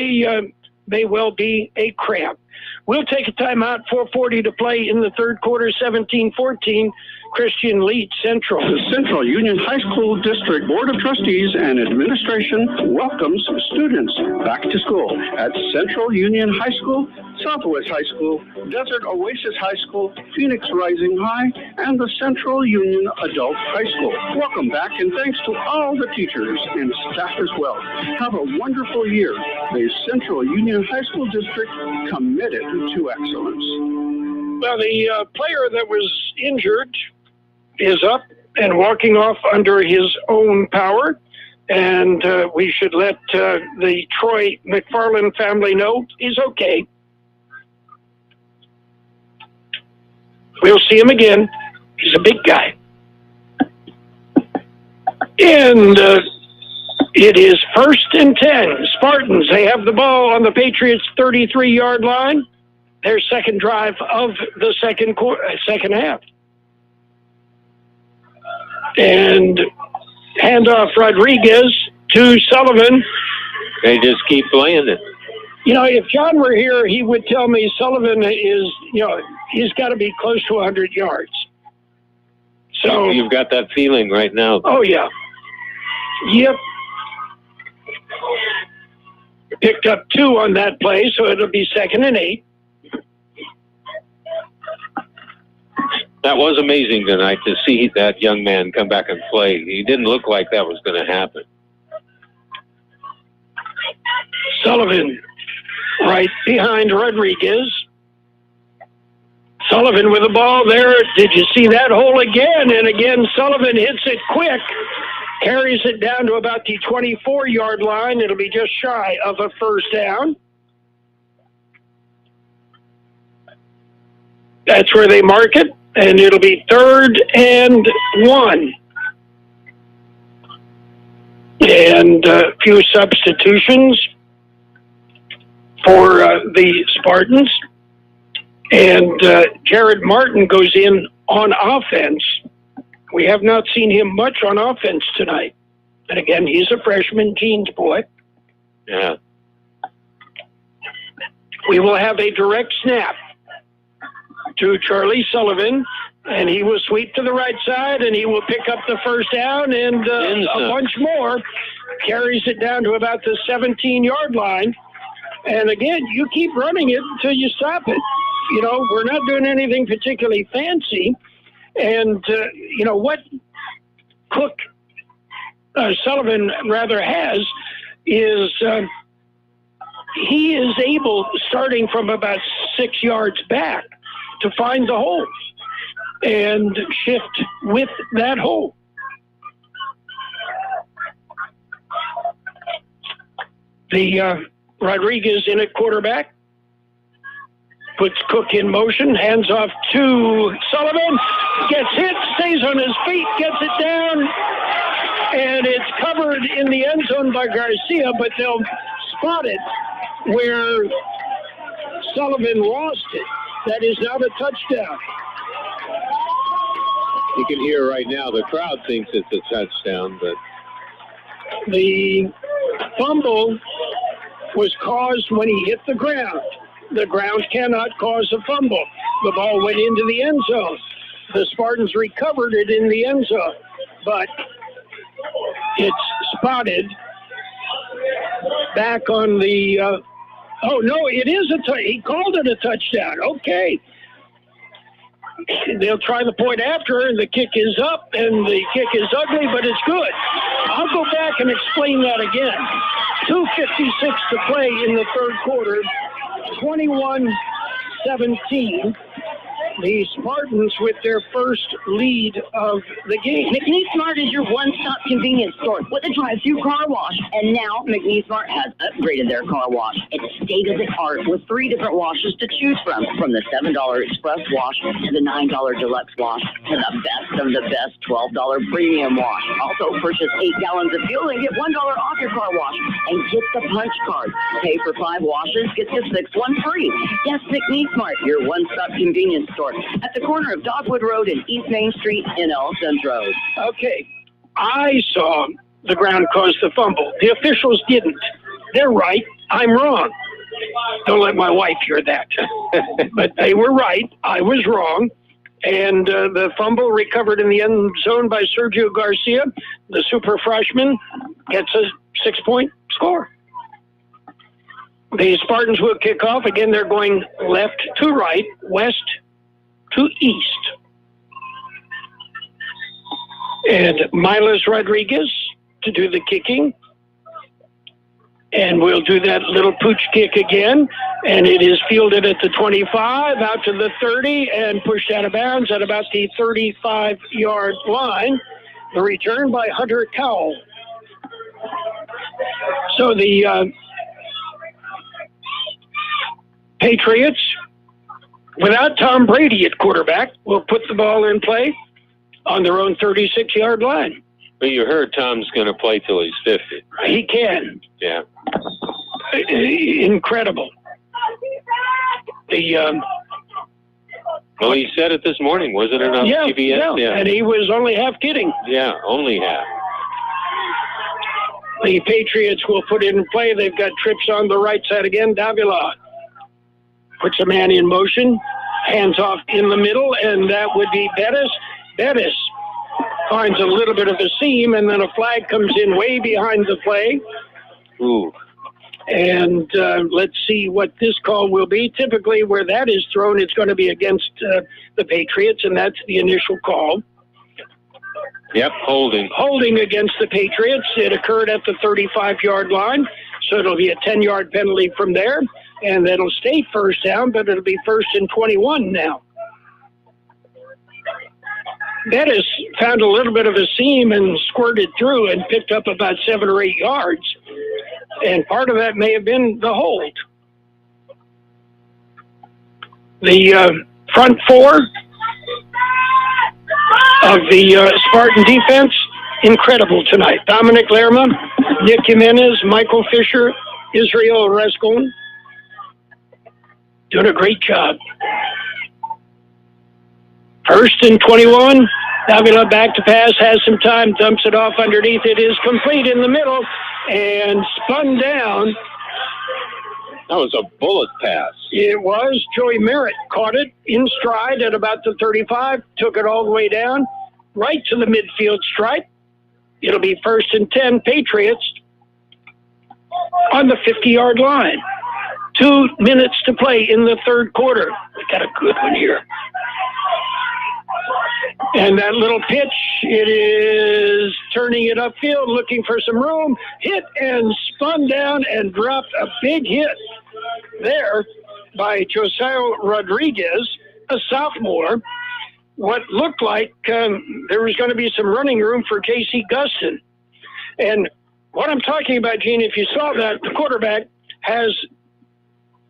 may well be a cramp. We'll take a timeout. 4:40 to play in the third quarter. 17-14. Christian leads Central. The Central Union High School District Board of Trustees and Administration welcomes students back to school at Central Union High School, Southwest High School, Desert Oasis High School, Phoenix Rising High, and the Central Union Adult High School. Welcome back, and thanks to all the teachers and staff as well. Have a wonderful year. The Central Union High School District committed to excellence. Well, the player that was injured is up and walking off under his own power, and we should let the Troy McFarland family know he's okay. We'll see him again. He's a big guy. And it is 1st and 10. Spartans, they have the ball on the Patriots' 33-yard line. Their second drive of the second half. And handoff Rodriguez to Sullivan. They just keep playing it. You know, if John were here, he would tell me Sullivan is, he's got to be close to 100 yards. So you've got that feeling right now. Oh, yeah. Yep. Picked up 2 on that play, so it'll be 2nd and 8. That was amazing tonight to see that young man come back and play. He didn't look like that was going to happen. Sullivan right behind Rodriguez. Sullivan with the ball there. Did you see that hole again? And again, Sullivan hits it quick. Carries it down to about the 24-yard line. It'll be just shy of a first down. That's where they mark it. And it'll be 3rd and 1. And a few substitutions for the Spartans. And Jared Martin goes in on offense. We have not seen him much on offense tonight. And again, he's a freshman jeans boy. Yeah. We will have a direct snap to Charlie Sullivan, and he will sweep to the right side, and he will pick up the first down, and a bunch more. Carries it down to about the 17-yard line. And again, you keep running it until you stop it. You know, we're not doing anything particularly fancy. And, what Sullivan rather has is he is able, starting from about 6 yards back, to find the hole and shift with that hole. The Rodriguez in at quarterback. Puts Cook in motion, hands off to Sullivan, gets hit, stays on his feet, gets it down, and it's covered in the end zone by Garcia, but they'll spot it where Sullivan lost it. That is not a touchdown. You can hear right now the crowd thinks it's a touchdown, but the fumble was caused when he hit the ground. The ground cannot cause a fumble. The ball went into the end zone. The Spartans recovered it in the end zone, but it's spotted back on the, oh no, it is he called it a touchdown. Okay. They'll try the point after, and the kick is up, and the kick is ugly, but it's good. I'll go back and explain that again. 2:56 to play in the third quarter, 21-17. The Spartans with their first lead of the game. McNeece Mart is your one-stop convenience store with a drive-through car wash. And now McNeece Mart has upgraded their car wash. It's state-of-the-art with 3 different washes to choose from the $7 express wash to the $9 deluxe wash to the best of the best $12 premium wash. Also, purchase 8 gallons of fuel and get $1 off your car wash. And get the punch card. Pay for 5 washes, get the 6th one free. Yes, McNeece Mart, your one-stop convenience store at the corner of Dogwood Road and East Main Street in El Centro. Okay, I saw the ground cause the fumble. The officials didn't. They're right. I'm wrong. Don't let my wife hear that. But they were right. I was wrong. And the fumble recovered in the end zone by Sergio Garcia, the super freshman, gets a 6-point score. The Spartans will kick off. Again, they're going left to right, west to east. And Miles Rodriguez to do the kicking. And we'll do that little pooch kick again. And it is fielded at the 25, out to the 30, and pushed out of bounds at about the 35-yard line. The return by Hunter Cowell. So the Patriots, without Tom Brady at quarterback, will put the ball in play on their own 36-yard line. But you heard Tom's going to play till he's 50. He can. Yeah. Incredible. Well, he said it this morning, wasn't it, on TBS? Yeah, and he was only half kidding. Yeah, only half. The Patriots will put it in play. They've got trips on the right side again. Davila puts a man in motion, hands off in the middle, and that would be Bettis. Bettis finds a little bit of a seam, and then a flag comes in way behind the play. Ooh. And let's see what this call will be. Typically, where that is thrown, it's going to be against the Patriots, and that's the initial call. Yep, holding. Holding against the Patriots. It occurred at the 35-yard line, so it'll be a 10-yard penalty from there, and that'll stay first down, but it'll be 1st and 21 now. Bettis found a little bit of a seam and squirted through and picked up about 7 or 8 yards. And part of that may have been the hold. The front four of the Spartan defense, incredible tonight. Dominic Lerma, Nick Jimenez, Michael Fisher, Israel Rescon, doing a great job. 1st and 21. Davila back to pass, has some time, dumps it off underneath. It is complete in the middle and spun down. That was a bullet pass. It was. Joey Merritt caught it in stride at about the 35, took it all the way down, right to the midfield stripe. It'll be 1st and 10, Patriots on the 50-yard line. 2 minutes to play in the third quarter. We got a good one here. And that little pitch, it is turning it upfield, looking for some room, hit and spun down and dropped a big hit there by Josiah Rodriguez, a sophomore. What looked like there was going to be some running room for Casey Gustin. And what I'm talking about, Gene, if you saw that, the quarterback has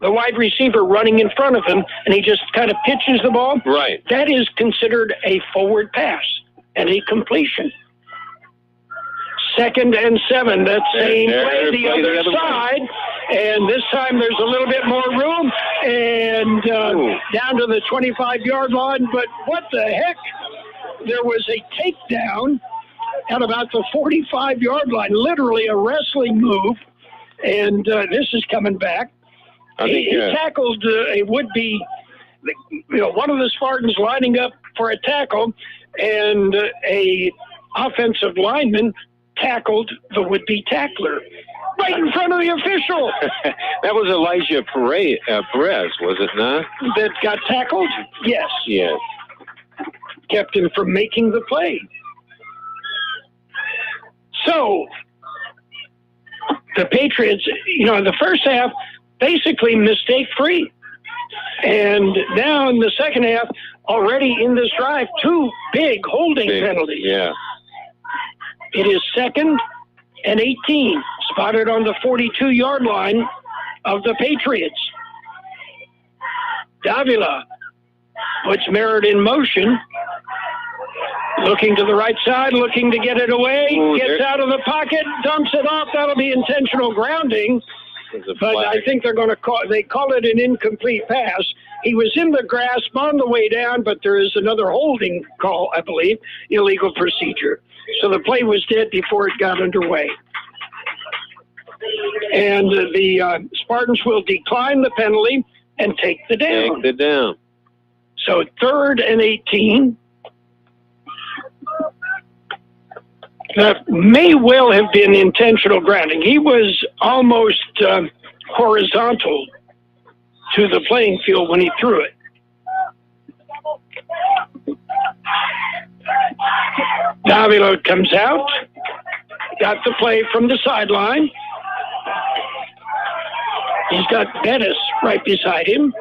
the wide receiver running in front of him, and he just kind of pitches the ball. Right. That is considered a forward pass and a completion. 2nd and 7. That same way, the other side. And this time there's a little bit more room, and down to the 25-yard line. But what the heck? There was a takedown at about the 45-yard line, literally a wrestling move, and this is coming back. He tackled a would-be, one of the Spartans lining up for a tackle, and a offensive lineman tackled the would-be tackler right in front of the official. That was Elijah Perez, was it not? That got tackled? Yes. Yes. kept him from making the play. So the Patriots, in the first half, basically mistake-free. And now in the second half, already in this drive, 2 big holding penalties. Yeah. It is 2nd and 18, spotted on the 42-yard line of the Patriots. Davila puts Merritt in motion, looking to the right side, looking to get it away, gets out of the pocket, dumps it off. That'll be intentional grounding. But I think they're going to call it an incomplete pass. He was in the grasp on the way down, but there is another holding call, I believe, illegal procedure. So the play was dead before it got underway. And the Spartans will decline the penalty and take the down. Take the down. So 3rd and 18. That may well have been intentional grounding. He was almost horizontal to the playing field when he threw it. Davila comes out, got the play from the sideline. He's got Bettis right beside him.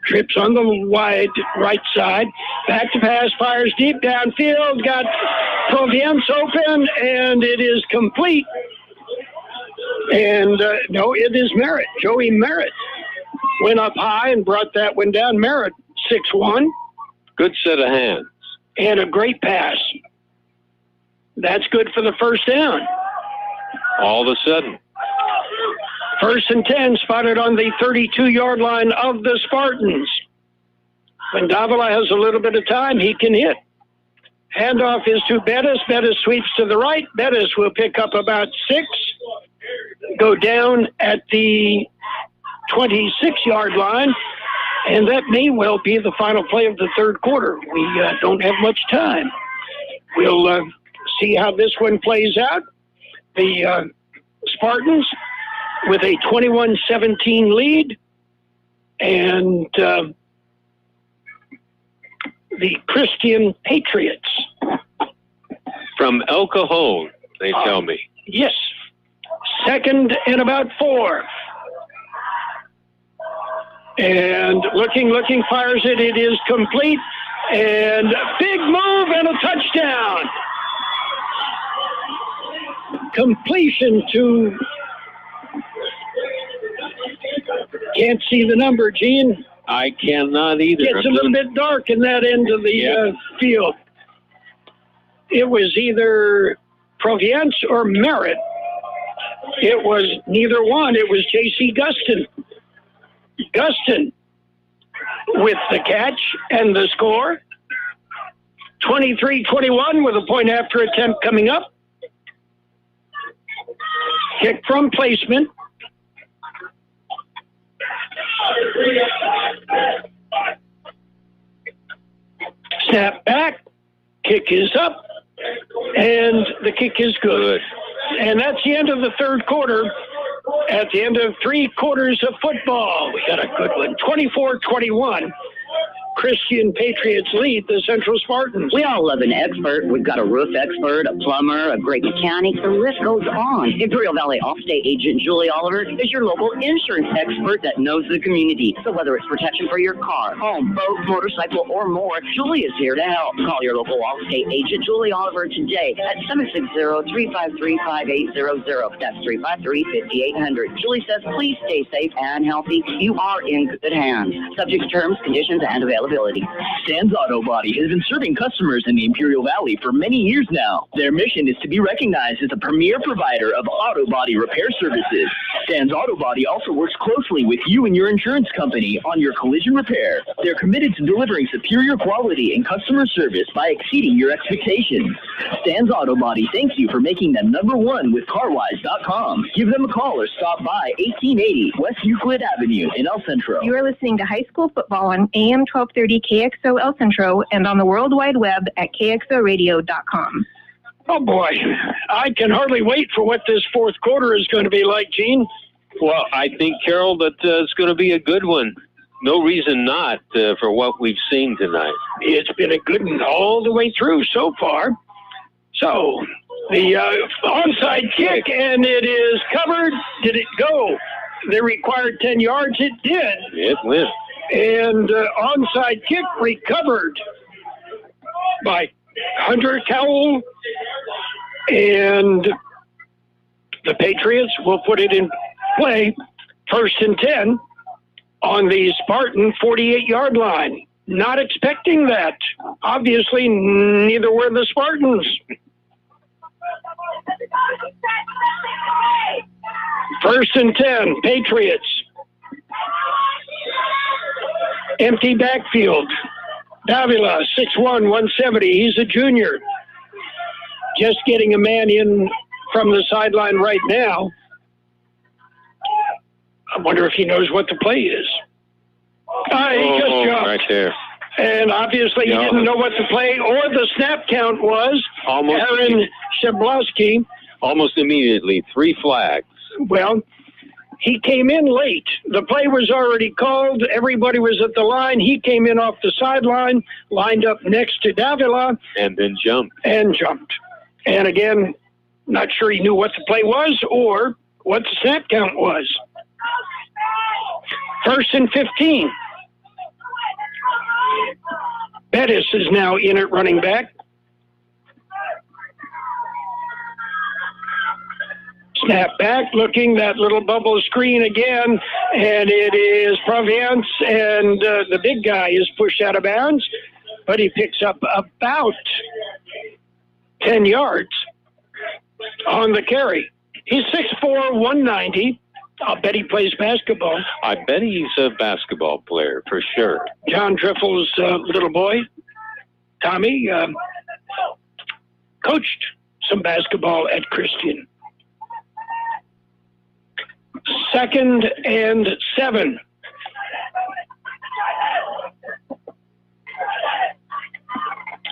Trips on the wide right side. Back to pass, fires deep downfield. Got Provience open, and it is complete. And no, it is Merritt. Joey Merritt went up high and brought that one down. Merritt, 6'1". Good set of hands. And a great pass. That's good for the first down. All of a sudden. 1st and 10, spotted on the 32-yard line of the Spartans. When Davila has a little bit of time, he can hit. Handoff is to Bettis. Bettis sweeps to the right. Bettis will pick up about 6. Go down at the 26-yard line. And that may well be the final play of the third quarter. We don't have much time. We'll see how this one plays out. The Spartans with a 21-17 lead, and the Christian Patriots. From El Cajon, they tell me. Yes. 2nd and about 4. And looking, fires it. It is complete. And big move and a touchdown. Completion to... Can't see the number, Gene. I cannot either. It's a little bit dark in that end of the field. It was either Provience or Merritt. It was neither one. It was J.C. Gustin. Gustin with the catch and the score. 23-21 with a point after attempt coming up. Kick from placement. Snap back. Kick is up. And the kick is good. And that's the end of the third quarter. At the end of 3 quarters of football, we got a good one. 24-21. Christian Patriots lead the Central Spartans. We all love an expert. We've got a roof expert, a plumber, a great mechanic. The list goes on. Imperial Valley Allstate agent Julie Oliver is your local insurance expert that knows the community. So whether it's protection for your car, home, boat, motorcycle, or more, Julie is here to help. Call your local Allstate agent Julie Oliver today at 760-353-5800. That's 353-5800. Julie says, please stay safe and healthy. You are in good hands. Subject to terms, conditions, and availability. Stan's Auto Body has been serving customers in the Imperial Valley for many years now. Their mission is to be recognized as a premier provider of auto body repair services. Stan's Auto Body also works closely with you and your insurance company on your collision repair. They're committed to delivering superior quality and customer service by exceeding your expectations. Stan's Auto Body thanks you for making them #1 with CarWise.com. Give them a call or stop by 1880 West Euclid Avenue in El Centro. You are listening to high school football on AM 1230 KXO El Centro and on the World Wide Web at KXORadio.com. Oh, boy. I can hardly wait for what this fourth quarter is going to be like, Gene. Well, I think, Carroll, that it's going to be a good one. no reason not for what we've seen tonight. It's been a good one all the way through so far. So, the onside kick, and it is covered. Did it go? The required 10 yards. It did. It went. And onside kick recovered by Hunter Cowell. And the Patriots will put it in play. 1st and 10 on the Spartan 48-yard line. Not expecting that. Obviously, neither were the Spartans. 1st and 10, Patriots. Empty backfield. Davila, 6'1", 170. He's a junior. Just getting a man in from the sideline right now. I wonder if he knows what the play is. He just jumped. Right there. And obviously he didn't know what the play or the snap count was. Almost. Aaron Shablowski. Almost immediately. 3 flags. Well, he came in late. The play was already called. Everybody was at the line. He came in off the sideline, lined up next to Davila. And then jumped. And again, not sure he knew what the play was or what the snap count was. 1st and 15. Bettis is now in at running back. Snap back, looking, that little bubble screen again, and it is Proviance, and the big guy is pushed out of bounds, but he picks up about 10 yards on the carry. He's 6'4", 190. I'll bet he plays basketball. I bet he's a basketball player, for sure. John Triffel's little boy, Tommy, coached some basketball at Christian. 2nd and 7.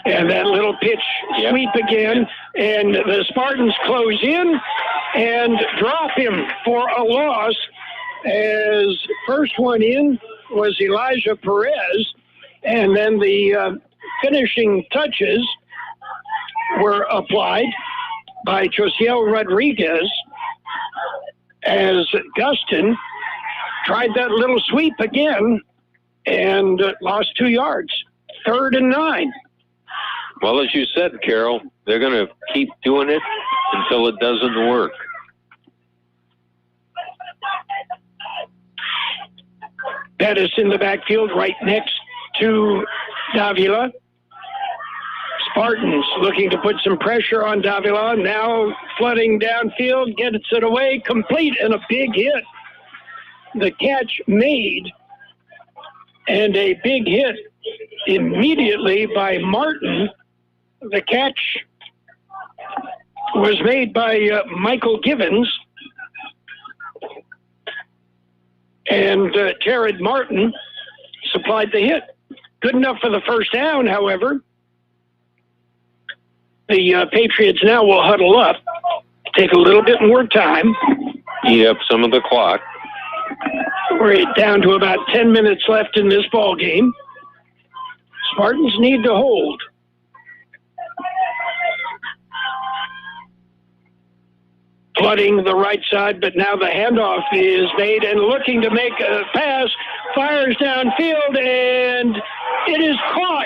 And that little pitch sweep again. And the Spartans close in and drop him for a loss. As first one in was Elijah Perez. And then the finishing touches were applied by Josiel Rodriguez, as Gustin tried that little sweep again and lost 2 yards. 3rd and 9. Well, as you said, Carroll, they're going to keep doing it until it doesn't work. Bettis in the backfield right next to Davila. Spartans looking to put some pressure on Davila. Now flooding downfield, gets it away, complete, and a big hit. The catch made, and a big hit immediately by Martin. The catch was made by Michael Givens. And Jared Martin supplied the hit. Good enough for the first down, however. The Patriots now will huddle up, take a little bit more time. Eat up some of the clock. We're down to about 10 minutes left in this ball game. Spartans need to hold. Flooding the right side, but now the handoff is made and looking to make a pass. Fires downfield, and it is caught.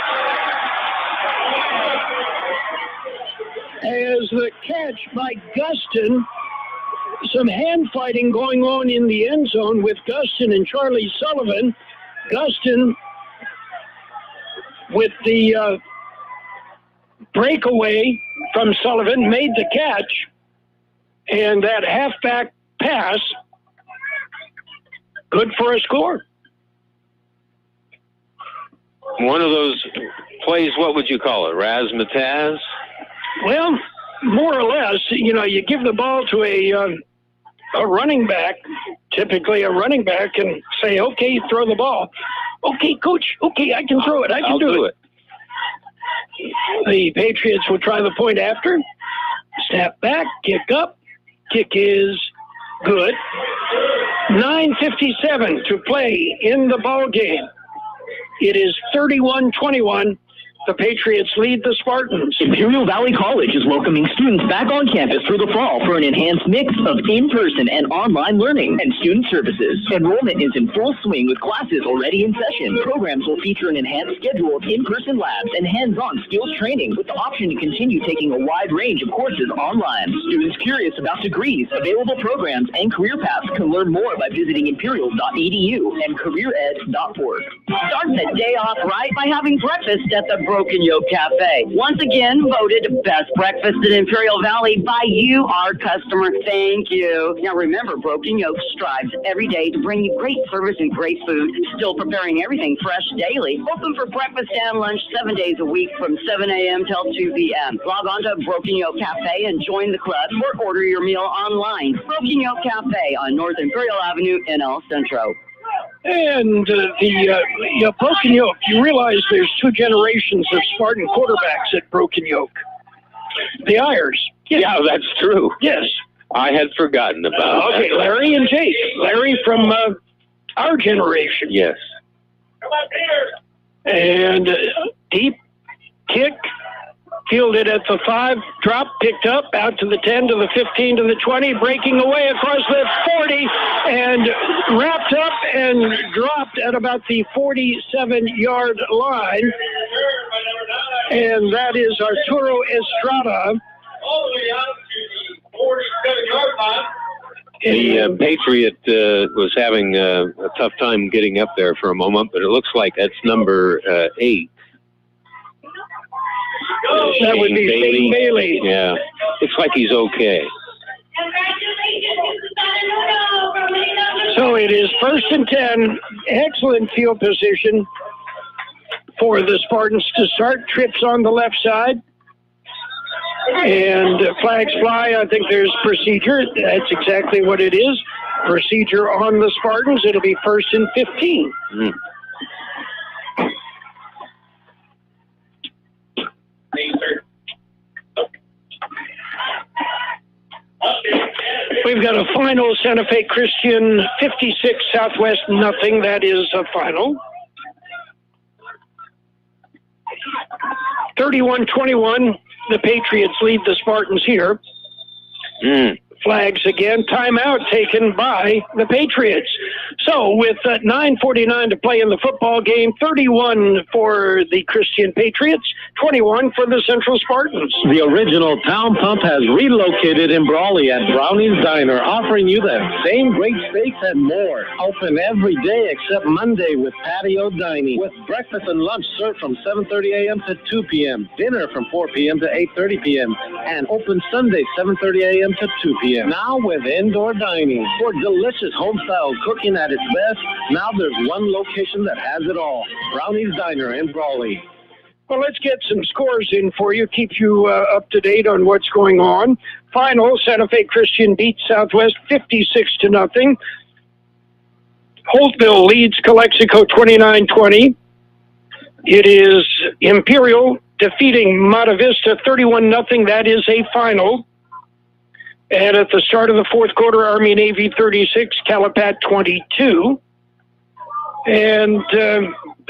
As the catch by Gustin, some hand fighting going on in the end zone with Gustin and Charlie Sullivan. Gustin with the breakaway from Sullivan made the catch, and that halfback pass, good for a score. One of those plays, what would you call it, razzmatazz? Well, more or less, you know, you give the ball to a running back, typically a running back, and say, okay, throw the ball. Okay, coach, okay, I can throw it. I can do it. The Patriots will try the point after. Snap back, kick up. Kick is good. 9:57 to play in the ball game. It is 31-21. The Patriots lead the Spartans. Imperial Valley College is welcoming students back on campus for the fall for an enhanced mix of in-person and online learning and student services. Enrollment is in full swing with classes already in session. Programs will feature an enhanced schedule of in-person labs and hands-on skills training with the option to continue taking a wide range of courses online. Students curious about degrees, available programs, and career paths can learn more by visiting imperial.edu and careered.org. Start the day off right by having breakfast at the Broken Yolk Café. Once again, voted best breakfast in Imperial Valley by you, our customer. Thank you. Now remember, Broken Yolk strives every day to bring you great service and great food, still preparing everything fresh daily. Open for breakfast and lunch 7 days a week from 7 a.m. till 2 p.m. Log on to Broken Yolk Café and join the club or order your meal online. Broken Yolk Café on North Imperial Avenue in El Centro. And the Broken Yolk, you realize there's two generations of Spartan quarterbacks at Broken Yolk. The Ayers. Yes. Yeah, that's true. Yes. I had forgotten about okay, that. Larry and Jake. Larry from our generation. Yes. And deep kick, fielded at the 5, drop, picked up, out to the 10, to the 15, to the 20, breaking away across the 40, and wrapped up and dropped at about the 47-yard line. And that is Arturo Estrada. The Patriot was having a tough time getting up there for a moment, but it looks like that's number 8. That would be Shane Bailey. Yeah, looks like he's okay. So it is 1st and 10. Excellent field position for the Spartans to start. Trips on the left side. And flags fly. I think there's procedure. That's exactly what it is. Procedure on the Spartans. It'll be 1st and 15. We've got a final, Santa Fe Christian 56, Southwest nothing. That is a final. 31-21, the Patriots lead the Spartans here. Flags again. Timeout taken by the Patriots. So with 9:49 to play in the football game, 31 for the Christian Patriots, 21 for the Central Spartans. The original Town Pump has relocated in Brawley at Brownies Diner, offering you the same great steaks and more. Open every day except Monday with patio dining, with breakfast and lunch served from 7:30 a.m. to 2 p.m., dinner from 4 p.m. to 8:30 p.m., and open Sunday 7:30 a.m. to 2 p.m. Now with indoor dining. For delicious home-style cooking at its best, now there's one location that has it all. Brownies Diner in Brawley. Well, let's get some scores in for you, keep you up to date on what's going on. Final, Santa Fe Christian beats Southwest 56-0. Holtville leads Calexico 29-20. It is Imperial defeating Mata Vista 31-0. That is a final. And at the start of the fourth quarter, Army-Navy 36, Calapat 22. And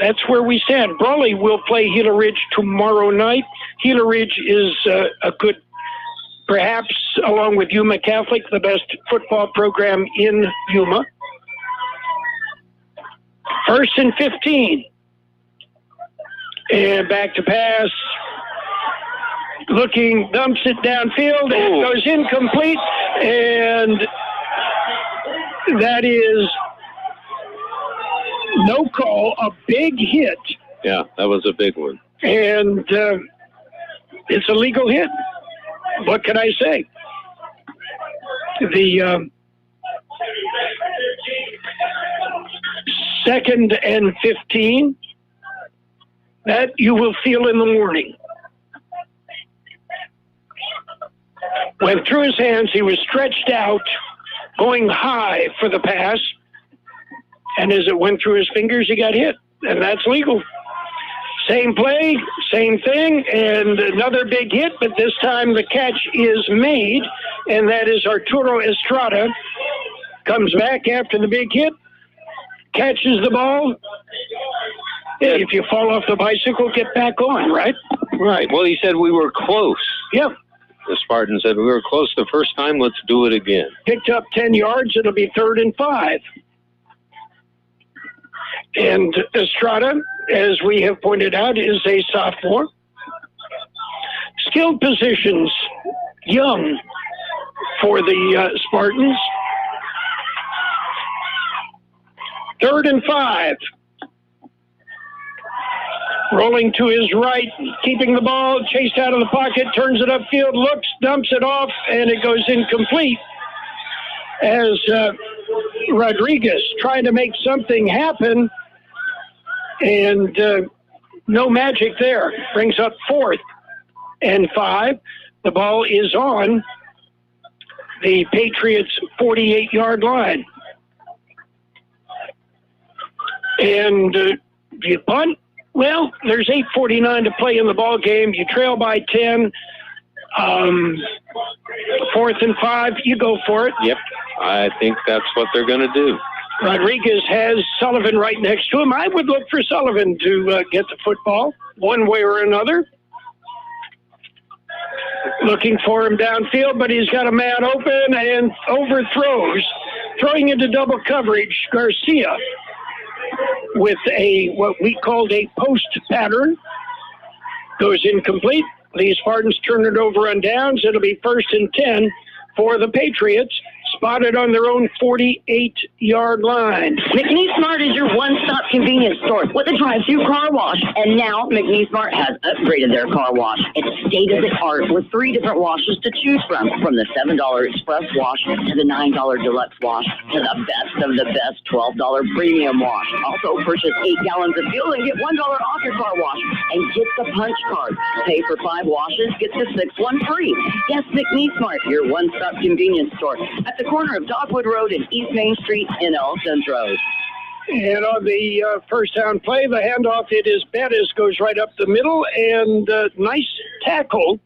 that's where we stand. Brawley will play Gila Ridge tomorrow night. Gila Ridge is a good, perhaps along with Yuma Catholic, the best football program in Yuma. 1st and 15. And back to pass. Looking, dumps it downfield, and it goes incomplete, and that is no call, a big hit. Yeah, that was a big one. And it's a legal hit. What can I say? The 2nd and 15, that you will feel in the morning. Went through his hands, he was stretched out, going high for the pass, and as it went through his fingers, he got hit, and that's legal. Same play, same thing, and another big hit, but this time the catch is made, and that is Arturo Estrada, comes back after the big hit, catches the ball. If you fall off the bicycle, get back on, right? Right. Well, he said we were close. Yep. The Spartan said we were close the first time. Let's do it again. Picked up 10 yards. It'll be 3rd and 5. And Estrada, as we have pointed out, is a sophomore. Skilled positions, young for the Spartans. 3rd and 5. Rolling to his right, keeping the ball, chased out of the pocket, turns it upfield, looks, dumps it off, and it goes incomplete. As Rodriguez trying to make something happen, and no magic there. Brings up 4th and 5. The ball is on the Patriots' 48-yard line. And you punt? Well, there's 8:49 to play in the ball game. You trail by 10. 4th and 5, you go for it. Yep, I think that's what they're going to do. Rodriguez has Sullivan right next to him. I would look for Sullivan to get the football one way or another. Looking for him downfield, but he's got a man open and overthrows. Throwing into double coverage, Garcia with what we called a post pattern. Goes incomplete. The Spartans turn it over on downs. It'll be 1st and 10 for the Patriots. Spotted on their own 48-yard line. McNeece Mart is your one-stop convenience store with a drive-through car wash. And now McNeece Mart has upgraded their car wash. It's state-of-the-art with 3 different washes to choose from the $7 express wash to the $9 deluxe wash to the best of the best $12 premium wash. Also purchase 8 gallons of fuel and get $1 off your car wash. And get the punch card. Pay for 5 washes, get the 6th one free. Yes, McNeece Mart, your one-stop convenience store at the corner of Dogwood Road and East Main Street in El Centro. And on the first down play, the handoff, it is Bettis, goes right up the middle, and nice tackle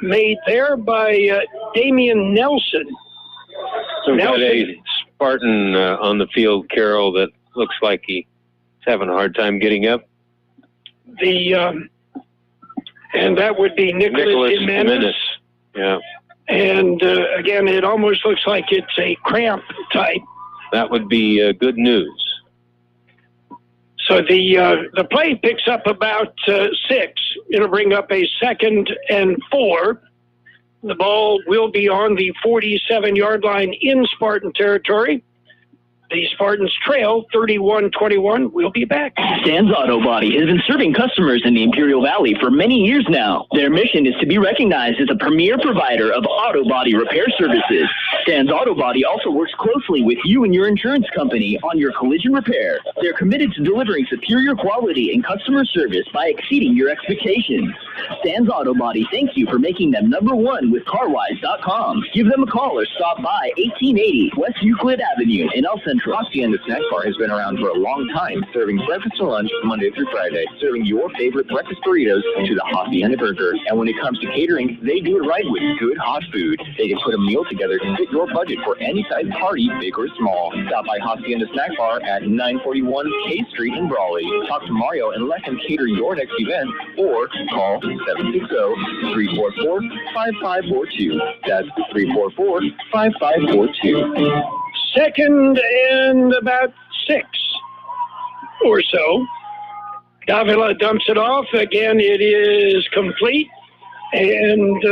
made there by Damian Nelson. So we've got a Spartan on the field, Carroll, that looks like he's having a hard time getting up. And that would be Nicholas Jimenez. Yeah. And again, it almost looks like it's a cramp type. That would be good news. So the play picks up about 6. It'll bring up a 2nd and 4. The ball will be on the 47-yard line in Spartan territory. The Spartans trail 31-21. We'll be back. Stan's Auto Body has been serving customers in the Imperial Valley for many years now. Their mission is to be recognized as a premier provider of auto body repair services. Stan's Auto Body also works closely with you and your insurance company on your collision repair. They're committed to delivering superior quality and customer service by exceeding your expectations. Stan's Auto Body thanks you for making them #1 with CarWise.com. Give them a call or stop by 1880 West Euclid Avenue in El Centro. Hacienda Snack Bar has been around for a long time, serving breakfast and lunch Monday through Friday, serving your favorite breakfast burritos to the Hacienda Burger. And when it comes to catering, they do it right with good hot food. They can put a meal together to fit your budget for any size party, big or small. Stop by Hacienda Snack Bar at 941 K Street in Brawley. Talk to Mario and let him cater your next event, or call 760-344-5542. That's 344-5542. 2nd and about 6 or so. Davila dumps it off. Again, it is complete. And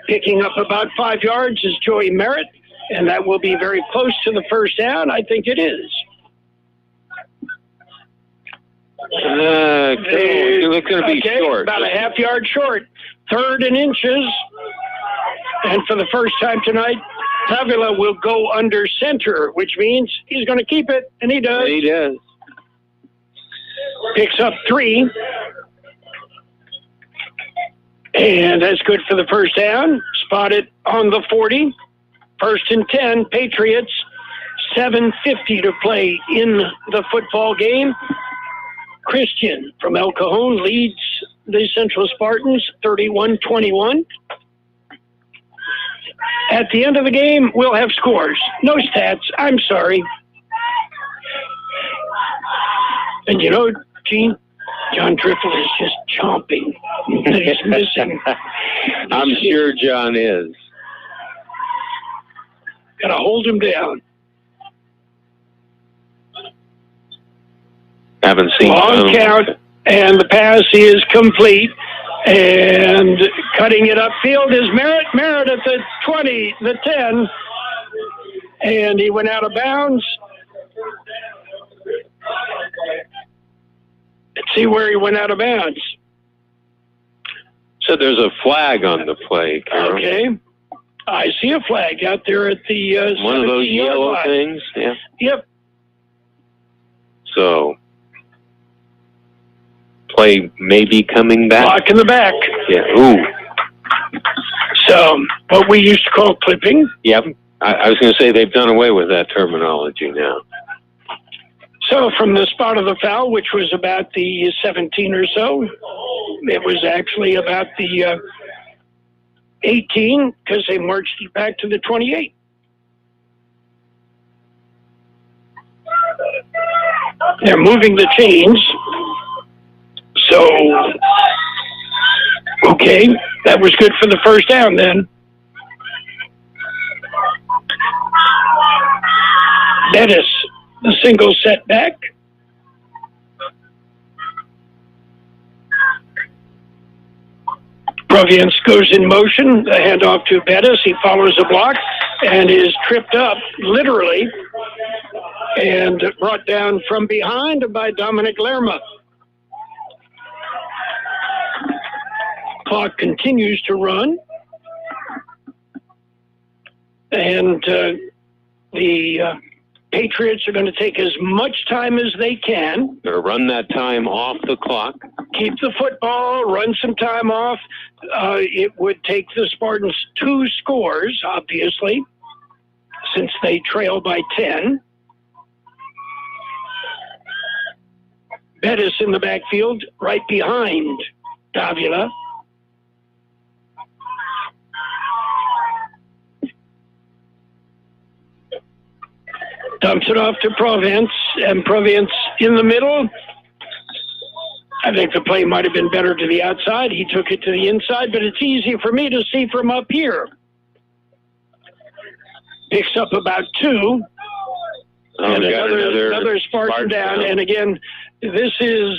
picking up about 5 yards is Joey Merritt. And that will be very close to the first down. I think it is. It's going to be short. About a half yard short. 3rd and inches. And for the first time tonight, Davila will go under center, which means he's going to keep it, and he does. He does. Picks up 3. And that's good for the first down. Spotted on the 40. 1st and 10, Patriots. 7:50 to play in the football game. Christian from El Cajon leads the Central Spartans 31-21. At the end of the game, we'll have scores. No stats. I'm sorry. And you know, Gene, John Triffle is just chomping that he's missing. I'm sure John is. Gotta hold him down. Haven't seen long count, and the pass is complete. And cutting it upfield is Merritt. Merritt at the 20, the 10, and he went out of bounds. Let's see where he went out of bounds. So there's a flag on the play, Carol. Okay. I see a flag out there at the one of those yellow line. Things, yeah. Yep. So play may be coming back. Block in the back. Yeah. Ooh. So what we used to call clipping. Yep. I was going to say they've done away with that terminology now. So from the spot of the foul, which was about the 17 or so, it was actually about the 18 because they marched it back to the 28. They're moving the chains. So, okay, that was good for the first down then. Bettis, the single setback. Providence goes in motion. The handoff to Bettis. He follows the block and is tripped up, literally, and brought down from behind by Dominic Lerma. Clock continues to run. And the Patriots are going to take as much time as they can. They're run that time off the clock. Keep the football, run some time off. It would take the Spartans 2 scores, obviously, since they trail by 10. Bettis in the backfield, right behind Davila. Dumps it off to Providence, and Providence in the middle. I think the play might have been better to the outside. He took it to the inside, but it's easy for me to see from up here. Picks up about 2. And another Spartan down. And again, this is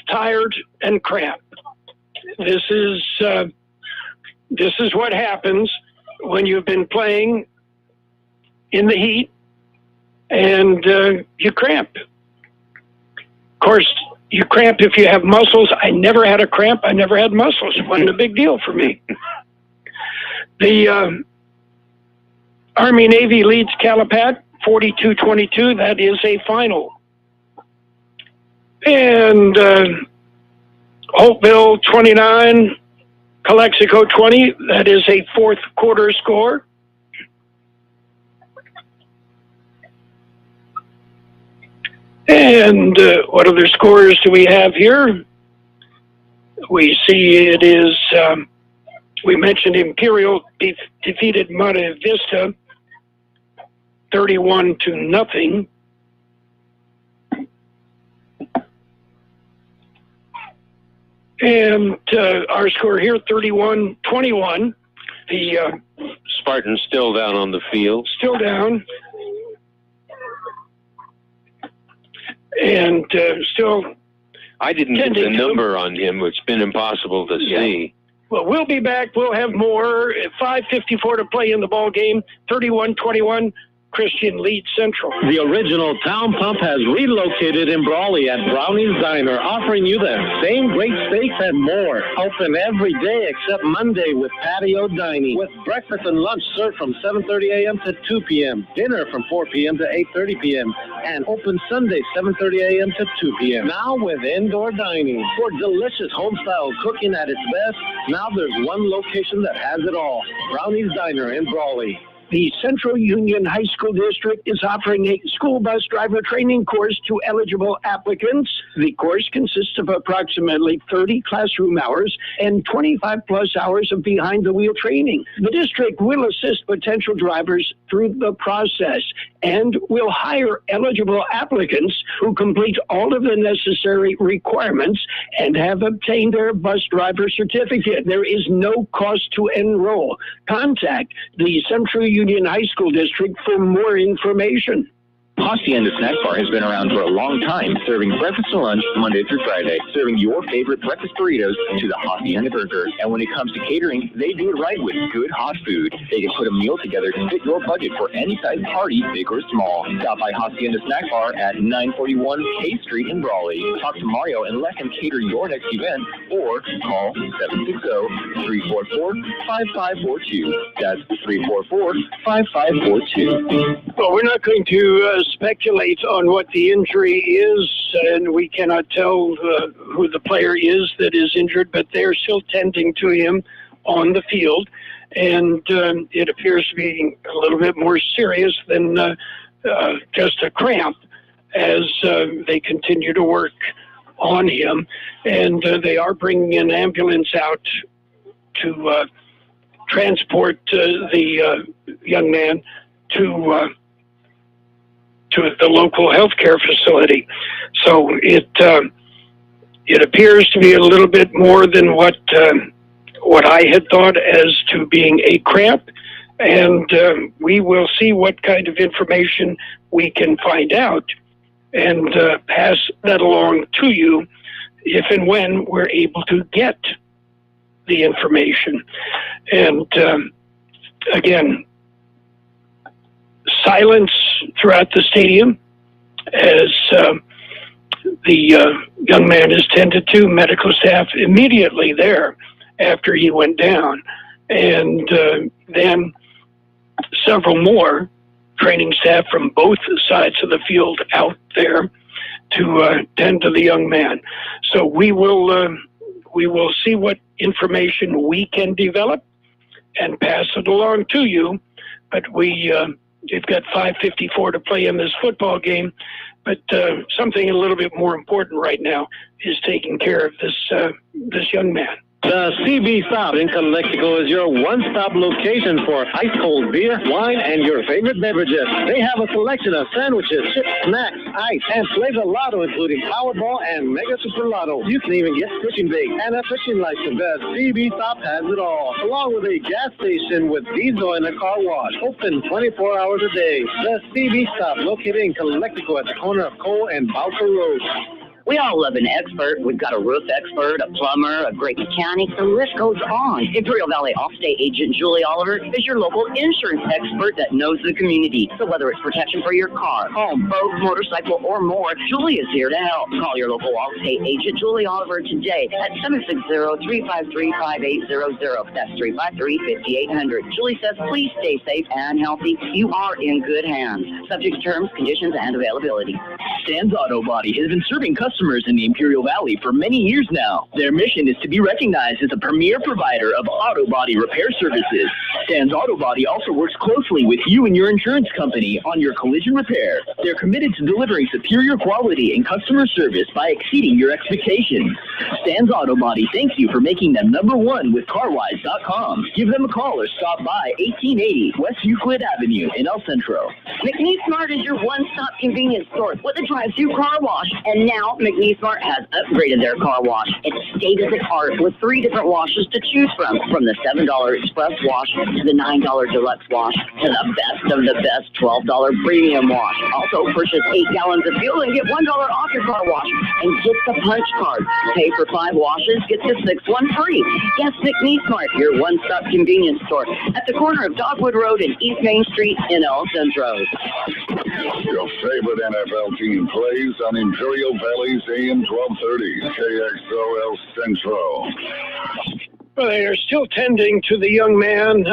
tired and cramped. This is what happens when you've been playing in the heat and you cramp. Of course, you cramp if you have muscles. I never had a cramp. I never had muscles. It wasn't a big deal for me. The Army-Navy leads Calipat 42-22. That is a final. And Holtville 29, Calexico 20. That is a fourth quarter score. And what other scores do we have here? We see it is, we mentioned Imperial defeated Monte Vista 31-0. And our score here, 31-21. The Spartans still down on the field. Still down. And still... I didn't get the number on him. It's been impossible to see. Well, we'll be back. We'll have more. 5:54 to play in the ball game. 31-21. Christian leads Central. The original Town Pump has relocated in Brawley at Brownies Diner, offering you the same great steaks and more. Open every day except Monday with patio dining, with breakfast and lunch served from 7:30 a.m. to 2 p.m., dinner from 4 p.m. to 8:30 p.m., and open Sunday 7:30 a.m. to 2 p.m. Now with indoor dining. For delicious home-style cooking at its best, now there's one location that has it all. Brownies Diner in Brawley. The Central Union High School District is offering a school bus driver training course to eligible applicants. The course consists of approximately 30 classroom hours and 25 plus hours of behind-the-wheel training. The district will assist potential drivers through the process and will hire eligible applicants who complete all of the necessary requirements and have obtained their bus driver certificate. There is no cost to enroll. Contact the Central Union High School District for more information. Hacienda Snack Bar has been around for a long time, serving breakfast and lunch Monday through Friday, serving your favorite breakfast burritos to the Hacienda burger. And when it comes to catering, they do it right with good hot food. They can put a meal together to fit your budget for any size party, big or small. Stop by Hacienda Snack Bar at 941 K Street in Brawley. Talk to Mario and let him cater your next event, or call 760-344-5542. That's 344-5542. Well, we're not going to speculate on what the injury is, and we cannot tell who the player is that is injured, but they're still tending to him on the field, and it appears to be a little bit more serious than just a cramp as they continue to work on him, and they are bringing an ambulance out to transport the young man to the local healthcare facility. So it appears to be a little bit more than what I had thought as to being a cramp, and we will see what kind of information we can find out and pass that along to you if and when we're able to get the information. And again, silence throughout the stadium as the young man is tended to. Medical staff immediately there after he went down, and then several more training staff from both sides of the field out there to tend to the young man. So we will see what information we can develop and pass it along to you. But they've got 5:54 to play in this football game. But something a little bit more important right now is taking care of this young man. The CB Stop in Calexico is your one-stop location for ice-cold beer, wine, and your favorite beverages. They have a selection of sandwiches, chips, snacks, ice, and flavor lotto, including Powerball and Mega Super Lotto. You can even get fishing bait and a fishing license. The CB Stop has it all, along with a gas station with diesel and a car wash. Open 24 hours a day. The CB Stop, located in Calexico at the corner of Cole and Bowser Road. We all love an expert. We've got a roof expert, a plumber, a great mechanic. The list goes on. Imperial Valley Allstate agent Julie Oliver is your local insurance expert that knows the community. So whether it's protection for your car, home, boat, motorcycle, or more, Julie is here to help. Call your local Allstate agent Julie Oliver today at 760-353-5800. That's 353-5800. Julie says, please stay safe and healthy. You are in good hands. Subject to terms, conditions, and availability. Stan's Auto Body has been serving customers in the Imperial Valley for many years now. Their mission is to be recognized as a premier provider of auto body repair services. Stan's Auto Body also works closely with you and your insurance company on your collision repair. They're committed to delivering superior quality and customer service by exceeding your expectations. Stan's Auto Body thanks you for making them #1 with CarWise.com. Give them a call or stop by 1880 West Euclid Avenue in El Centro. McNeece Mart is your one-stop convenience store with a drive-through car wash. And now McNeece Mart has upgraded their car wash. It's state-of-the-art with 3 different washes to choose from the $7 Express wash to the $9 Deluxe wash to the best of the best $12 Premium wash. Also, purchase 8 gallons of fuel and get $1 off your car wash. And get the punch card. Pay for 5 washes, get the 6th one free. Yes, McNeece Mart, your one-stop convenience store at the corner of Dogwood Road and East Main Street in El Centro. Your favorite NFL team plays on Imperial Valley's AM1230, KXO El Centro. Well, they are still tending to the young man,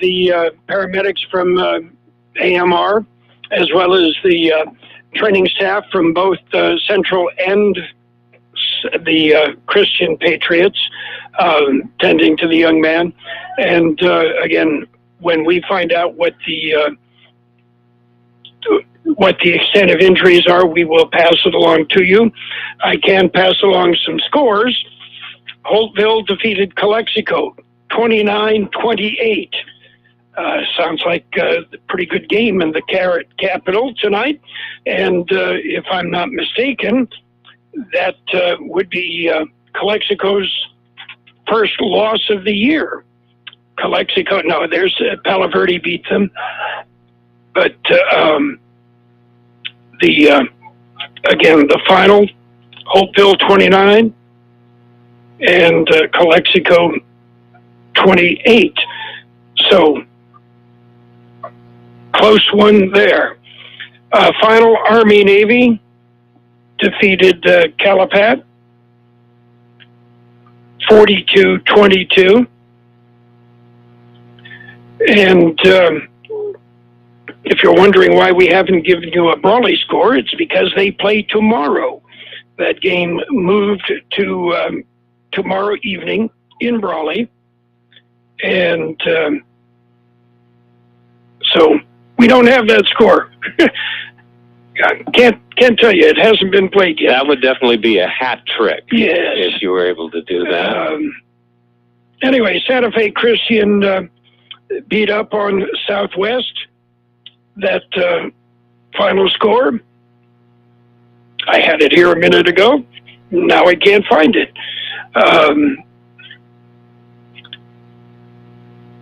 the paramedics from AMR, as well as the training staff from both Central and the Christian Patriots, tending to the young man. And again, when we find out what the extent of injuries are, we will pass it along to you. I can pass along some scores. Holtville defeated Calexico 29-28. Sounds like a pretty good game in the Carrot Capital tonight. And if I'm not mistaken, that would be Calexico's first loss of the year. Calexico, no, there's Palo Verde beat them. But again, the final, Holtville 29 and Calexico 28. So close one there. Final, Army-Navy defeated Calapat 42-22. And if you're wondering why we haven't given you a Brawley score, it's because they play tomorrow. That game moved to tomorrow evening in Brawley. And so we don't have that score. Can't tell you. It hasn't been played yet. That would definitely be a hat trick. Yes. If you were able to do that. Anyway, Santa Fe Christian beat up on Southwest. That final score, I had it here a minute ago. Now I can't find it.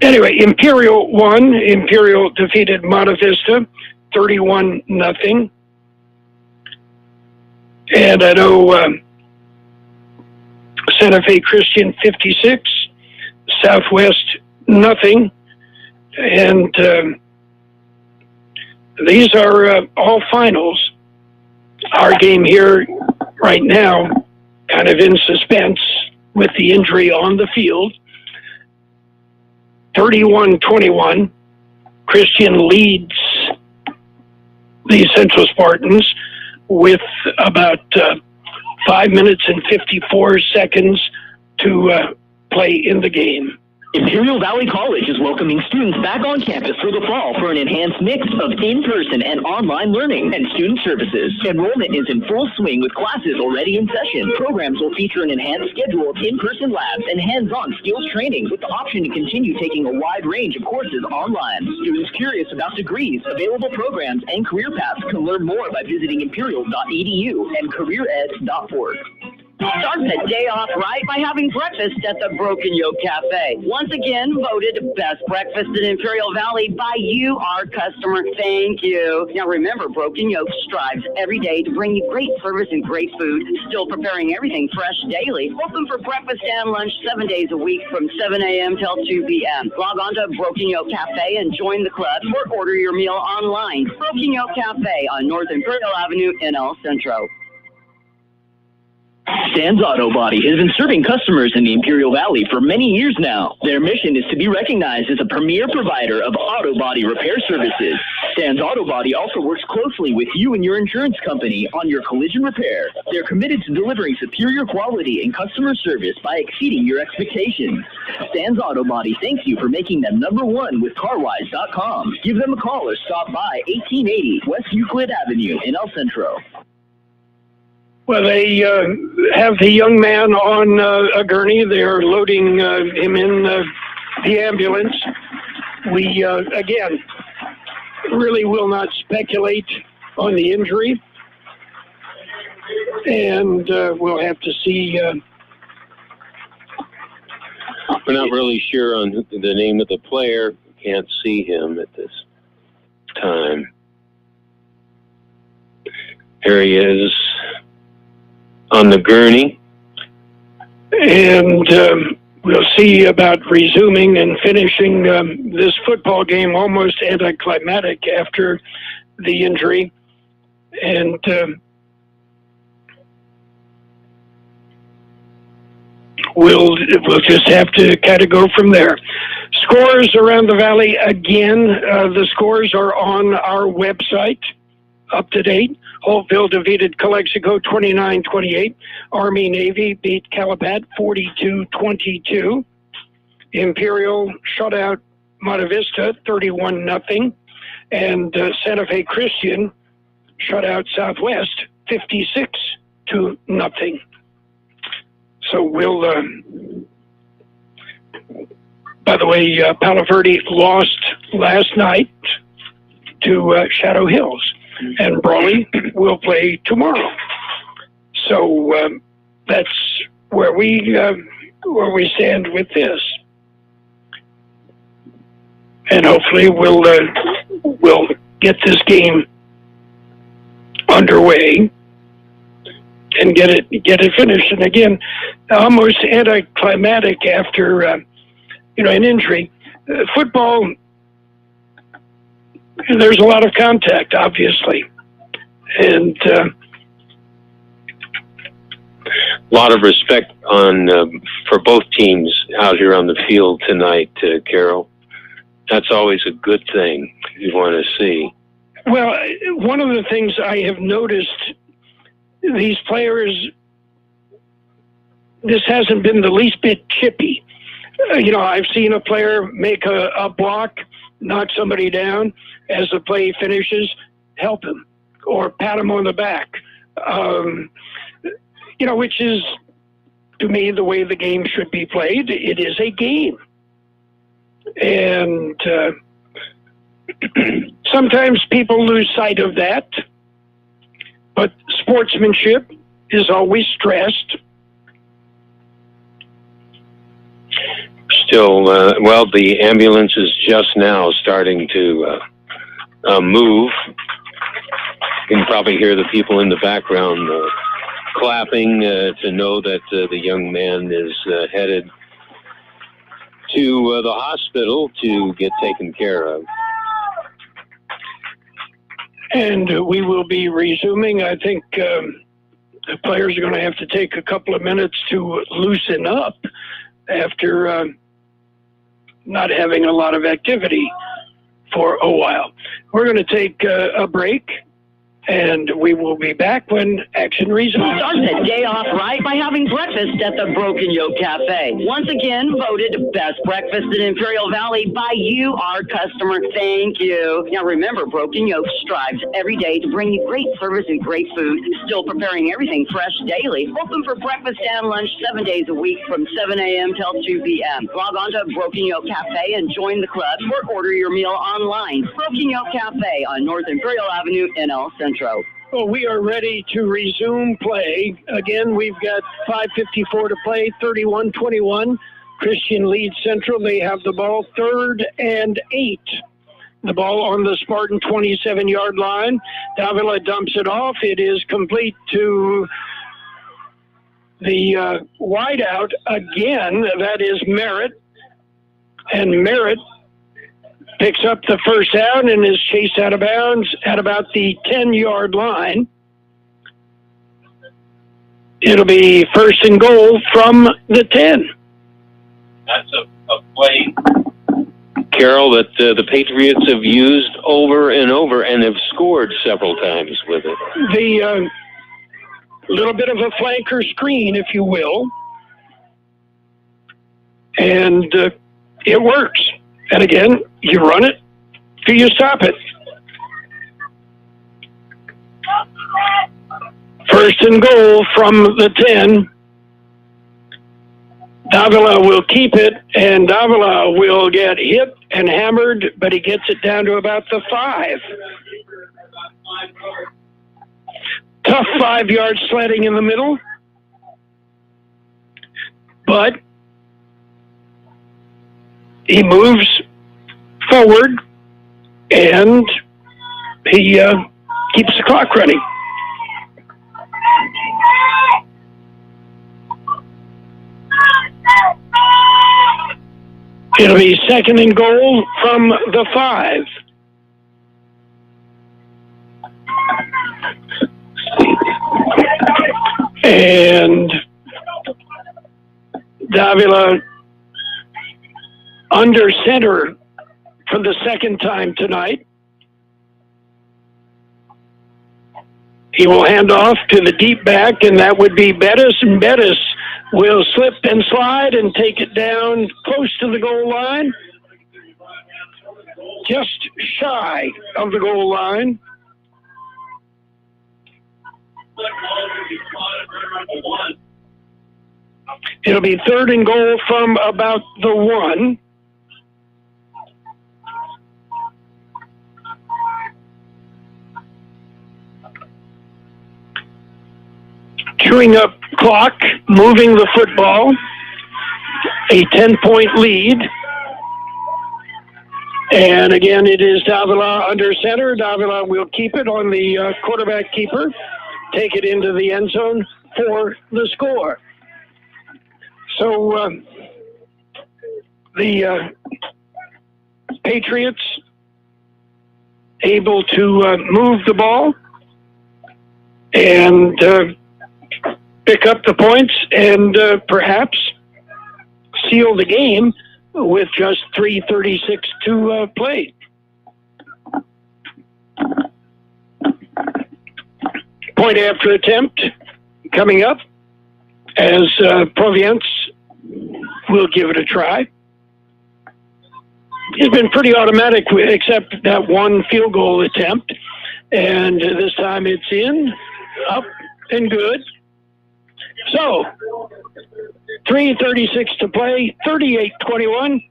Anyway, Imperial won. Imperial defeated Monte Vista 31-0. And I know Santa Fe Christian 56, Southwest nothing. And these are all finals. Our game here right now kind of in suspense with the injury on the field. 31-21. Christian leads the Central Spartans with about 5 minutes and 54 seconds to play in the game. Imperial Valley College is welcoming students back on campus for the fall for an enhanced mix of in-person and online learning and student services. Enrollment is in full swing with classes already in session. Programs will feature an enhanced schedule of in-person labs and hands-on skills training with the option to continue taking a wide range of courses online. Students curious about degrees, available programs, and career paths can learn more by visiting imperial.edu and careered.org. Start the day off right by having breakfast at the Broken Yolk Café. Once again, voted best breakfast in Imperial Valley by you, our customer. Thank you. Now remember, Broken Yolk strives every day to bring you great service and great food. Still preparing everything fresh daily. Open for breakfast and lunch 7 days a week from 7 a.m. till 2 p.m. Log on to Broken Yolk Café and join the club or order your meal online. Broken Yolk Café on North Imperial Avenue in El Centro. Stan's Auto Body has been serving customers in the Imperial Valley for many years now. Their mission is to be recognized as a premier provider of auto body repair services. Stan's Auto Body also works closely with you and your insurance company on your collision repair. They're committed to delivering superior quality and customer service by exceeding your expectations. Stan's Auto Body thanks you for making them #1 with CarWise.com. Give them a call or stop by 1880 West Euclid Avenue in El Centro. Well, they have the young man on a gurney. They're loading him in the ambulance. We, again, really will not speculate on the injury. And we'll have to see. We're not really sure on the name of the player. Can't see him at this time. Here he is on the gurney. And we'll see about resuming and finishing this football game, almost anticlimactic after the injury. And we'll just have to kind of go from there. Scores around the valley again. The scores are on our website, up to date. Holtville defeated Calexico 29-28. Army-Navy beat Calapat 42-22. Imperial shut out Monte Vista 31-0, and Santa Fe Christian shut out Southwest 56-0. So we'll. By the way, Palo Verde lost last night to Shadow Hills, and Brawley will play tomorrow. So that's where we stand with this, and hopefully we'll get this game underway and get it finished. And again, almost anticlimactic after an injury. Football, there's a lot of contact, obviously, and a lot of respect for both teams out here on the field tonight, Carroll. That's always a good thing you want to see. Well, one of the things I have noticed, these players, this hasn't been the least bit chippy. I've seen a player make a block, knock somebody down. As the play finishes, help him or pat him on the back. Which is, to me, the way the game should be played. It is a game. And sometimes people lose sight of that. But sportsmanship is always stressed. Still, the ambulance is just now starting to move. You can probably hear the people in the background clapping to know that the young man is headed to the hospital to get taken care of. And we will be resuming. I think the players are going to have to take a couple of minutes to loosen up after not having a lot of activity for a while. We're going to take a break, and we will be back when action resumes. Start the day off right by having breakfast at the Broken Yolk Café. Once again, voted best breakfast in Imperial Valley by you, our customer. Thank you. Now remember, Broken Yolk strives every day to bring you great service and great food, still preparing everything fresh daily. Open for breakfast and lunch 7 days a week from 7 a.m. till 2 p.m. Log on to Broken Yolk Café and join the club or order your meal online. Broken Yolk Café on North Imperial Avenue in El Centro. Well, we are ready to resume play. Again, we've got 5:54 to play, 31-21. Christian leads Central. They have the ball 3rd and 8. The ball on the Spartan 27-yard line. Davila dumps it off. It is complete to the wideout again. That is Merritt. And Merritt picks up the first down and is chased out of bounds at about the 10-yard line. It'll be 1st and goal from the 10. That's a play, Carroll, that the Patriots have used over and over and have scored several times with it. The little bit of a flanker screen, if you will. And it works. And again, you run it till you stop it. 1st and goal from the 10. Davila will keep it, and Davila will get hit and hammered, but he gets it down to about the 5. Tough 5-yard sledding in the middle. But he moves forward, and he keeps the clock running. It'll be 2nd and goal from the 5. And Davila under center for the 2nd time tonight. He will hand off to the deep back, and that would be Bettis, and Bettis will slip and slide and take it down close to the goal line. just shy of the goal line. It'll be 3rd and goal from about the 1. Chewing up clock, moving the football, a 10-point lead. And again, it is Davila under center. Davila will keep it on the quarterback keeper, take it into the end zone for the score. So the Patriots able to move the ball and pick up the points and perhaps seal the game with just 3:36 to play. Point after attempt coming up as Providence will give it a try. It's been pretty automatic except that one field goal attempt. And this time it's in, up, and good. So, 3:36 to play, 38-21.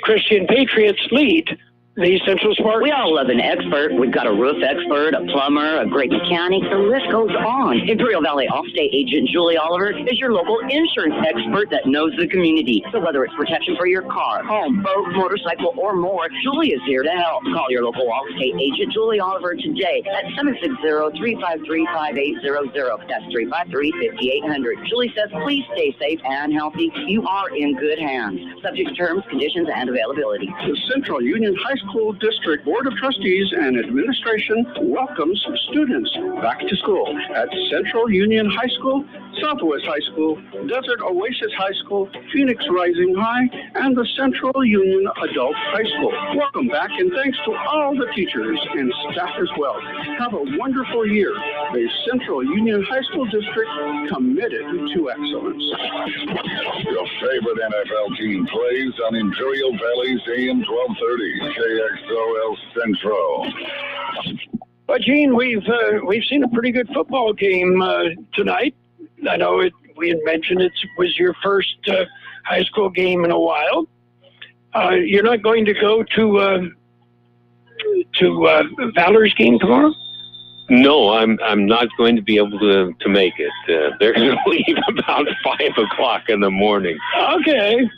Christian Patriots lead the Central Spartans. We all love an expert. We've got a roof expert, a plumber, a great mechanic. The list goes on. Imperial Valley Allstate agent Julie Oliver is your local insurance expert that knows the community. So whether it's protection for your car, home, boat, motorcycle, or more, Julie is here to help. Call your local Allstate agent Julie Oliver today at 760-353-5800. That's 353-5800. Julie says, please stay safe and healthy. You are in good hands. Subject to terms, conditions, and availability. The Central Union High School District Board of Trustees and Administration welcomes students back to school at Central Union High School, Southwest High School, Desert Oasis High School, Phoenix Rising High, and the Central Union Adult High School. Welcome back, and thanks to all the teachers and staff as well. Have a wonderful year. The Central Union High School District committed to excellence. Your favorite NFL team plays on Imperial Valley's AM1230, KXO Centro. But Gene, we've seen a pretty good football game tonight. I know we had mentioned it was your first high school game in a while. You're not going to go to Valor's game tomorrow? No, I'm not going to be able to make it. They're going to leave about 5 o'clock in the morning. Okay.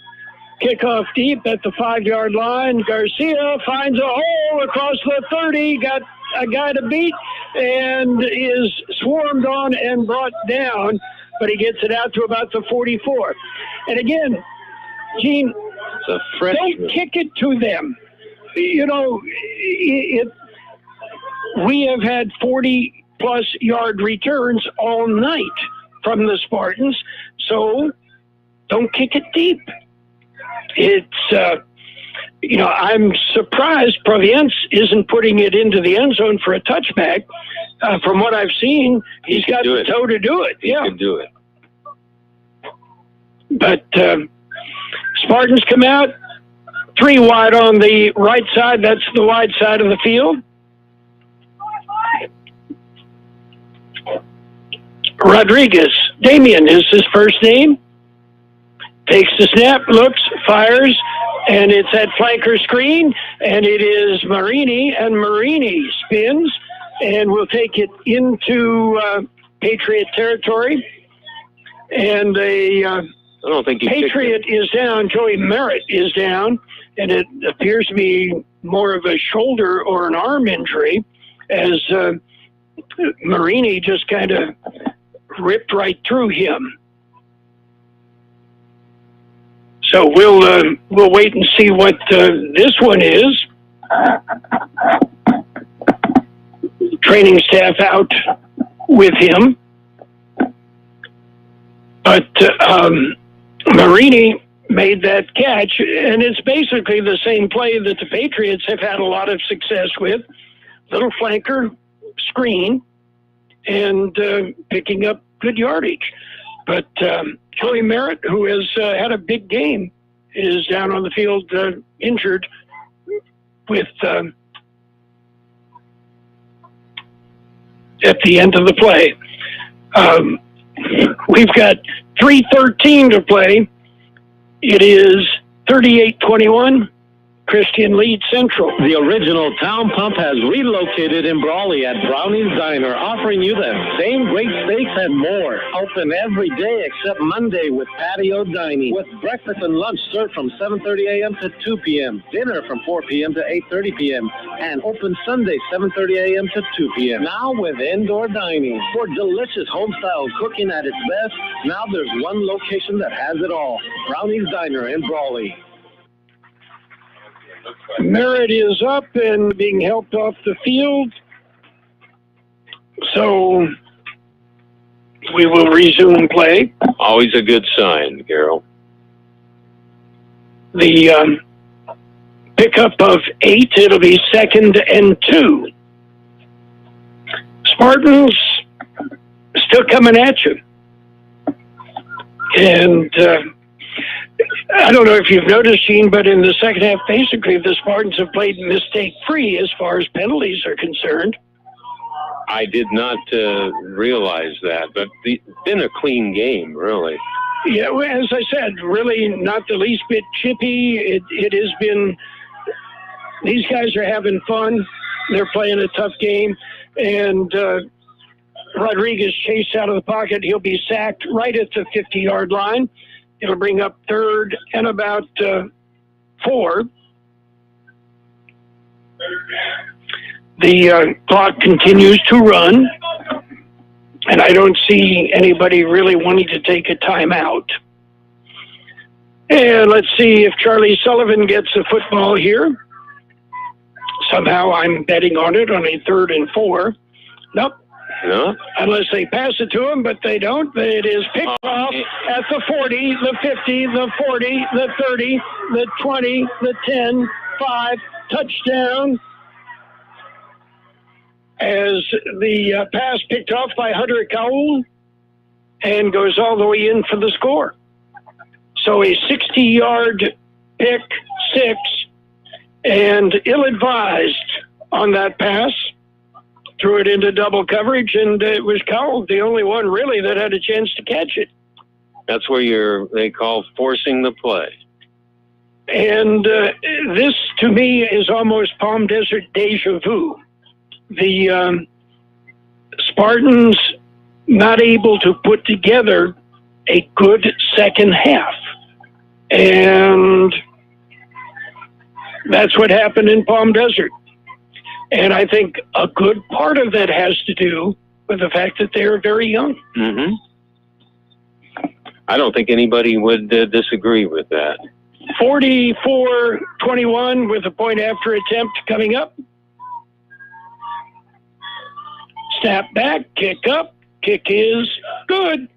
Kickoff deep at the 5-yard line. Garcia finds a hole across the 30. Got a guy to beat and is swarmed on and brought down, but he gets it out to about the 44. And again, Gene, don't kick it to them. You know, we have had 40-plus yard returns all night from the Spartans, so don't kick it deep. It's, I'm surprised Providence isn't putting it into the end zone for a touchback. From what I've seen, he's got the toe to do it. Yeah. He can do it. But Spartans come out, 3 wide on the right side. That's the wide side of the field. Rodriguez, Damian is his first name. Takes the snap, looks, fires, and it's that flanker screen, and it is Marini, and Marini spins, and will take it into Patriot territory. And I don't think Patriot is down. Joey Merritt is down, and it appears to be more of a shoulder or an arm injury, as Marini just kind of ripped right through him. So we'll wait and see what this one is. Training staff out with him, but Marini made that catch, and it's basically the same play that the Patriots have had a lot of success with. Little flanker screen and picking up good yardage. But Joey Merritt, who has had a big game, is down on the field injured. with at the end of the play. We've got 3:13 to play. It is 38-21. Christian leads Central. The original Town Pump has relocated in Brawley at Brownies Diner, offering you the same great steaks and more. Open every day except Monday with patio dining, with breakfast and lunch served from 7:30 a.m. to 2 p.m., dinner from 4 p.m. to 8:30 p.m., and open Sunday 7:30 a.m. to 2 p.m. Now with indoor dining. For delicious home-style cooking at its best, now there's one location that has it all. Brownies Diner in Brawley. Merritt is up and being helped off the field. So we will resume play. Always a good sign, Carroll. The pickup of 8, it'll be 2nd and 2. Spartans still coming at you. And I don't know if you've noticed, Gene, but in the second half, basically, the Spartans have played mistake-free as far as penalties are concerned. I did not realize that, but it's been a clean game, really. Yeah, well, as I said, really not the least bit chippy. It has been, these guys are having fun. They're playing a tough game. And Rodriguez chased out of the pocket. He'll be sacked right at the 50-yard line. It'll bring up 3rd and about 4. The clock continues to run, and I don't see anybody really wanting to take a timeout. And let's see if Charlie Sullivan gets a football here. Somehow I'm betting on it on a 3rd and 4. Nope. No? Unless they pass it to him, but they don't. It is picked off at the 40, the 50, the 40, the 30, the 20, the 10, 5, touchdown. As the pass picked off by Hunter Cajon and goes all the way in for the score. So a 60-yard pick 6 and ill-advised on that pass. Threw it into double coverage, and it was Carroll, the only one really that had a chance to catch it. That's where they call forcing the play. And this, to me, is almost Palm Desert deja vu. The Spartans not able to put together a good second half. And that's what happened in Palm Desert. And I think a good part of that has to do with the fact that they are very young. Mm-hmm. I don't think anybody would disagree with that. 44-21 with a point after attempt coming up. Snap back, kick up. Kick is good.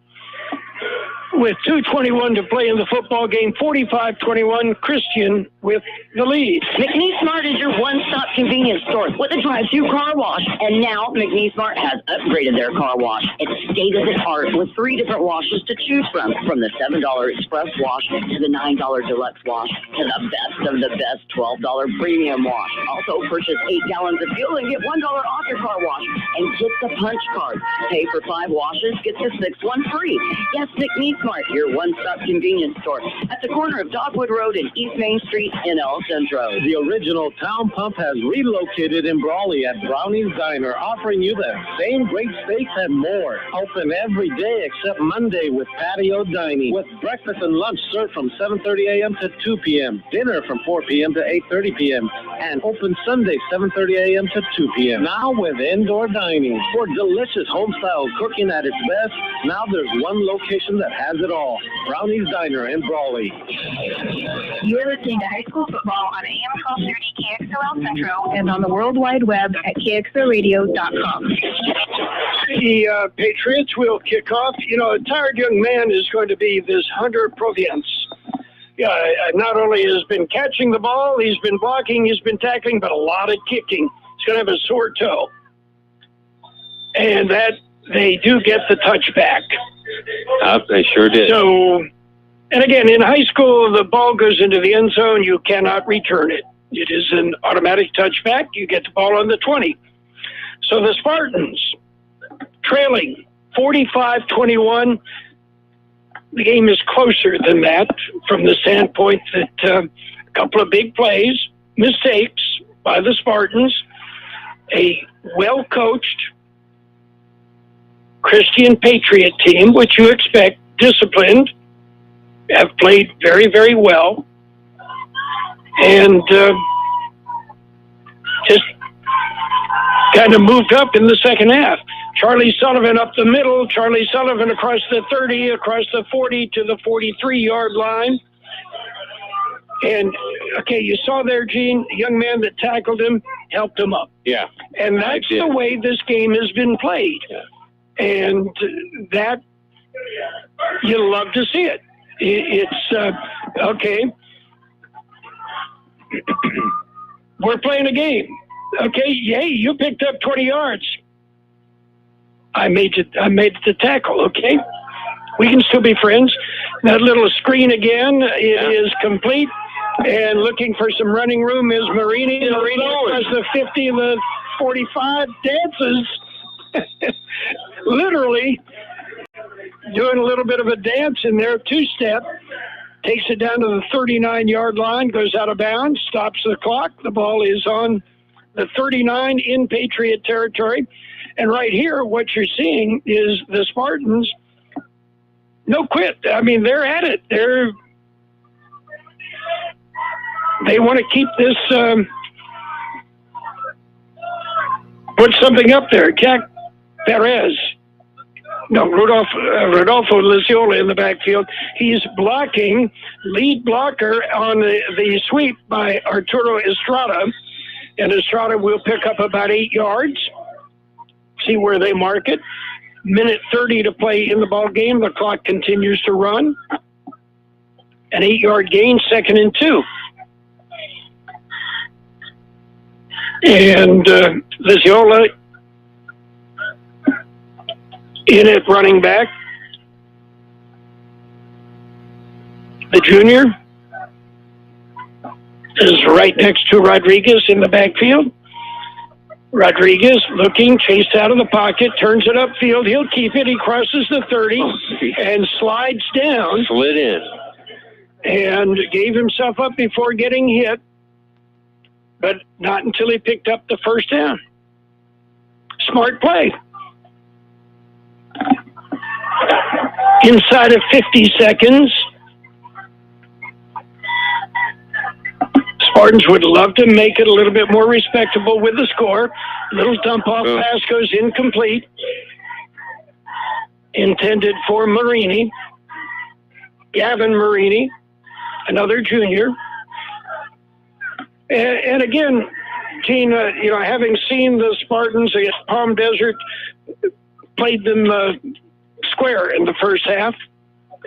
With 2:21 to play in the football game, 45-21, Christian with the lead. McNeece Mart is your one-stop convenience store with a drive-through car wash. And now McNeece Mart has upgraded their car wash. It's state-of-the-art with 3 different washes to choose from the $7 express wash to the $9 deluxe wash to the best of the best $12 premium wash. Also purchase 8 gallons of fuel and get $1 off your car wash. And get the punch card. Pay for 5 washes, get the 6th one free. Yes, McNeece Mart, your one-stop convenience store at the corner of Dogwood Road and East Main Street in El Centro. The original Town Pump has relocated in Brawley at Brownies Diner, offering you the same great steaks and more. Open every day except Monday with patio dining, with breakfast and lunch served from 7:30 a.m. to 2 p.m., dinner from 4 p.m. to 8:30 p.m., and open Sunday 7:30 a.m. to 2 p.m. Now with indoor dining. For delicious home-style cooking at its best, now there's one location that has it all. Brownies Diner in Brawley. You're listening to high school football on AM1230 KXO Centro and on the World Wide Web at KXORadio.com. The Patriots will kick off. You know, a tired young man is going to be this Hunter Provience. Not only has been catching the ball, he's been blocking, he's been tackling, but a lot of kicking. He's going to have a sore toe. And that they do get the touchback. They sure did. So, and again, in high school, the ball goes into the end zone. You cannot return it. It is an automatic touchback. You get the ball on the 20. So the Spartans trailing 45-21. The game is closer than that from the standpoint that a couple of big plays, mistakes by the Spartans, a well-coached Christian Patriot team, which you expect, disciplined, have played very, very well, and just kind of moved up in the second half. Charlie Sullivan up the middle, Charlie Sullivan across the 30, across the 40 to the 43-yard line. And, okay, you saw there, Gene, the young man that tackled him, helped him up. Yeah. And that's the way this game has been played. Yeah. And that, you love to see it. It's, okay, we're playing a game. Okay, hey, you picked up 20 yards. I made the tackle, okay? We can still be friends. That little screen again is complete. And looking for some running room is Marini. Marini across the 50, the 45, dances. Literally doing a little bit of a dance in there, two-step. Takes it down to the 39-yard line, goes out of bounds, stops the clock. The ball is on the 39 in Patriot territory. And right here, what you're seeing is the Spartans, no quit. I mean, they're at it. They want to keep this, put something up there. Jack Perez. No, Rodolfo Liziola in the backfield. He's blocking, lead blocker on the sweep by Arturo Estrada. And Estrada will pick up about 8 yards. See where they mark it. Minute 30 to play in the ball game. The clock continues to run. An 8-yard gain, 2nd and 2. And Liziola in at running back. The junior is right next to Rodriguez in the backfield. Rodriguez looking, chased out of the pocket, turns it upfield. He'll keep it. He crosses the 30 and slides down. Slid in. And gave himself up before getting hit, but not until he picked up the first down. Smart play. Inside of 50 seconds, Spartans would love to make it a little bit more respectable with the score. Little dump-off pass goes incomplete. Intended for Marini. Gavin Marini, another junior. And again, Gene, having seen the Spartans at Palm Desert, played them square in the first half,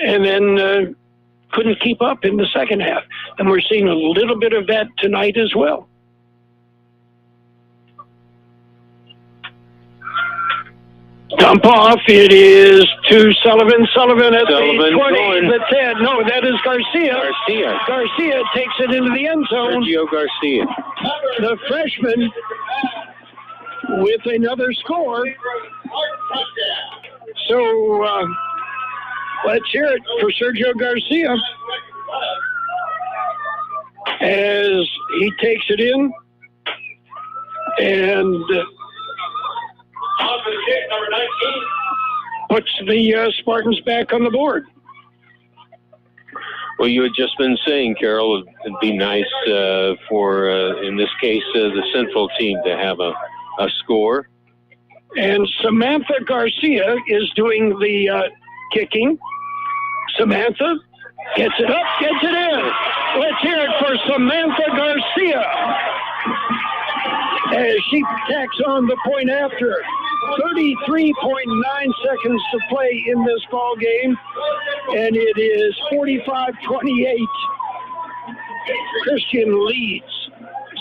and then couldn't keep up in the second half. And we're seeing a little bit of that tonight as well. Dump off. It is to Sullivan. Sullivan at the 20, the 10. No, that is Garcia. Garcia takes it into the end zone. Sergio Garcia. The freshman with another score. So let's hear it for Sergio Garcia as he takes it in and puts the Spartans back on the board. Well, you had just been saying, Carroll, it'd be nice for, in this case, the Central team to have a score. And Samantha Garcia is doing the kicking. Samantha gets it up, gets it in. Let's hear it for Samantha Garcia as she tacks on the point after. 33.9 seconds to play in this ball game, and it is 45-28. Christian leads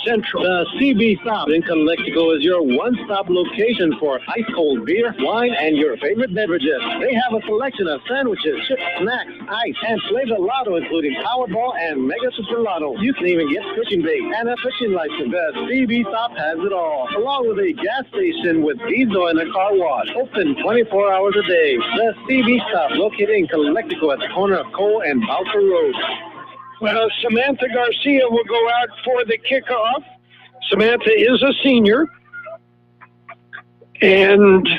Centro. The CB Stop in Calexico is your one-stop location for ice-cold beer, wine, and your favorite beverages. They have a selection of sandwiches, chips, snacks, ice, and flavor lotto, including Powerball and Mega Super Lotto. You can even get fishing bait and a fishing license. The CB Stop has it all, along with a gas station with diesel and a car wash. Open 24 hours a day. The CB Stop, located in Calexico at the corner of Cole and Balfour Road. Well, Samantha Garcia will go out for the kickoff. Samantha is a senior. And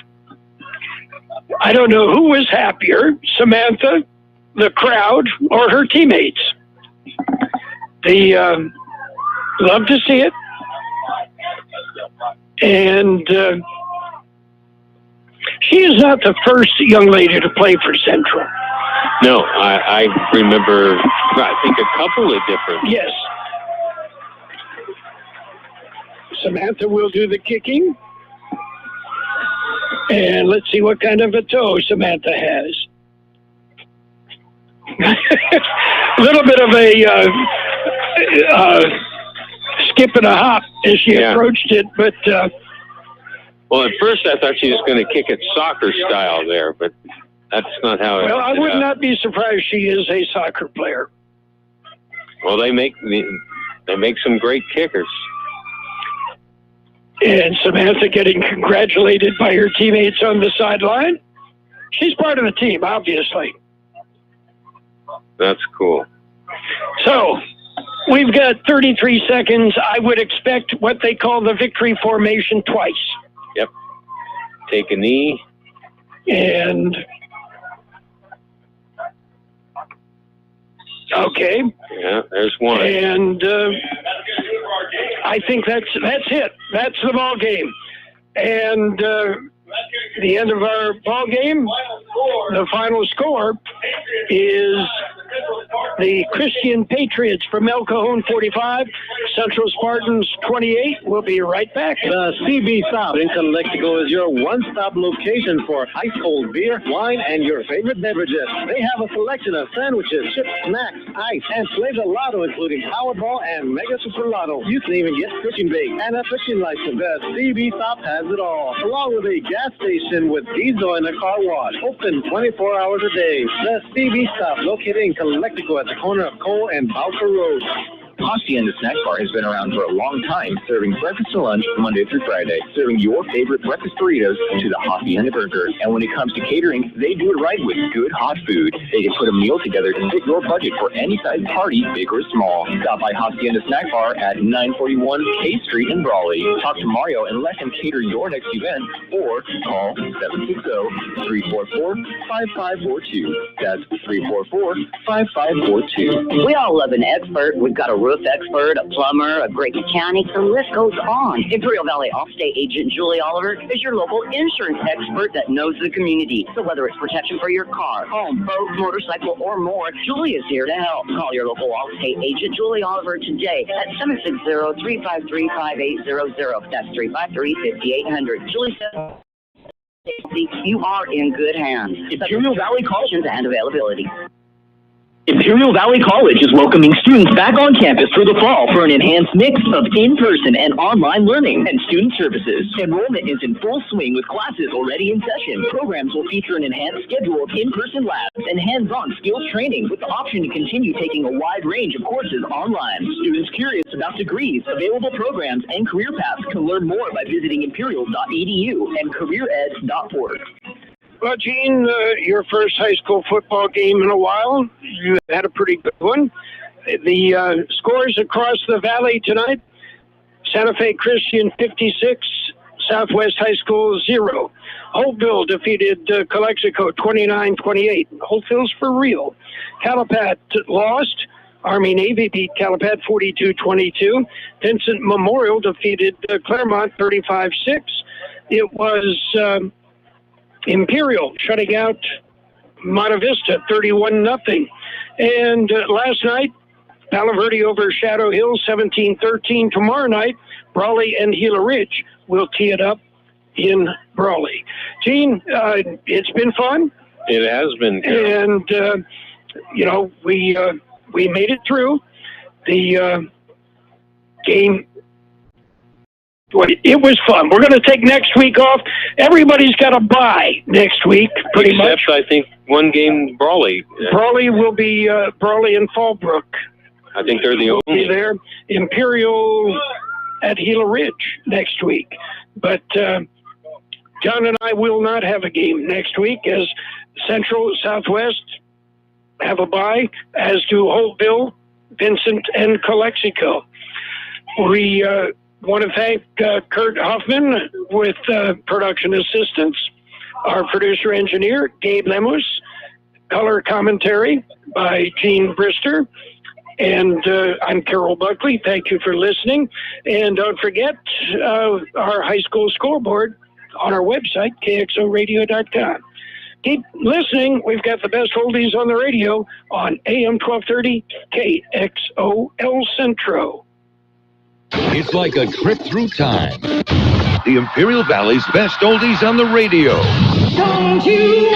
I don't know who was happier, Samantha, the crowd, or her teammates. They love to see it. And she is not the first young lady to play for Central. No, I remember, I think, a couple of different. Yes. Samantha will do the kicking. And let's see what kind of a toe Samantha has. A little bit of a skip and a hop as she approached it, but... well, at first I thought she was going to kick it soccer style there, but that's not how it Well, I would not be surprised she is a soccer player. Well, they make some great kickers. And Samantha getting congratulated by her teammates on the sideline. She's part of the team, obviously. That's cool. So, we've got 33 seconds. I would expect what they call the victory formation twice. Yep. Take a knee. And... okay. Yeah, there's one. And I think that's it. That's the ball game. And the end of our ball game, the final score is the Christian Patriots from El Cajon 45, Central Spartans 28. We'll be right back. The CB Stop in Calexico is your one-stop location for ice-cold beer, wine, and your favorite beverages. They have a selection of sandwiches, chips, snacks, ice, and flavor lotto, including Powerball and Mega Super Lotto. You can even get fishing bait and a fishing license. The CB Stop has it all, along with a gas station with diesel and a car wash. Open 24 hours a day. The CB Stop, located in Calexico at the corner of Cole and Balfour Road. Hacienda Snack Bar has been around for a long time, serving breakfast to lunch Monday through Friday, serving your favorite breakfast burritos to the Hacienda Burger. And when it comes to catering, they do it right with good hot food. They can put a meal together to fit your budget for any size party, big or small. Stop by Hacienda Snack Bar at 941 K Street in Brawley. Talk to Mario and let him cater your next event, or call 760-344-5542. That's 344-5542. We all love an expert. We've got a roof expert, a plumber, a great mechanic. The list goes on. Imperial Valley Allstate agent Julie Oliver is your local insurance expert that knows the community. So whether it's protection for your car, home, boat, motorcycle, or more, Julie is here to help. Call your local Allstate agent Julie Oliver today at 760-353-5800. That's 353-5800. Julie says you are in good hands. Imperial Valley Cautions and availability. Imperial Valley College is welcoming students back on campus for the fall for an enhanced mix of in-person and online learning and student services. Enrollment is in full swing with classes already in session. Programs will feature an enhanced schedule of in-person labs and hands-on skills training with the option to continue taking a wide range of courses online. Students curious about degrees, available programs, and career paths can learn more by visiting imperial.edu and careered.org. Well, Gene, your first high school football game in a while. You had a pretty good one. The scores across the valley tonight: Santa Fe Christian 56, Southwest High School 0. Holtville defeated Calexico 29-28. Holtville's for real. Calapat lost. Army-Navy beat Calapat 42-22. Vincent Memorial defeated Claremont 35-6. It was... Imperial shutting out Monte Vista 31-0. And last night, Palo Verde over Shadow Hill 17-13. Tomorrow night, Brawley and Gila Ridge will tee it up in Brawley. Gene, it's been fun. It has been. And, we made it through. The game It was fun. We're going to take next week off. Everybody's got a bye next week, pretty much. Except, I think, one game, Brawley. Brawley will be Brawley and Fallbrook. I think they're the only. Be there. Imperial at Gila Ridge next week. But John and I will not have a game next week, as Central, Southwest have a bye, as do Holtville, Vincent, and Calexico. We want to thank Kurt Hoffman with production assistance, our producer-engineer, Gabe Lemus, color commentary by Gene Brister, and I'm Carroll Buckley. Thank you for listening. And don't forget our high school scoreboard on our website, KXORadio.com. Keep listening. We've got the best oldies on the radio on AM 1230 KXO El Centro. It's like a trip through time. The Imperial Valley's best oldies on the radio. Don't you